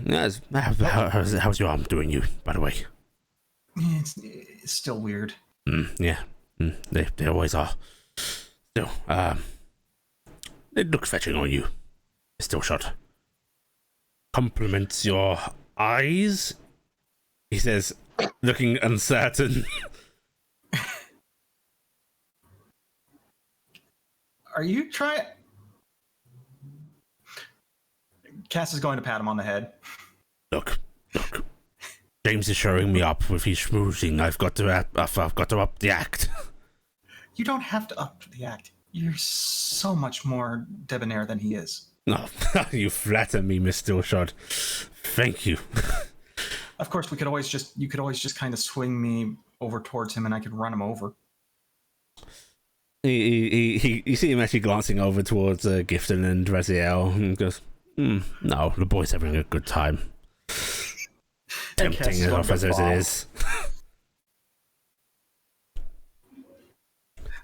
How's your arm doing you, by the way? It's still weird. Yeah. They always are. Still, it looks fetching on you. It's still shot. Compliments your eyes, he says, looking uncertain. Are you trying? Cass is going to pat him on the head. Look. James is showing me up with his schmoozing. I've got to up the act. You don't have to up the act. You're so much more debonair than he is. No, you flatter me, Miss Stillshot. Thank you. Of course, you could always just kind of swing me over towards him, and I could run him over. You see him actually glancing over towards Gifton and Raziel and goes, no, the boy's having a good time. Tempting enough as it is.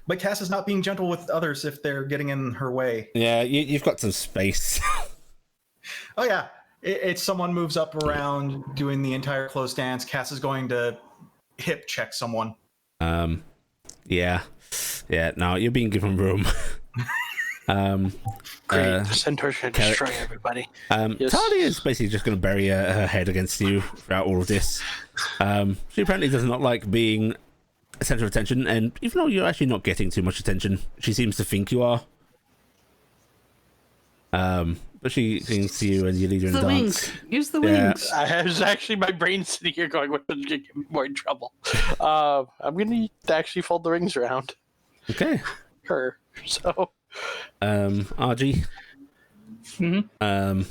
But Cass is not being gentle with others if they're getting in her way. Yeah, you've got some space. Oh, yeah. It's someone moves up around doing the entire close dance. Cass is going to hip check someone. Yeah, no, you're being given room. Great, the centaur's going to destroy everybody. Yes. Talia is basically just going to bury her head against you throughout all of this. She apparently does not like being a center of attention, and even though you're actually not getting too much attention, she seems to think you are. But she clings to you and you lead her in the dance. Use the wings. I was actually, my brain's sitting here going, "What would get me more in trouble?" I'm going to actually fold the rings around Okay. her. So, RG. Mm-hmm.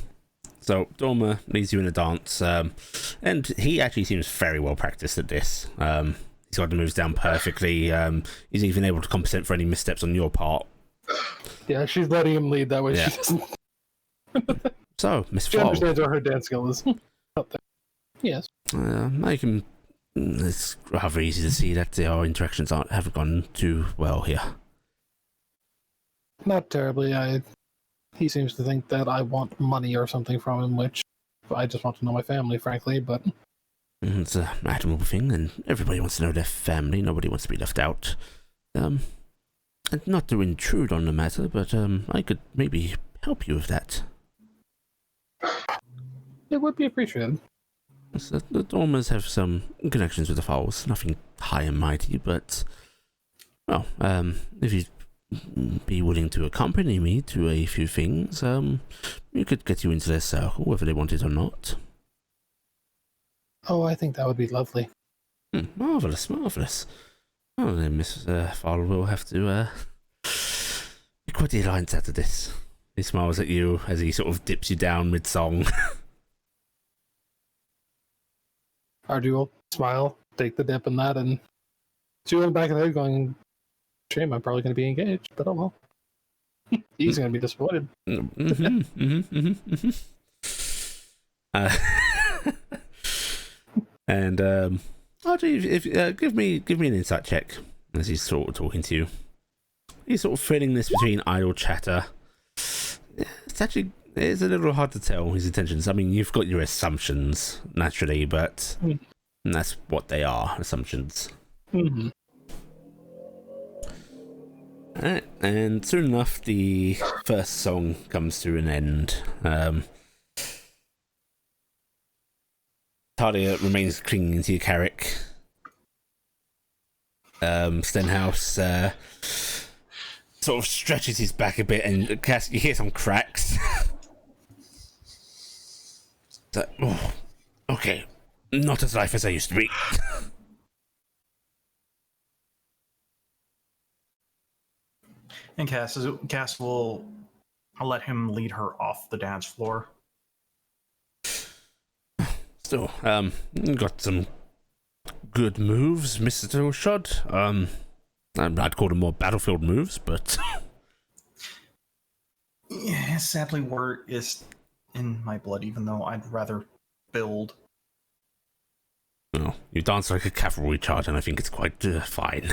So Dorma leads you in a dance, and he actually seems very well practiced at this. He's got the moves down perfectly. He's even able to compensate for any missteps on your part. Yeah, she's letting him lead that way. Yeah. She doesn't. So, Miss She Fall. understands what her dance skill is. Out there. Yes. I can. It's rather easy to see that our interactions haven't gone too well here. Not terribly. He seems to think that I want money or something from him, which I just want to know my family, frankly, but... It's an admirable thing, and everybody wants to know their family. Nobody wants to be left out. And not to intrude on the matter, but I could maybe help you with that. It would be appreciated. So the Dormers have some connections with the Falls. Nothing high and mighty, but... Well, if you'd be willing to accompany me to a few things, you could get you into their circle, whether they want it or not. Oh, I think that would be lovely. Marvellous, marvellous. Oh, then Miss Fowler will have to be quite the alliance out of this. He smiles at you as he sort of dips you down mid-song. Ardu will smile, take the dip in that, and chew in the back of the head going, shame, I'm probably going to be engaged, but oh well. He's going to be disappointed. And RG, if give me an insight check as he's sort of talking to you. He's sort of filling this between idle chatter. It's a little hard to tell his intentions. I mean, you've got your assumptions naturally, but that's what they are, assumptions. Mm-hmm. Alright, and soon enough, the first song comes to an end. Talia remains clinging to your Carrick. Stenhouse sort of stretches his back a bit, and you hear some cracks. So, oh, okay, not as life as I used to be. And Cass will let him lead her off the dance floor. Still, got some good moves, Mr. Shod. I'd call them more battlefield moves, but... Yeah, sadly, war is in my blood, even though I'd rather build. Oh, you dance like a cavalry charge, and I think it's quite fine.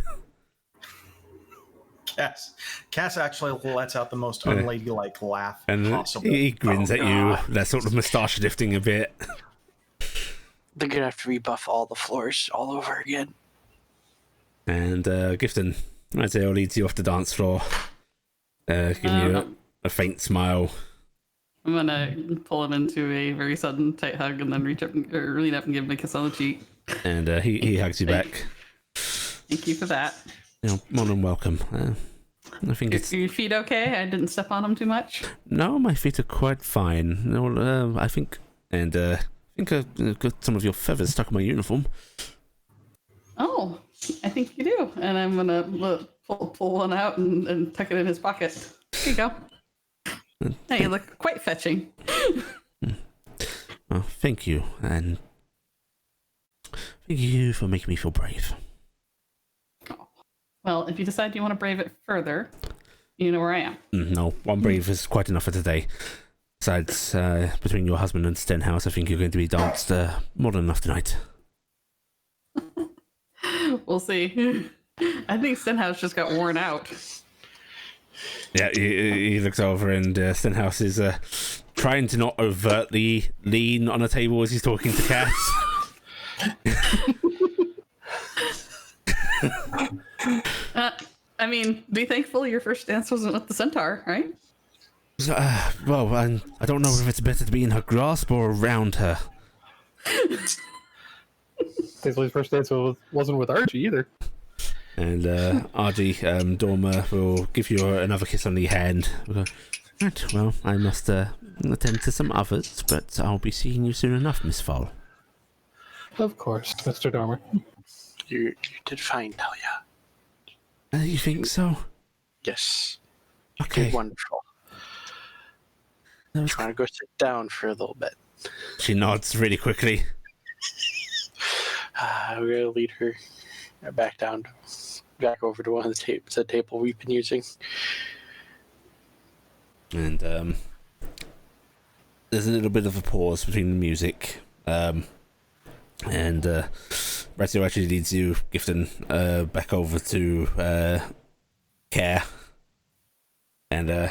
Cass actually lets out the most unladylike laugh and possible. He grins at you, that sort of moustache lifting a bit. they're going to have to rebuff all the floors all over again. And Gifton, Isaiah leads you off the dance floor, giving you a faint smile. I'm gonna pull him into a very sudden tight hug and then reach up and lean up and give him a kiss on the cheek. And he hugs you back. Thank you for that. More than welcome. I think it's... Your feet okay? I didn't step on them too much? No, my feet are quite fine. No, I think... And I think I've got some of your feathers stuck in my uniform. Oh, I think you do. And I'm going to pull one out and tuck it in his pocket. Here you go. Now you look quite fetching. Well, thank you, and thank you for making me feel brave. Oh. Well, if you decide you want to brave it further, you know where I am. No, one brave is quite enough for today. Besides, between your husband and Stenhouse, I think you're going to be danced more than enough tonight. We'll see. I think Stenhouse just got worn out. Yeah, he looks over and Stenhouse is trying to not overtly lean on a table as he's talking to Cass. I mean, be thankful your first dance wasn't with the centaur, right? Well, I don't know if it's better to be in her grasp or around her. Thankfully, his first dance wasn't with Archie either. And RG, Dorma will give you another kiss on the hand. Right, well, I must attend to some others, but I'll be seeing you soon enough, Miss Fall. Of course, Mr. Dormer. You did fine, Talia. You think so? Yes. Okay. Did wonderful. Trying to go sit down for a little bit. She nods really quickly. We're gonna lead her back over to one of the table we've been using. And there's a little bit of a pause between the music. And Ratio actually leads you, Gifton, back over to Care. And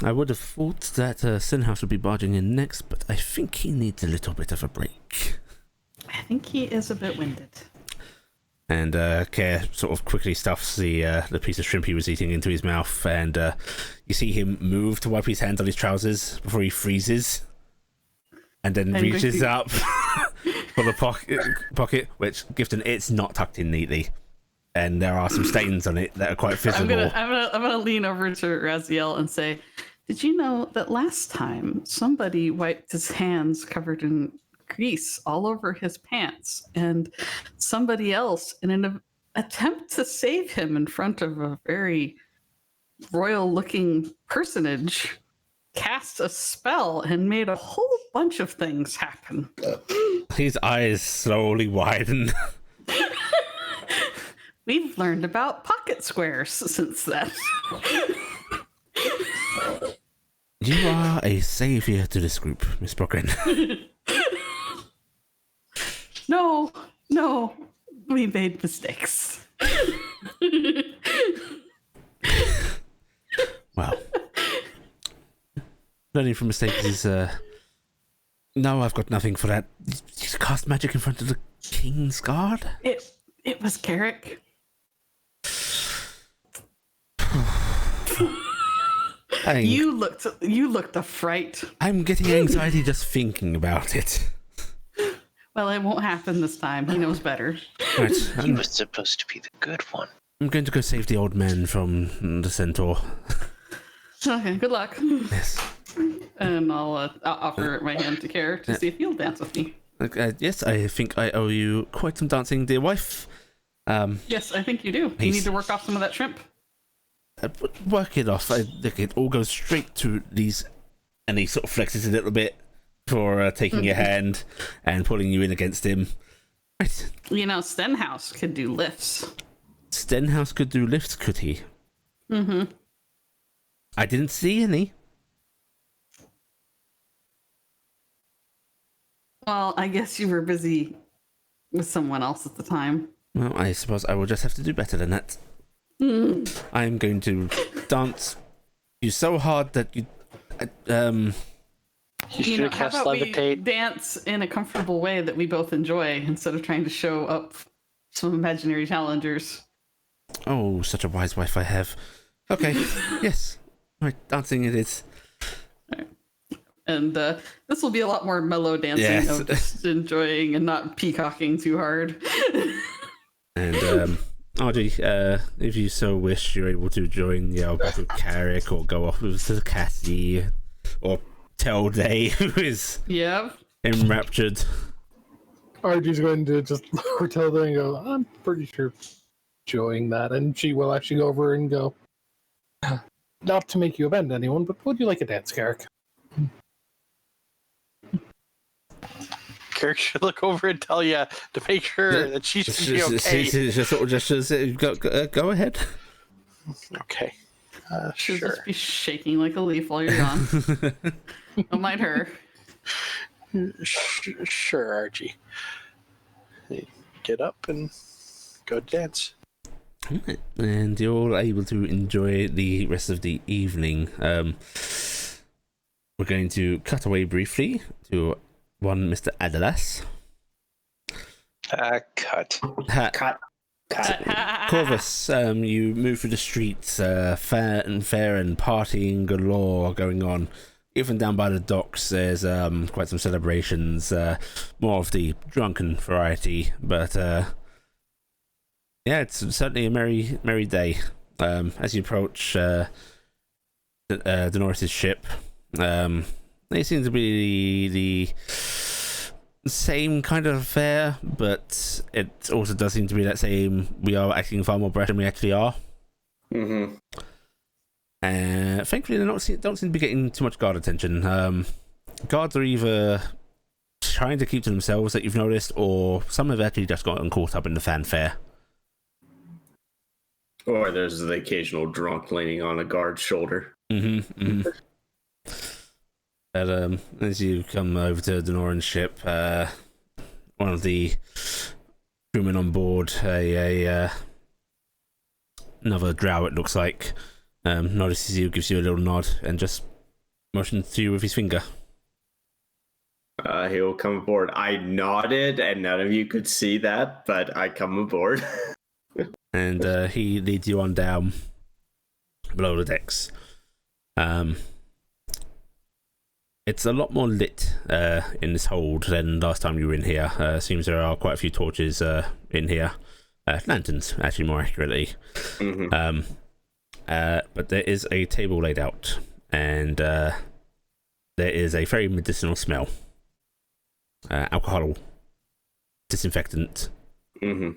I would have thought that Sinhouse would be barging in next, but I think he needs a little bit of a break. I think he is a bit winded. And Care sort of quickly stuffs the piece of shrimp he was eating into his mouth, and you see him move to wipe his hands on his trousers before he freezes, and then reaches up for the pocket, which, Gifton, it's not tucked in neatly, and there are some stains on it that are quite visible. I'm gonna lean over to Raziel and say, "Did you know that last time somebody wiped his hands covered in grease all over his pants, and somebody else, in an attempt to save him in front of a very royal-looking personage, cast a spell and made a whole bunch of things happen?" His eyes slowly widen. We've learned about pocket squares since then. You are a savior to this group, Miss Brooklyn. No, we made mistakes. Well, learning from mistakes is, no, I've got nothing for that. You cast magic in front of the King's Guard? It was Carrick. You looked a fright. I'm getting anxiety just thinking about it. Well, it won't happen this time. He knows better. Right, He was supposed to be the good one. I'm going to go save the old man from the centaur. Okay, good luck. Yes. And I'll offer my hand to Care to see if he'll dance with me. Yes, I think I owe you quite some dancing, dear wife. Yes, I think you do. You need to work off some of that shrimp. Work it off. It all goes straight to these, and he sort of flexes a little bit for taking your hand and pulling you in against him. Right. You know, Stenhouse could do lifts. Stenhouse could do lifts, could he? Mm-hmm. I didn't see any. Well, I guess you were busy with someone else at the time. Well, I suppose I will just have to do better than that. I am going to dance you so hard that you should have cast how about levitate. we dance in a comfortable way that we both enjoy instead of trying to show up some imaginary challengers. Oh, such a wise wife I have. Okay, yes. Right, dancing it is. Right. And this will be a lot more mellow dancing, Yes. of just enjoying and not peacocking too hard. And Audrey, if you so wish, you're able to join the back with Carrick or go off with Cassie or tell Day, who is Yep. enraptured. Archie's going to just lower Tilda and go, I'm pretty sure enjoying that. And she will actually go over and go, not to make you offend anyone, but would you like a dance, Carrick? Kirk should look over and tell you to make sure that she's gonna be okay. Just sort of gestures. Go ahead. Okay. She'll Sure. just be shaking like a leaf while you're gone. Don't mind her. Sure, Archie. Get up and go dance. And you're all able to enjoy the rest of the evening. We're going to cut away briefly to one Mr. Adalas. Cut. Cut. Corvus, you move through the streets, fair and partying galore going on. Even down by the docks, there's quite some celebrations, more of the drunken variety, but yeah, it's certainly a merry day. As you approach Dolores' ship, they seem to be the same kind of affair, but it also does seem to be that same, we are acting far more brash than we actually are. Mm-hmm. Thankfully, they don't seem to be getting too much guard attention. Guards are either trying to keep to themselves, that you've noticed, or some have actually just gotten caught up in the fanfare. Or there's the occasional drunk leaning on a guard's shoulder. Mm-hmm. But as you come over to Denoran's ship, one of the crewmen on board, another drow it looks like, notices you, gives you a little nod, and just motions to you with his finger. He'll come aboard. I nodded, and none of you could see that, but I come aboard. And he leads you on down below the decks. It's a lot more lit in this hold than last time you were in here. Seems there are quite a few torches in here. Lanterns, actually, more accurately. Mm-hmm. But there is a table laid out, and there is a very medicinal smell. Alcohol, disinfectant. Mm-hmm.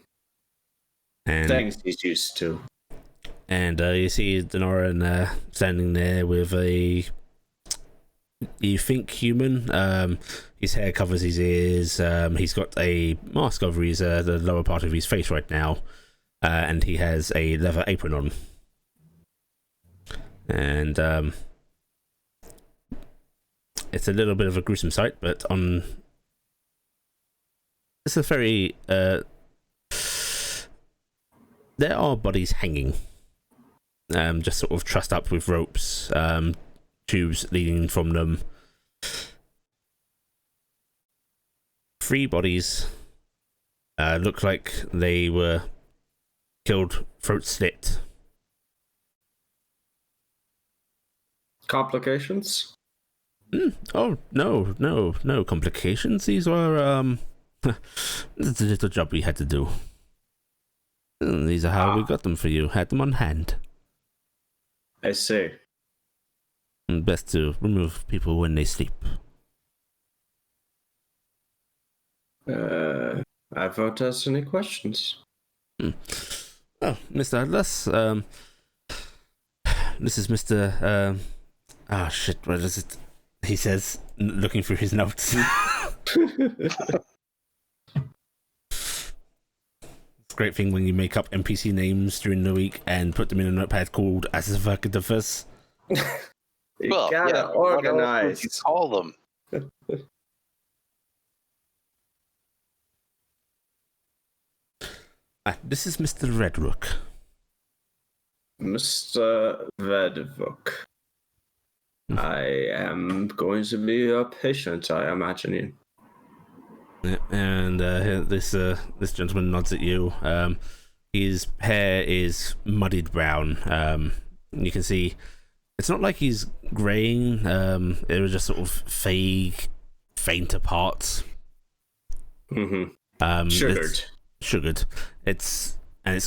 And Things he's used to. And you see Denoran standing there with a, you think, human. His hair covers his ears. He's got a mask over his the lower part of his face right now, and he has a leather apron on. And it's a little bit of a gruesome sight, but it's a very there are bodies hanging, just sort of trussed up with ropes, tubes leading from them. 3 bodies look like they were killed, throat slit. Complications? Oh, no complications. These were it's a little job we had to do. These are how we got them for you. Had them on hand. I see. And best to remove people when they sleep. I won't ask any questions. Oh, Mr. Atlas, this is Mr. Shit, what is it? He says, looking through his notes. Great thing when you make up NPC names during the week and put them in a notepad called Asifakadafus. You gotta organize. You call them. This is Mr. Redrook. Mr. Vedvuk. I am going to be a patient, I imagine you. Yeah, and this gentleman nods at you. His hair is muddied brown. You can see it's not like he's graying. It was just sort of vague, fainter parts. Mm-hmm. Sugared. It's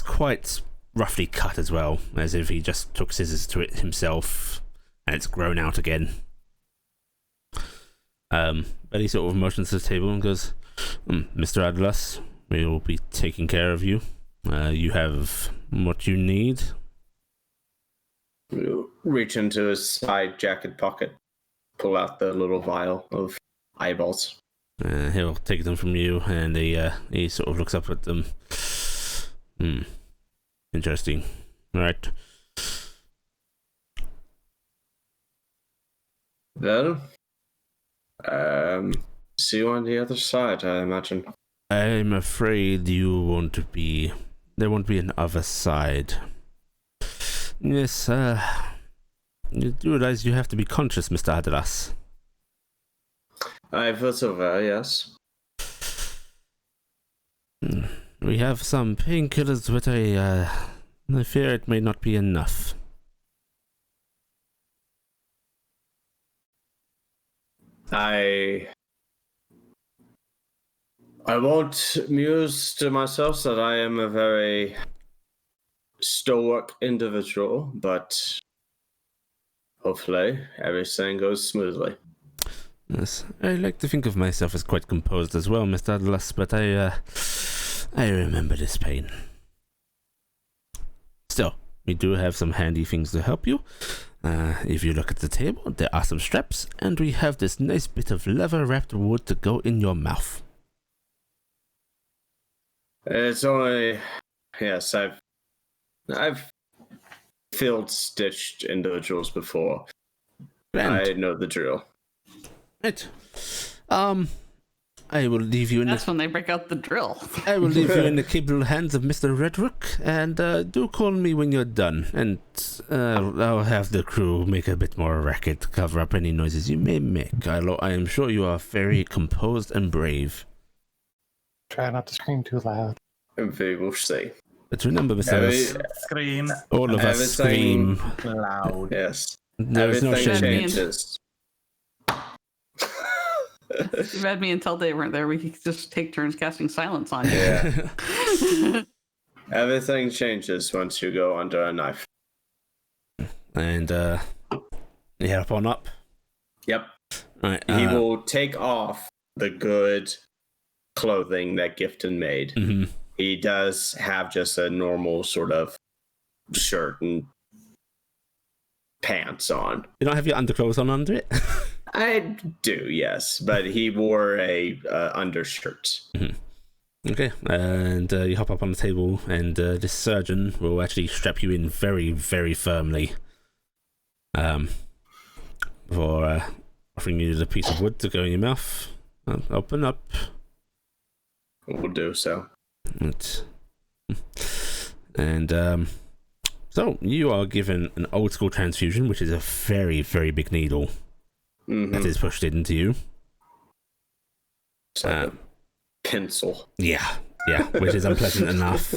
quite roughly cut as well, as if he just took scissors to it himself, and it's grown out again. But he sort of motions to the table and goes, Mr. Atlas, we will be taking care of you. You have what you need. You reach into his side jacket pocket, pull out the little vial of eyeballs. He'll take them from you, and he sort of looks up at them. Interesting. Right. Well, see you on the other side, I imagine. I'm afraid you won't be. There won't be an other side. Yes, you do realize you have to be conscious, Mr. Atlas. I feel so very, yes. We have some painkillers, but I fear it may not be enough. I won't muse to myself that I am a very stoic individual, but hopefully everything goes smoothly. Yes, I like to think of myself as quite composed as well, Mr. Atlas, but I remember this pain. Still, we do have some handy things to help you. If you look at the table, there are some straps, and we have this nice bit of leather-wrapped wood to go in your mouth. It's only, yes, I've field stitched individuals before. Grand. I know the drill. Right. I will leave you in That's when they break out the drill. I will leave you in the capable hands of Mr. Redrook, and do call me when you're done, and I'll have the crew make a bit more racket to cover up any noises you may make. I am sure you are very composed and brave. Try not to scream too loud. And we will see. But remember, Mr. Atlas, Scream all of us scream. loud. Yes. There is no Everything shame in it. changes. You had me until they weren't there. We could just take turns casting silence on you. Yeah. Everything changes once you go under a knife. And you head up on up. Yep. Right, He will take off the good clothing that Gifton made. mhm. He does have just a normal sort of shirt and pants on. You don't have your underclothes on under it? I do, yes, but he wore a undershirt. Okay, and you hop up on the table, and this surgeon will actually strap you in very, very firmly. Before offering you the piece of wood to go in your mouth. Open up. We'll do so. And so you are given an old school transfusion, which is a very, very big needle that is pushed into you. It's like a pencil. Yeah, which is unpleasant enough.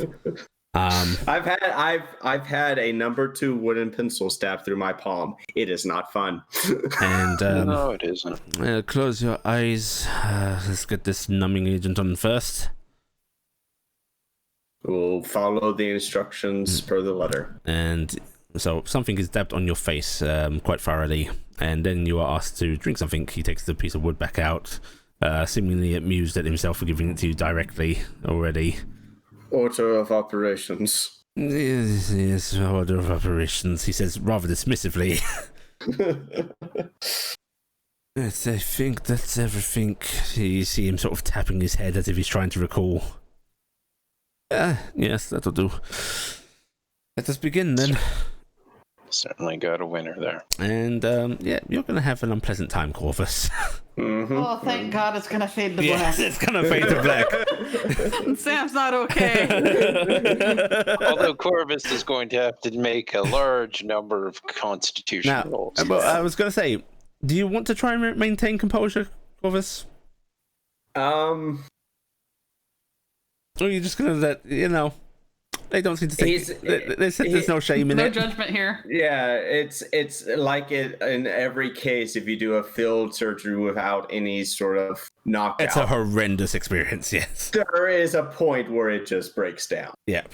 I've had a number 2 wooden pencil stabbed through my palm. It is not fun. And No, it isn't. close your eyes. Let's get this numbing agent on first. We'll follow the instructions per the letter. And so something is dabbed on your face quite thoroughly, and then you are asked to drink something. He takes the piece of wood back out, seemingly amused at himself for giving it to you directly already. Order of operations. Yes, order of operations, he says rather dismissively. Yes, I think that's everything. You see him sort of tapping his head as if he's trying to recall. Yes, that'll do. Let us begin then. Certainly got a winner there. And yeah, you're gonna have an unpleasant time, Corvus. Oh, thank God it's going to fade to Yes, black. it's gonna fade to black. Sam's not okay. Although Corvus is going to have to make a large number of constitution Now, rolls. well, I was gonna say, do you want to try and maintain composure, Corvus? Or are you just gonna let, they don't seem to take they said there's no shame in No it. judgment here. Yeah, it's like it in every case. If you do a field surgery without any sort of knockout, It's a horrendous experience, yes. there is a point where it just breaks down. Yep.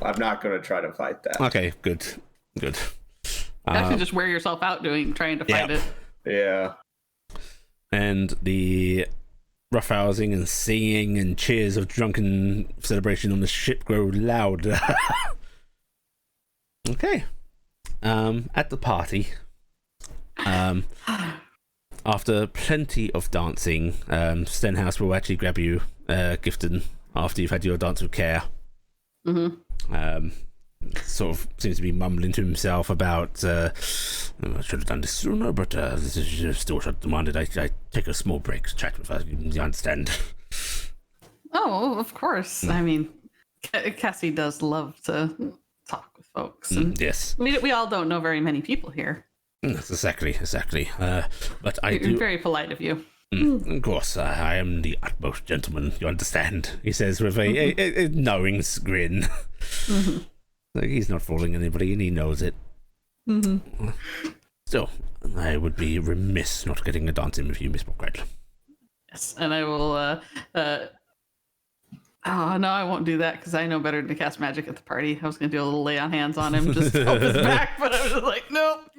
I'm not going to try to fight that. Okay, good. Actually, just wear yourself out trying to fight it. Yeah. And the roughhousing and singing and cheers of drunken celebration on the ship grow louder. Okay. At the party, after plenty of dancing, Stenhouse will actually grab you, Gifton, after you've had your dance with Care. Sort of seems to be mumbling to himself about, I should have done this sooner, but this is still demanded. I take a small break to chat with her. You understand? Oh, of course. I mean, Cassie does love to talk with folks. And yes. we all don't know very many people here. Yes, exactly. But I You're do. very polite of you. Of course, I am the utmost gentleman. You understand? He says with a knowing grin. Like he's not fooling anybody, and he knows it. Still, I would be remiss not getting a dance in with you, Miss Buckred. Yes, and I will. Oh no, I won't do that because I know better than to cast magic at the party. I was gonna do a little lay on hands on him just to help his back, but I was just like, nope.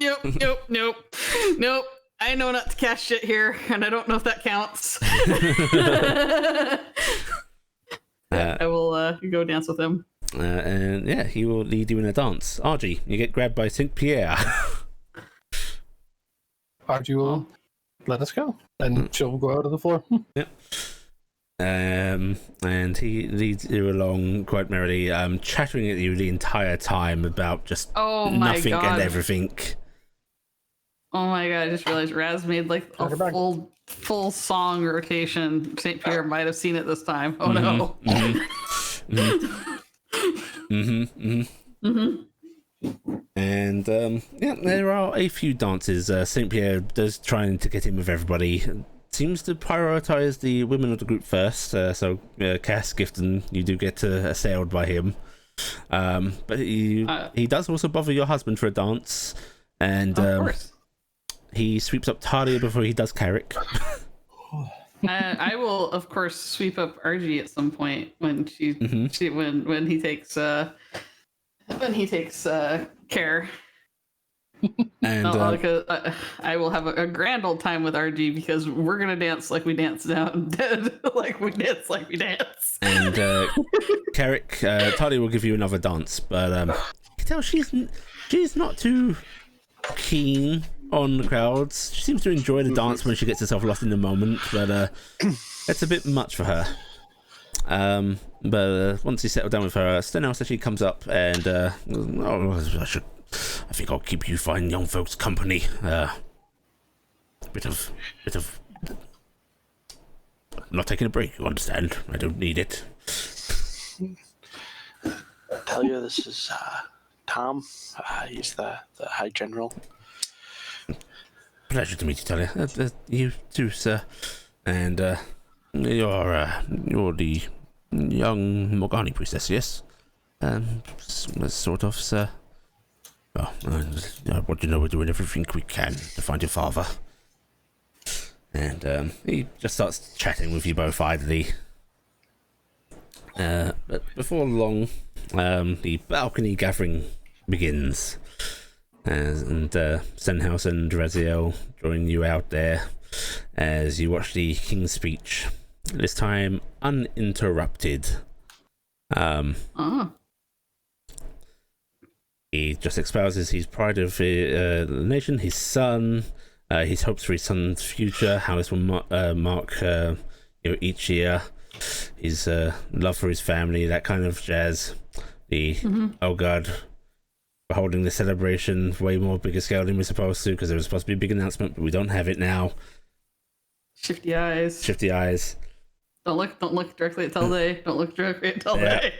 I know not to cast shit here, and I don't know if that counts. I will go dance with him. And yeah, he will lead you in a dance. Argy, you get grabbed by Saint Pierre. Archie will let us go, and she'll go out of the floor. Yep. And he leads you along quite merrily, chattering at you the entire time about just nothing and everything. Oh my god, I just realized Raz made like a full song rotation. St. Pierre might have seen it this time. Oh no. And yeah, there are a few dances. St. Pierre does trying to get in with everybody. Seems to prioritize the women of the group first. So Cass, Gifton, you do get assailed by him. But he does also bother your husband for a dance. And of course. He sweeps up Talia before he does Carrick. I will, of course, sweep up Argy at some point when when he takes care. And I will have a grand old time with RG because we're gonna dance like we dance down dead, like we dance. And Carrick, Talia will give you another dance, but you can tell she's not too keen on the crowds. She seems to enjoy the dance when she gets herself lost in the moment, but it's a bit much for her. But once you settle down with her, Stenhouse actually comes up and I think I'll keep you fine young folks company. Bit of not taking a break, you understand? I don't need it. Talia, this is Tom. He's the High General. Pleasure to meet you, Talia. You too, sir. And you're the young Morgani priestess, yes? Sort of, sir. Well, what do you know? We're doing everything we can to find your father. And he just starts chatting with you both idly. But before long, the balcony gathering begins. And Stenhouse and Raziel join you out there as you watch the King's speech. This time uninterrupted. He just espouses his pride of the nation, his son, his hopes for his son's future, how this will mark each year, his love for his family, that kind of jazz. Oh god, we're holding the celebration way more bigger scale than we're supposed to because there was supposed to be a big announcement, but we don't have it now. Shifty eyes. Don't look directly at Telde. Don't look directly at Telde.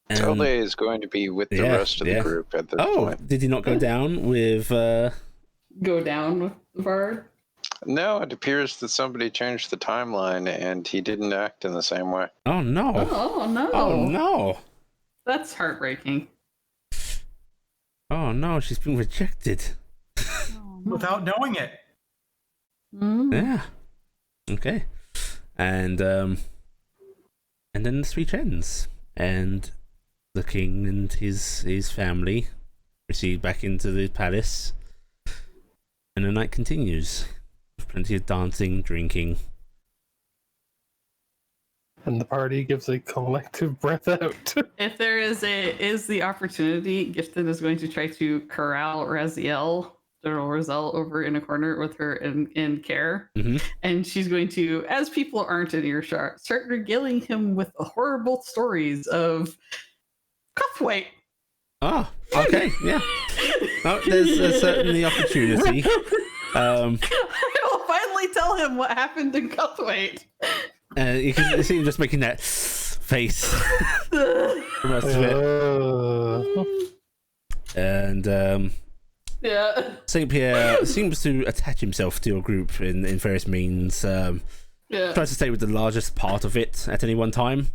Telde is going to be with the rest of the group at this point. Did he not go down with Go down with Vard? No, it appears that somebody changed the timeline and he didn't act in the same way. Oh no. Oh no. Oh no. That's heartbreaking. Oh no, she's been rejected. Without knowing it. Yeah. Okay. And then the speech ends, and the king and his family proceed back into the palace, and the night continues with plenty of dancing, drinking, and the party gives a collective breath out. If there is the opportunity, Gifton is going to try to corral Raziel, General Raziel, over in a corner with her in care. Mhm. And she's going to, as people aren't in earshot, start regaling him with the horrible stories of Cuthwaite. Oh, okay, yeah. Oh, there's certainly opportunity. I will finally tell him what happened in Cuthwaite. You can see him just making that face for most of it. And Yeah. St. Pierre seems to attach himself to your group in various means. Yeah. Tries to stay with the largest part of it at any one time.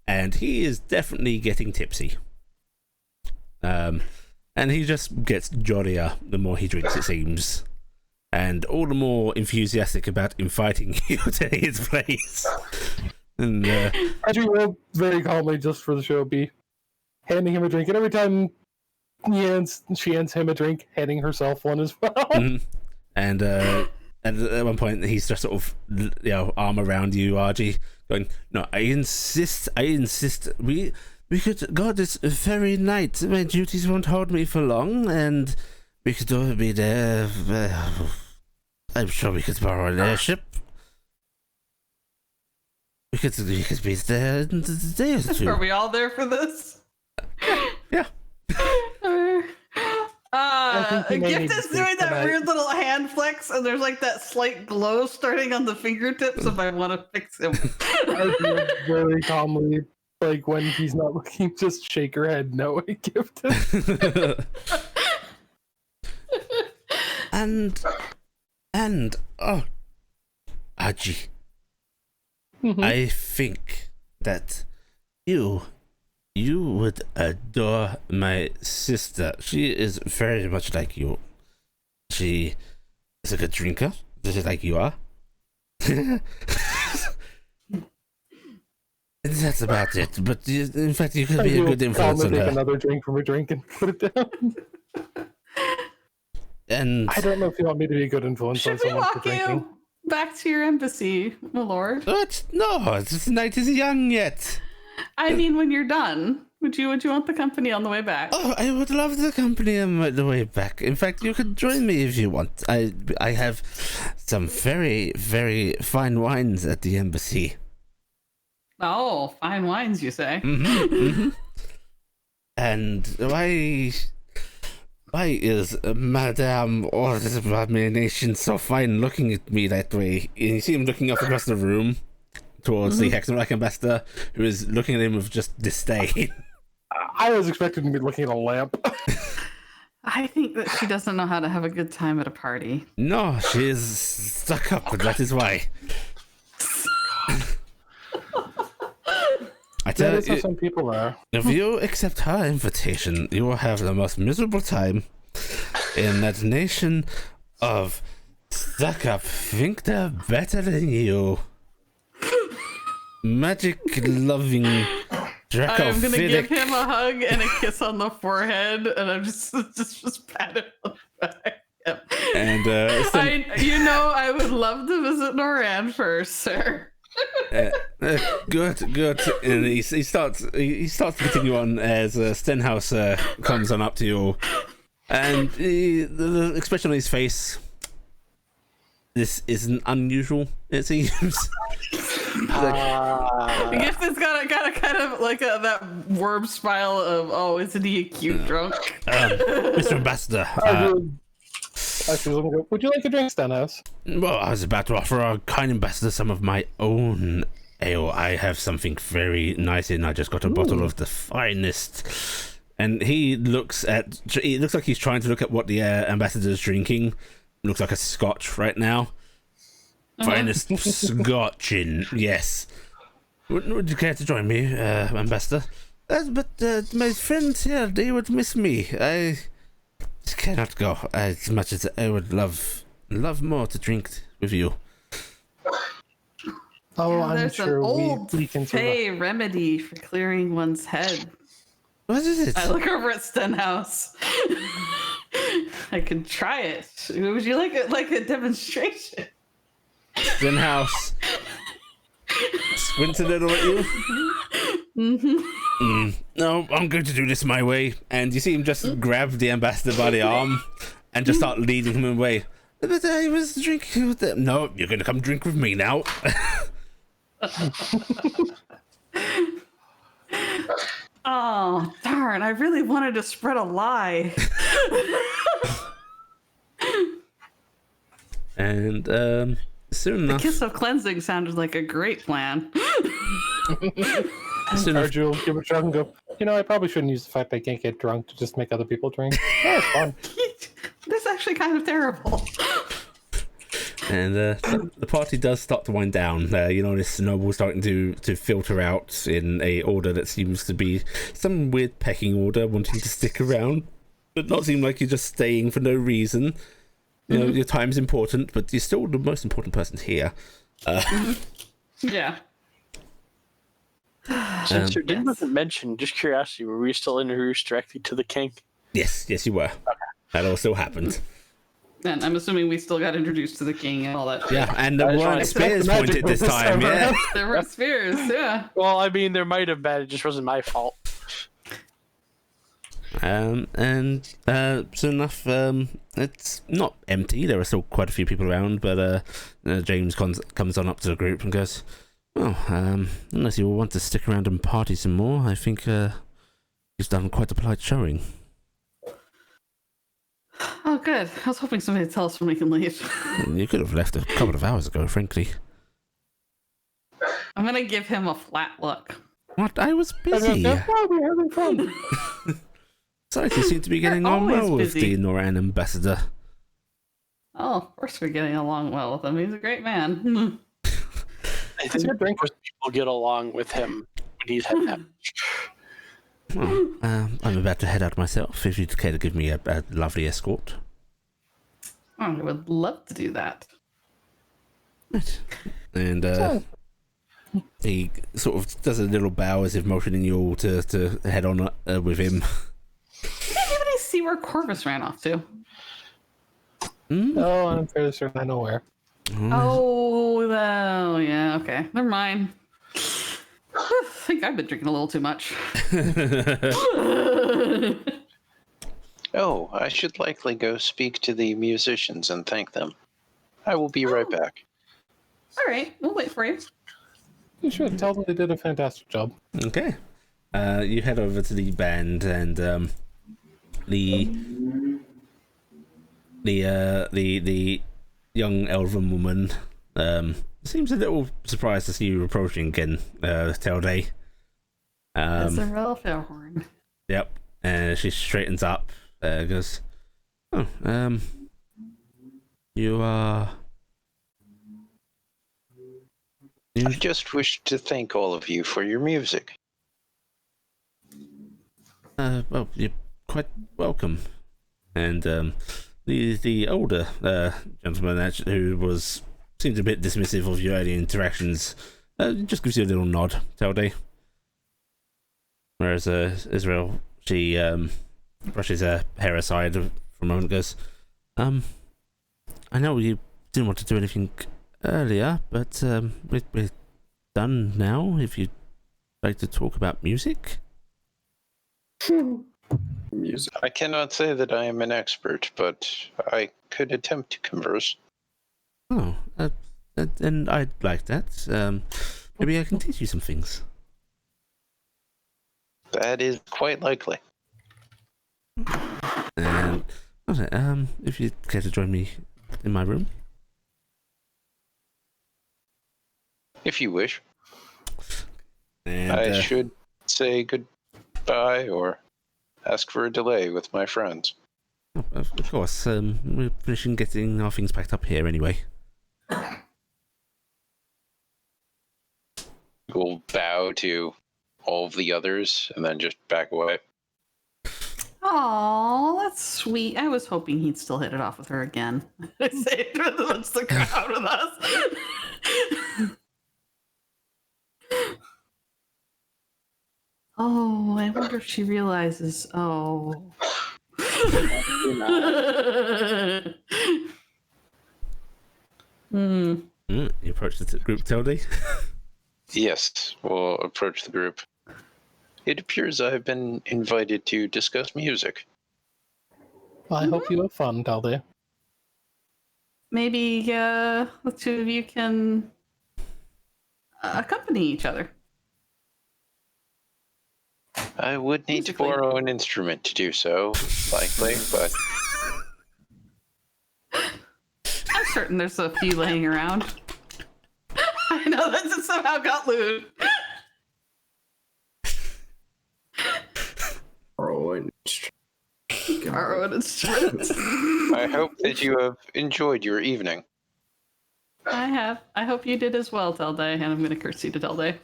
And he is definitely getting tipsy. And he just gets jollier the more he drinks, it seems. And all the more enthusiastic about inviting you to his place. And Andrew will very calmly, just for the show, be handing him a drink, and every time she hands him a drink, handing herself one as well. And at one point, he's just sort of, arm around you, RG, going, "No, I insist. We could go this very night. My duties won't hold me for long, and we could all be there. I'm sure we could borrow an airship. We could be there in a day or two." Are we all there for this? Yeah. Gift is doing that weird little hand flex, and there's like that slight glow starting on the fingertips if I want to fix him. I do very calmly, like when he's not looking, just shake her head no, I gift it. and Aji, I think that you would adore my sister. She is very much like you. She is a good drinker, just like you are. That's about it. But in fact, you could be a good influence on take her. another drink from a drink and put it down. And I don't know if you want me to be a good influence Should on we someone for walk drinking. you back to your embassy, my lord? what? No, this night is young yet. I mean, when you're done, would you want the company on the way back? Oh, I would love the company on the way back. In fact, you could join me if you want. I have some very, very fine wines at the embassy. Oh, fine wines, you say? And why is Madame or this abomination so fine looking at me that way? And you see him looking up across the room towards the Hexenreich ambassador, who is looking at him with just disdain. I was expecting to be looking at a lamp. I think that she doesn't know how to have a good time at a party. No, she is stuck up, but that is why. I tell That is how you, some people are. if you accept her invitation, you will have the most miserable time in that nation of stuck up think they're better than you. Magic loving Dracophilic. I'm gonna give him a hug and a kiss on the forehead, and I'm just pat him on the back. Yep. And I would love to visit Noran first, sir. good. And he starts getting you on as Stenhouse comes on up to you, and the expression on his face. This isn't unusual, it seems. I guess it's got a kind of like that worm smile of, isn't he a cute drunk? Mr. Ambassador. Would you like a drink, Stenhouse? Well, I was about to offer our kind ambassador some of my own ale. I have something very nice in. I just got a bottle of the finest. And he looks like he's trying to look at what the ambassador's drinking. Looks like a scotch right now. Finest scotch in, yes. Would you care to join me, ambassador? But my friends here, they would miss me. I cannot go as much as I would love more to drink with you. Oh, I'm There's sure an old we can Fey remedy for clearing one's head. What is it? I look over at Stenhouse. I could try it. Would you like a demonstration? Stenhouse squints a little at you. Mm-hmm. No, I'm going to do this my way. And you see him just grab the ambassador by the arm and just start leading him away. But I was drinking with them. No, you're going to come drink with me now. Oh, darn. I really wanted to spread a lie. And soon The enough, kiss of cleansing sounded like a great plan. soon enough, Arjun will give a drunk and go, I probably shouldn't use the fact I can't get drunk to just make other people drink. Yeah, it's fun. That's actually kind of terrible. and the party does start to wind down. You notice Snowball starting to filter out in a order that seems to be some weird pecking order, wanting to stick around, but not seem like you're just staying for no reason. You know, your time's important, but you're still the most important person here. Yeah. Since you didn't mention, just curiosity, were we still introduced directly to the king? Yes, you were. That all still happened. And I'm assuming we still got introduced to the king and all that shit. Yeah, and there I just weren't wanna- spears That's the pointed magic this time, yeah. There were spears, yeah. Well, I mean, there might have been. It just wasn't my fault. And soon enough, it's not empty. There are still quite a few people around, but James comes on up to the group and goes, "Well, unless you all want to stick around and party some more, I think he's done quite a polite showing." Oh, good. I was hoping somebody would tell us when we can leave. You could have left a couple of hours ago, frankly. I'm gonna give him a flat look. What? I was busy. We're having fun. Sorry, you seem to be getting You're on well always with busy. the Noran ambassador. Oh, of course we're getting along well with him. He's a great man. I think most people get along with him when he's had that. Well, I'm about to head out myself. If you'd care to give me a lovely escort. I would love to do that. Right. And he sort of does a little bow as if motioning you all to head on with him. Did anybody see where Corvus ran off to? No, I'm fairly certain I know where. Oh, yeah, okay. Never mind. I think I've been drinking a little too much. Oh, I should likely go speak to the musicians and thank them. I will be right back. All right, we'll wait for you. You should tell them they did a fantastic job. Okay. You head over to the band, and the young elven woman seems a little surprised to see you approaching again, Telday. That's a real fair horn. Yep. She straightens up, goes, "Oh, you are." I just wish to thank all of you for your music. Well, you're quite welcome. And the older gentleman actually, who seemed a bit dismissive of your early interactions, just gives you a little nod, Telday. Whereas Israel, she brushes her hair aside for a moment and goes, I know you didn't want to do anything earlier, but we're done now. If you'd like to talk about music. Music. I cannot say that I am an expert, but I could attempt to converse. Oh, and I'd like that. Maybe I can teach you some things. That is quite likely. And if you'd care to join me in my room. If you wish. And I should say goodbye or ask for a delay with my friends. of course, we're finishing getting our things packed up here anyway. We'll bow to all of the others and then just back away. Oh, that's sweet. I was hoping he'd still hit it off with her again. I say what's the crowd with us. Oh, I wonder if she realizes. Oh. You approach the group, Teldy. Yes, we'll approach the group. It appears I've been invited to discuss music. I hope you have fun, Talde. Maybe the two of you can accompany each other. I would need to Musically. borrow an instrument to do so, likely, but I'm certain there's a few laying around. I know that just somehow got lewd. Borrow an instrument. Borrow an instrument. I hope that you have enjoyed your evening. I have. I hope you did as well, Telde, and I'm going to curtsy to Telde.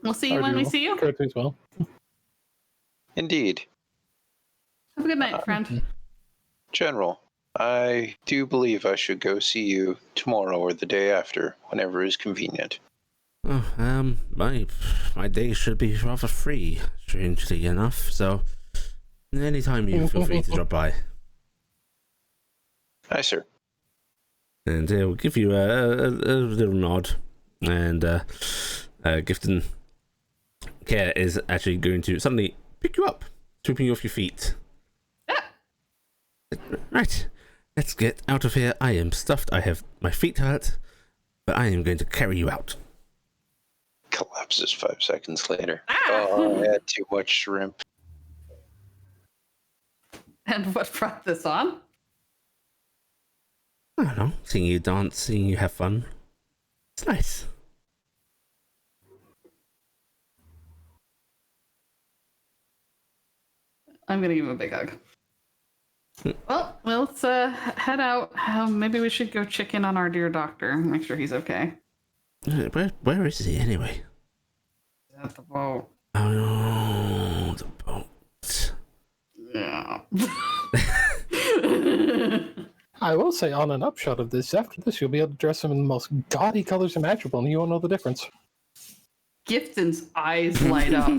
We'll see you when we see you. Curtsy as well. Indeed. Have a good night, friend. General, I do believe I should go see you tomorrow or the day after, whenever is convenient. Oh, my day should be rather free, strangely enough. So, anytime you feel free to drop by. Aye, sir. And we'll give you a little nod, and Gifton Care is actually going to suddenly pick you up, sweeping you off your feet. Right, let's get out of here. I am stuffed. I have my feet hurt, but I am going to carry you out. Collapses 5 seconds later. Oh, I had too much shrimp. And what brought this on? I don't know, seeing you dance, seeing you have fun. It's nice. I'm going to give him a big hug. Well, let's head out. Maybe we should go check in on our dear doctor, make sure he's okay. Where is he anyway? At the boat. Oh, the boat. Yeah. I will say, on an upshot of this, after this, you'll be able to dress him in the most gaudy colors imaginable, and you won't know the difference. Gifton's eyes light up.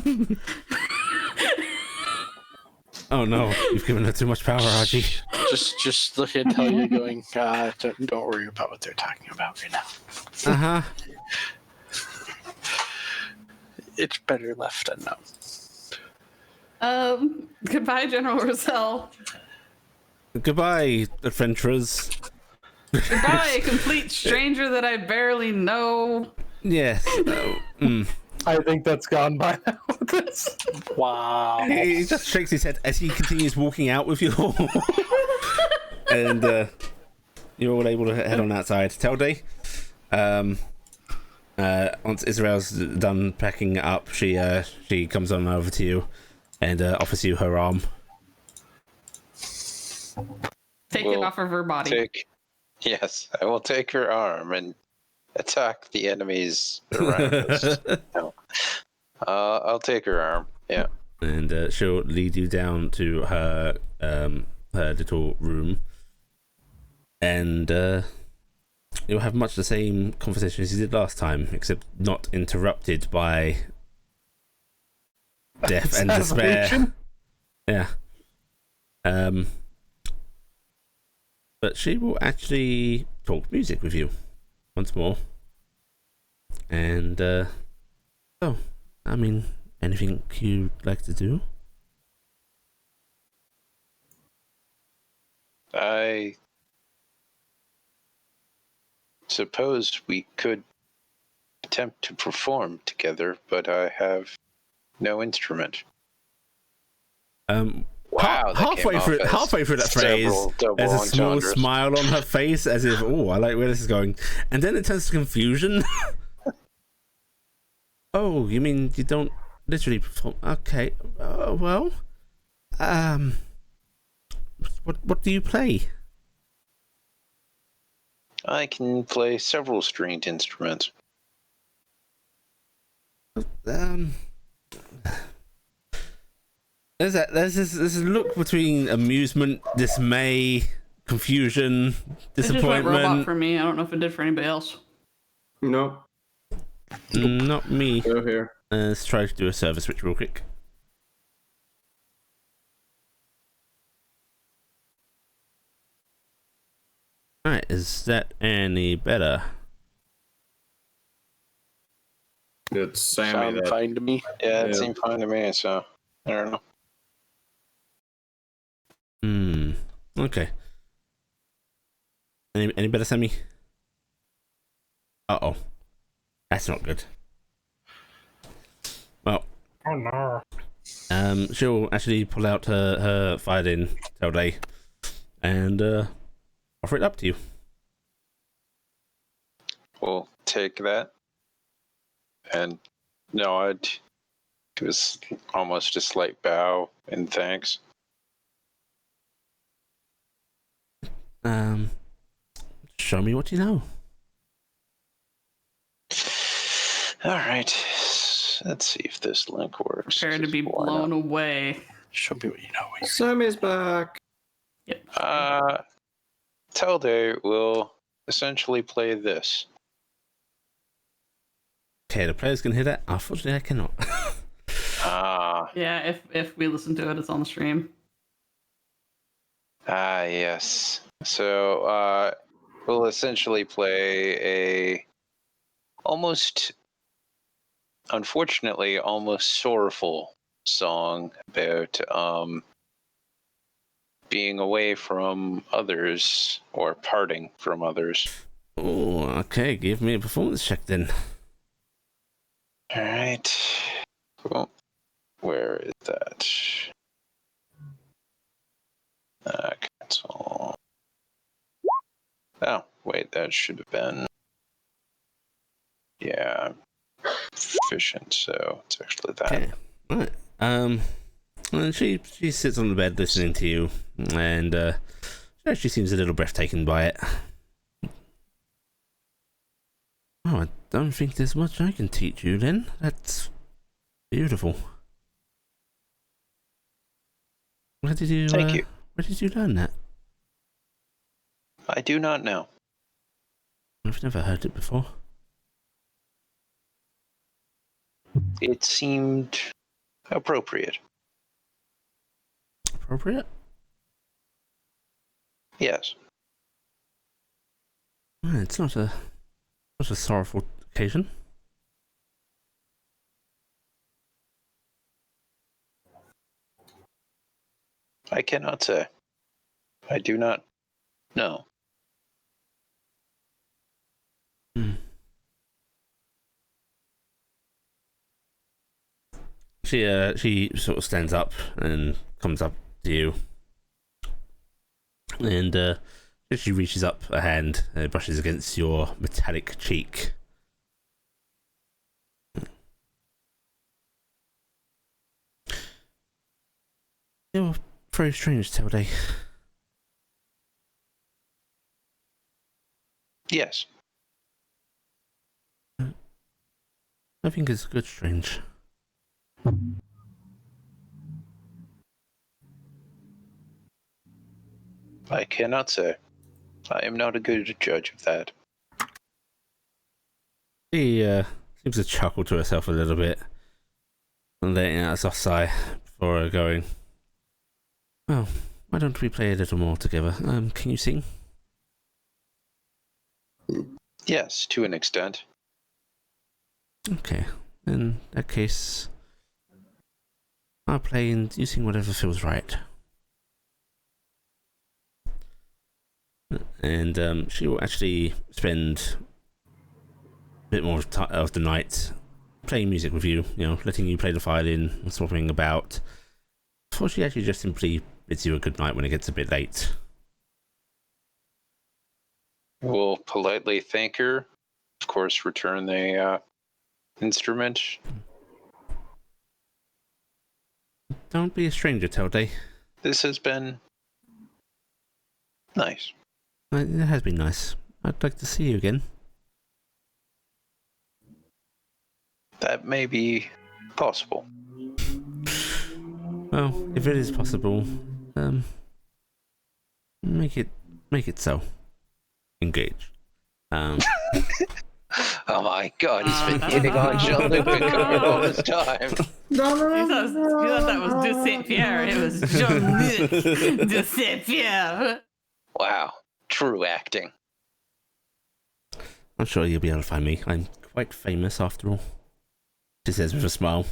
Oh no, you've given her too much power, Raji. Just look at how you're going. Don't worry about what they're talking about right now. Uh-huh. It's better left unknown. Goodbye, General Rosell. Goodbye, adventurers. Goodbye, complete stranger that I barely know. Yes. I think that's gone by now. Wow. He just shakes his head as he continues walking out with you all. And you're all able to head on outside. Telde, once Israel's done packing up, she comes on over to you and offers you her arm. Take it off of her body. Yes, I will take her arm and attack the enemies around us. No. I'll take her arm. Yeah. And she'll lead you down to her little room, and you'll have much the same conversation as you did last time, except not interrupted by death and despair. Yeah. But she will actually talk music with you once more. And anything you'd like to do? I suppose we could attempt to perform together, but I have no instrument. Wow, halfway through that phrase, there's a small smile on her face, as if, oh, I like where this is going, and then it turns to confusion. Oh, you mean you don't literally perform? Okay, well, what do you play? I can play several stringed instruments. There's this look between amusement, dismay, confusion, disappointment. It just went robot for me. I don't know if it did for anybody else. No. Not me. Go here. Let's try to do a service switch real quick. Alright, is that any better? It's Sammy Sound that. fine to me. Yeah, it Yeah. seemed fine to me, so I don't know. Okay. Any better, Sammy? Uh-oh. That's not good. Well, Oh no. she'll actually pull out her violin, Telde, and offer it up to you. We'll take that and nod. It was almost a slight bow and thanks. Show me what you know. All right. Let's see if this link works. Prepare to be Why blown not? away. Show me what you know. Sammy's back. Yep. Telde will essentially play this. Okay, the players can hear that. Unfortunately, I cannot. Yeah, if we listen to it, it's on the stream. Yes. So we'll essentially play a unfortunately, almost sorrowful song about being away from others or parting from others. Oh, okay. Give me a performance check then. All right. Cool. Where is that? Cancel. Oh, wait, that should have been. Yeah, efficient. So it's actually that. Okay. Right. And she sits on the bed listening to you, and she actually seems a little breathtaking by it. Oh, I don't think there's much I can teach you then. That's beautiful. Where did you? Thank you. Where did you learn that? I do not know. I've never heard it before. It seemed appropriate. Appropriate? Yes. Well, it's not a sorrowful occasion. I cannot say. I do not know. She sort of stands up and comes up to you, and she reaches up a hand and brushes against your metallic cheek. You're very strange, Telde. Yes. I think it's good strange. I cannot say. I am not a good judge of that. She seems to chuckle to herself a little bit and letting out a soft sigh before going, well, why don't we play a little more together? Can you sing? Yes, to an extent. Okay, in that case, I'll play and you sing whatever feels right. And she will actually spend a bit more of the night playing music with you, letting you play the violin and swapping about, before she actually just simply bids you a good night when it gets a bit late. We'll politely thank her. Of course, return the instrument. Don't be a stranger, Telde. This has been nice. It has been nice. I'd like to see you again. That may be possible. Well, if it is possible, make it so. Engage. Oh my god, he's been hitting on Jean-Luc Picard all this time. You thought that was de Saint Pierre. It was Jean-Luc de Saint Pierre. Wow, true acting. I'm sure you'll be able to find me. I'm quite famous after all. she says with a smile.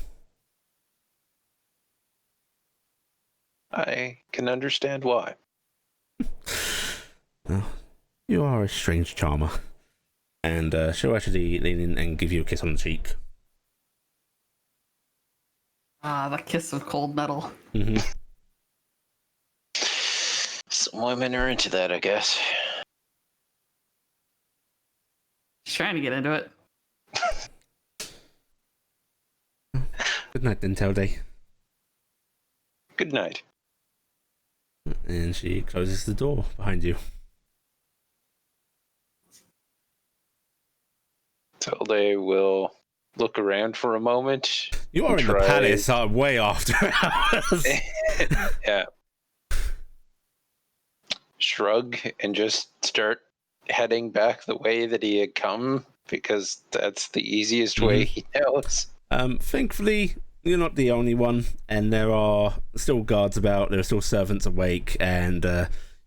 I can understand why. Well, you are a strange charmer. And she'll actually lean in and give you a kiss on the cheek. Ah, the kiss of cold metal. Mm-hmm. Some women are into that, I guess. She's trying to get into it. Good night then, Telday. Good night. And she closes the door behind you. Tilde will look around for a moment. You are in the palace way after hours. Yeah. Shrug and just start heading back the way that he had come, because that's the easiest way he knows. Thankfully, you're not the only one, and there are still guards about, there are still servants awake, and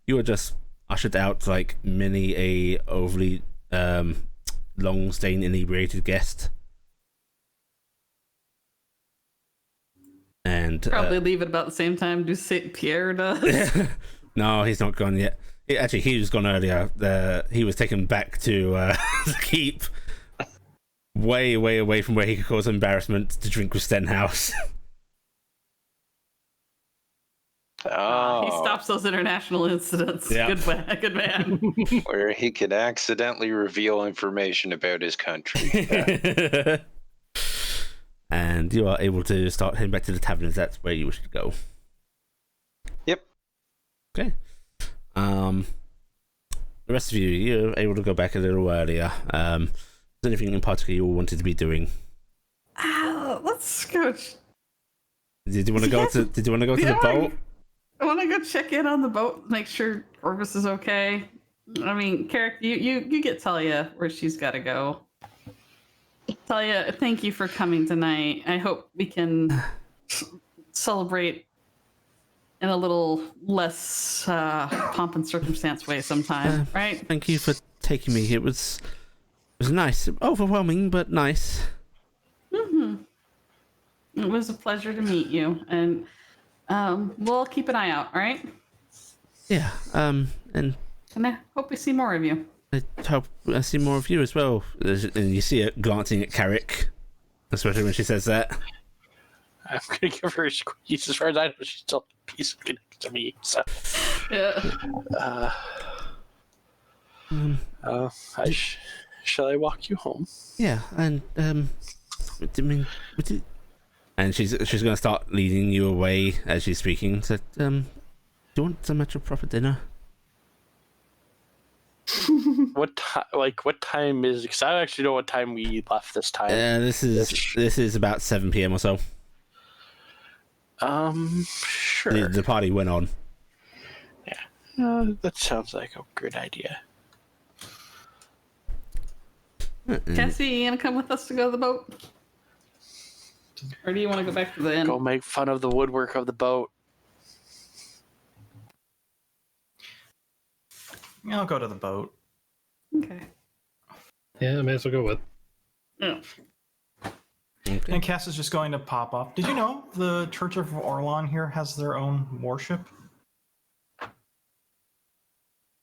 you are just ushered out like many a overly long-staying inebriated guest. And Probably leave at about the same time Pierre does. no, he's not gone yet. Actually, he was gone earlier. He was taken back to the keep, way away from where he could cause embarrassment, to drink with Stenhouse. Oh, He stops those international incidents. Yeah. Good man. where he could accidentally reveal information about his country. And you are able to start heading back to the tavern if that's where you wish to go. Yep. Okay. The rest of you, you're able to go back a little earlier. Is there anything in particular you all wanted to be doing? Let's go. Did you want to go to? Did you want to go to the boat? I want to go check in on the boat, make sure Orvis is okay. I mean, Carrick, you get Talia where she's got to go. Talia, thank you for coming tonight. I hope we can celebrate in a little less pomp and circumstance way sometime, right? Thank you for taking me. It was nice, overwhelming, but nice. It was a pleasure to meet you, and we'll keep an eye out. All right? Yeah. And I hope we see more of you. I hope I see more of you as well. And you see her glancing at Carrick, especially when she says that. I'm gonna give her a squeeze. As far as I know, she's still peacefully next to me. So, Yeah. shall I walk you home? Yeah, and and she's going to start leading you away as she's speaking. So, do you want so much of a proper dinner? What time is? Because I don't actually know what time we left this time. This is about 7 p.m. or so. Sure. The party went on. Yeah, that sounds like a good idea. Cassie, you gonna come with us to go to the boat? Or do you want to go back to the inn? Go make fun of the woodwork of the boat. I'll go to the boat. Okay. Yeah, I may as well go with. Yeah. Okay. And Cass is just going to pop up. Did you know the Church of Orlon here has their own warship?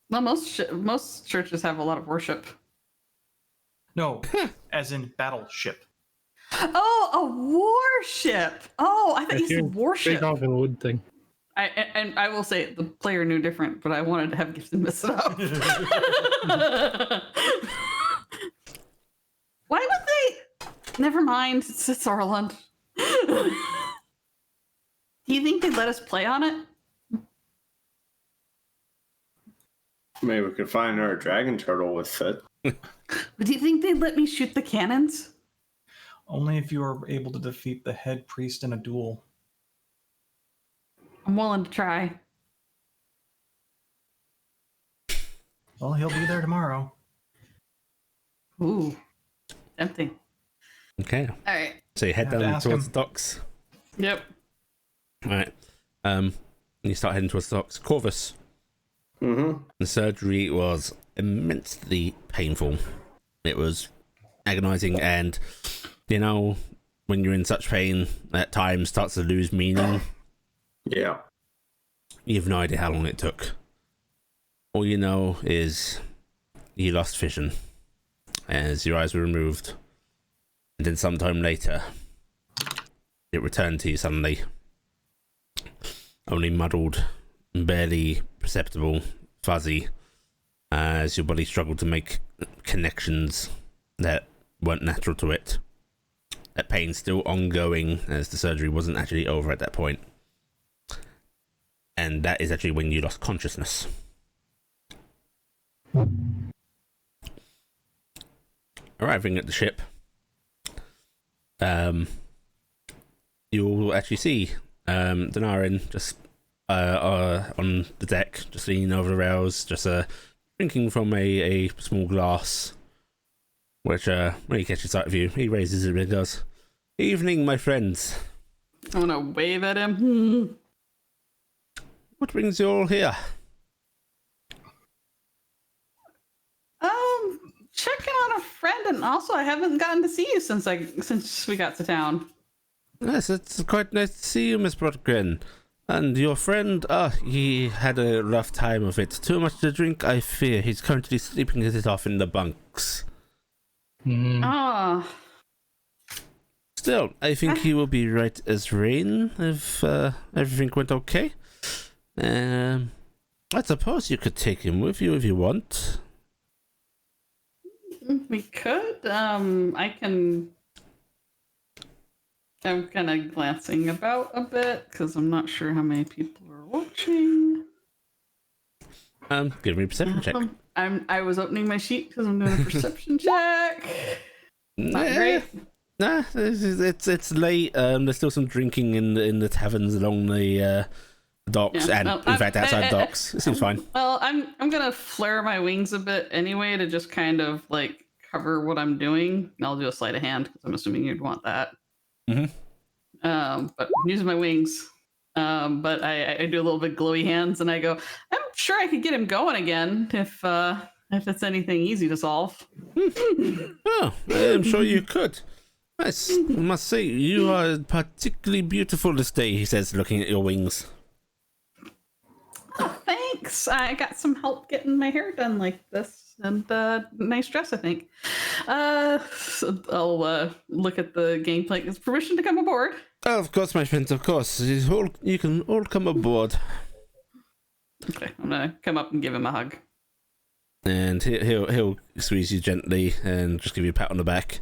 Well, most churches have a lot of worship. No, as in battleship. Oh, a warship. Oh, I thought you said warship. Big off in wood thing. I will say the player knew different, but I wanted to have Gibson mess it up. Why would they? Never mind. It's Orland. Do you think they'd let us play on it? Maybe we could find her a dragon turtle with it. But do you think they'd let me shoot the cannons? Only if you are able to defeat the head priest in a duel. I'm willing to try. Well, he'll be there tomorrow. Ooh, tempting. Okay. All right. So you head Have to down ask towards him. the docks. Yep. All right. And you start heading towards the docks. Corvus. Mm-hmm. The surgery was immensely painful. It was agonizing, and when you're in such pain, at times starts to lose meaning. Yeah. You have no idea how long it took. All you know is you lost vision as your eyes were removed. And then sometime later, it returned to you suddenly. Only muddled, barely perceptible, fuzzy, as your body struggled to make connections that weren't natural to it. That pain still ongoing as the surgery wasn't actually over at that point. And that is actually when you lost consciousness. Arriving at the ship, you will actually see Denarin just on the deck, just leaning over the rails, just drinking from a small glass. Which, when he catches sight of you, he raises it and goes, "Evening, my friends. I want to wave at him. What brings you all here?" Checking on a friend, and also I haven't gotten to see you since we got to town. Yes, it's quite nice to see you, Miss Brodgren. And your friend, he had a rough time of it. Too much to drink, I fear. He's currently sleeping it off in the bunks. Ah. Still, I think he will be right as rain if everything went okay. I suppose you could take him with you if you want. We could. I'm kind of glancing about a bit because I'm not sure how many people are watching. Give me a perception check. I was opening my sheet because I'm doing a perception check. Not great. Nah, it's late. There's still some drinking in the taverns along the docks, Yeah, and no, in fact outside docks. It seems fine. Well, I'm gonna flare my wings a bit anyway to just kind of like cover what I'm doing. And I'll do a sleight of hand because I'm assuming you'd want that. Mm-hmm. But I'm using my wings. But I do a little bit glowy hands and I go, I'm sure I could get him going again if it's anything easy to solve. Oh, I'm sure you could. I must say, you are particularly beautiful this day, he says, looking at your wings. Oh, thanks. I got some help getting my hair done like this, and nice dress, I think. So I'll look at the game plan. Is permission to come aboard? Oh, of course, my friends, of course. You can all come aboard. Okay, I'm gonna come up and give him a hug. And he'll squeeze you gently and just give you a pat on the back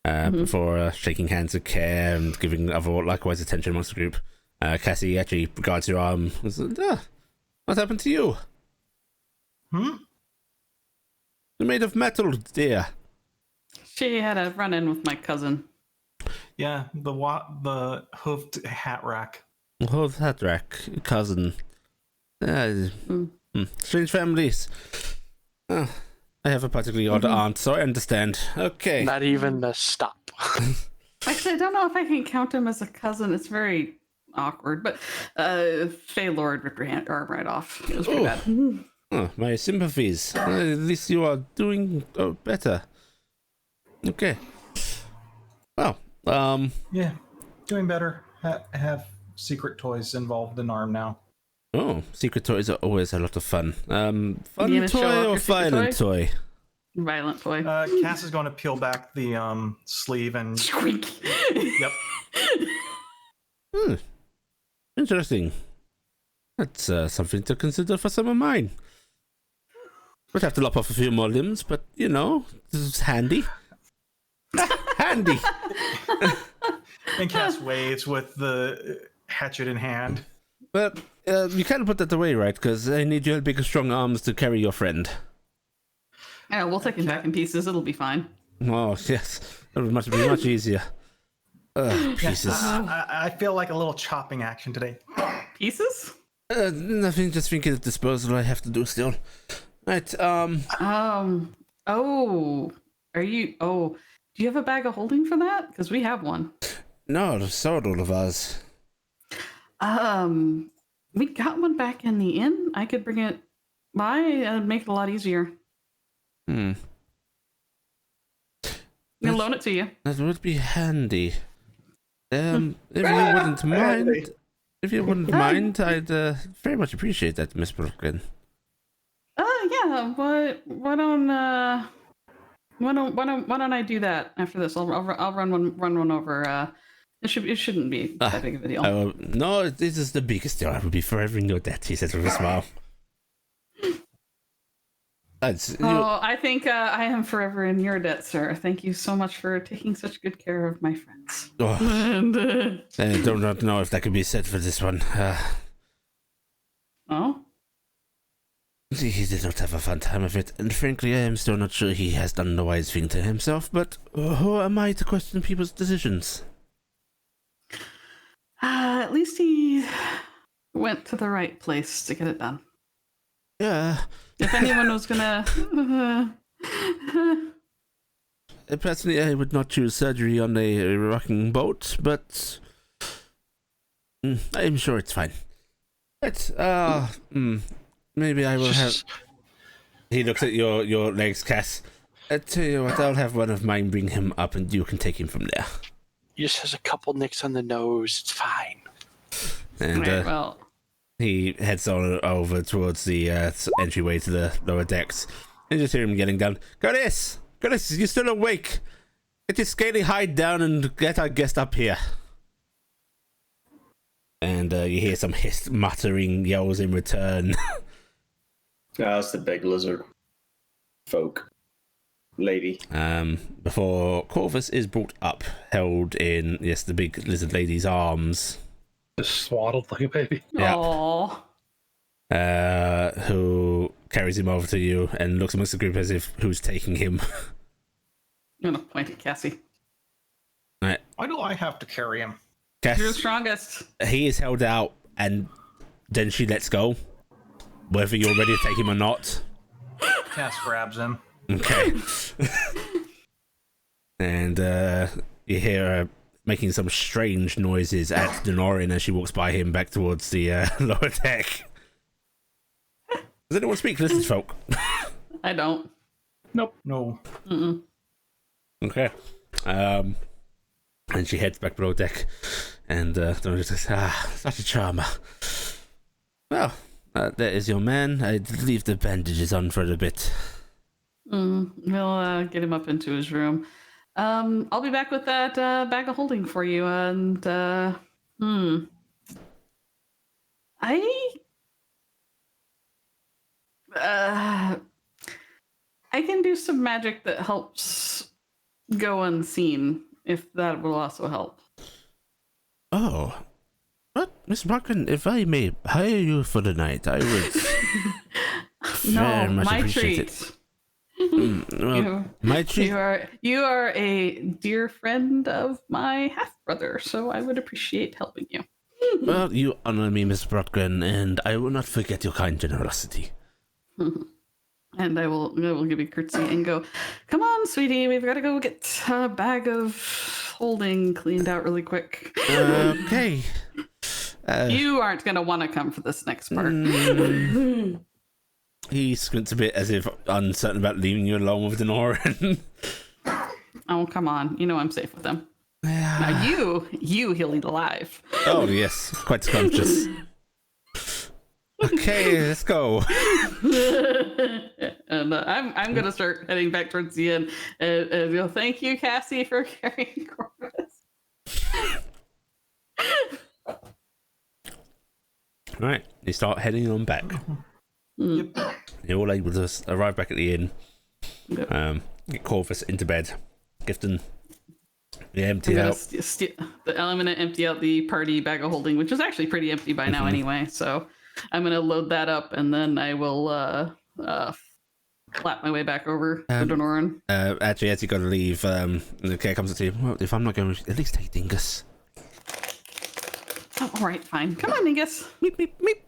before shaking hands with care and giving other likewise attention amongst the group. Cassie actually regards your arm and says, what happened to you? You're made of metal, dear. She had a run-in with my cousin. Yeah, the hoofed hat rack. Oh, that rack, cousin. Strange families. I have a particularly odd aunt, so I understand. Okay. Not even a stop. Actually, I don't know if I can count him as a cousin. It's very awkward, but Fey Lord ripped her arm right off. It was pretty bad. Oh, my sympathies. At least you are doing better. Okay. Well, Yeah, doing better. Have secret toys involved in arm now. Oh, secret toys are always a lot of fun. Fun gonna show off toy or your secret violent toy? Violent toy. Cass is going to peel back the sleeve and Squeak. yep. Interesting. That's something to consider for some of mine. Would have to lop off a few more limbs, but you know, this is handy. Handy. And Cass waves with the hatchet in hand. But you can't put that away, right? Because I need your big, strong arms to carry your friend. Yeah, we'll take him back in pieces. It'll be fine. Oh, yes. That would be much easier. Pieces. I feel like a little chopping action today. Pieces? Nothing, just thinking of disposal I have to do still. Right, Oh, are you? Oh, do you have a bag of holding for that? Because we have one. No, I've sold all of ours. We got one back in the inn. I could bring it by and make it a lot easier. Hmm. I'll loan it to you. That would be handy. If you wouldn't mind, I'd very much appreciate that, Miss Brooklyn. Yeah. Why don't I do that after this? I'll run one over. It shouldn't be that big of a deal. No, this is the biggest deal. I will be forever in your debt, he said with a smile. I think I am forever in your debt, sir. Thank you so much for taking such good care of my friends. I do not know if that could be said for this one. Oh? He did not have a fun time of it, and frankly, I am still not sure he has done the wise thing to himself, but who am I to question people's decisions? At least he went to the right place to get it done. Yeah. If anyone was gonna... Personally, I would not choose surgery on a rocking boat, but I'm sure it's fine. But, maybe I will have... He looks at your legs, Cass. I tell you what, I'll have one of mine bring him up and you can take him from there. He just has a couple nicks on the nose. It's fine. And well, he heads on over towards the entryway to the lower decks. And you just hear him getting down. Goddess, you still awake? Get your scaly hide down and get our guest up here. And you hear some muttering yells in return. That's the big lizard folk lady. Before Corvus is brought up, held in, yes, the big lizard lady's arms. Just swaddled like a baby. Yeah. Aww. Who carries him over to you and looks amongst the group as if who's taking him. I'm gonna point at Cassie. Right. Why do I have to carry him? Cass, You're the strongest. he is held out and then she lets go. Whether you're ready to take him or not. Cass grabs him. Okay. And you hear her making some strange noises at Denorin as she walks by him back towards the lower deck. Does anyone speak lizard folk? I don't. Nope. No. Mm-mm. Okay. And she heads back below deck, and Denorin says, such a charmer. Well, there is your man. I'd leave the bandages on for a bit. We'll get him up into his room. I'll be back with that bag of holding for you, and I can do some magic that helps go unseen, if that will also help. Oh. What? Miss Markin, if I may hire you for the night, I would very much my appreciate treat. Well, my treat. You are a dear friend of my half brother, so I would appreciate helping you. Well, you honor me, Miss Brotgren, and I will not forget your kind generosity. And I will give you a curtsy and go, come on, sweetie, we've got to go get a bag of holding cleaned out really quick. Okay. You aren't going to want to come for this next part. He squints a bit as if uncertain about leaving you alone with Denorin. Oh, come on. You know I'm safe with him. Now you he'll eat alive. Oh, yes. Quite conscious. Okay, let's go. And I'm going to start heading back towards the end. And thank you, Cassie, for carrying Corvus. Right, you start heading on back. Yep. You're all able to arrive back at the inn. Yep. Get Corvus into bed. Gifton. Yeah, empty I'm out. I'm gonna empty out the party bag of holding, which is actually pretty empty by now anyway. So I'm gonna load that up, and then I will flap my way back over to Denorin. Actually, as you got to leave, the care comes up to you. Well, if I'm not going, at least take Dingus. Oh, all right, fine. Come on, Dingus. Meep meep meep.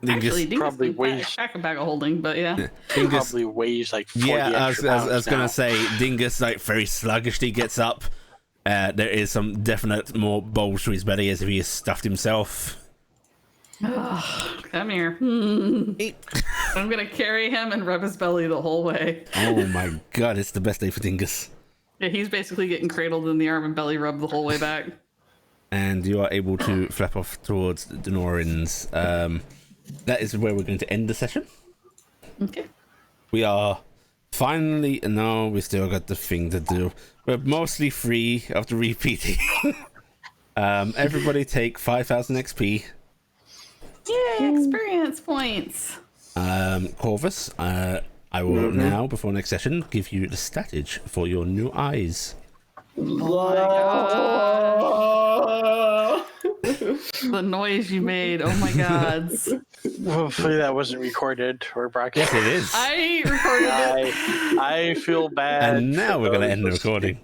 Dingus. Actually, Dingus probably can weighs- pack a bag of holding, but yeah. Dingus. Probably weighs like 40 Yeah, I extra pounds was gonna now. say Dingus like very sluggishly gets up. There is some definite more bulge to his belly as if he has stuffed himself. Come here. I'm gonna carry him and rub his belly the whole way. Oh my god, it's the best day for Dingus. Yeah, he's basically getting cradled in the arm and belly rub the whole way back. And you are able to flap off towards Denorin's. That is where we're going to end the session. Okay. We are finally... No, we still got the thing to do. We're mostly free after repeating. Everybody take 5,000 XP. Yay, experience points. Corvus, I will now, before next session, give you the statage for your new eyes. Oh my god. The noise you made. Oh my god. Hopefully that wasn't recorded or broadcast. Yes, it is. I recorded it. I feel bad. And now we're going to end the recording.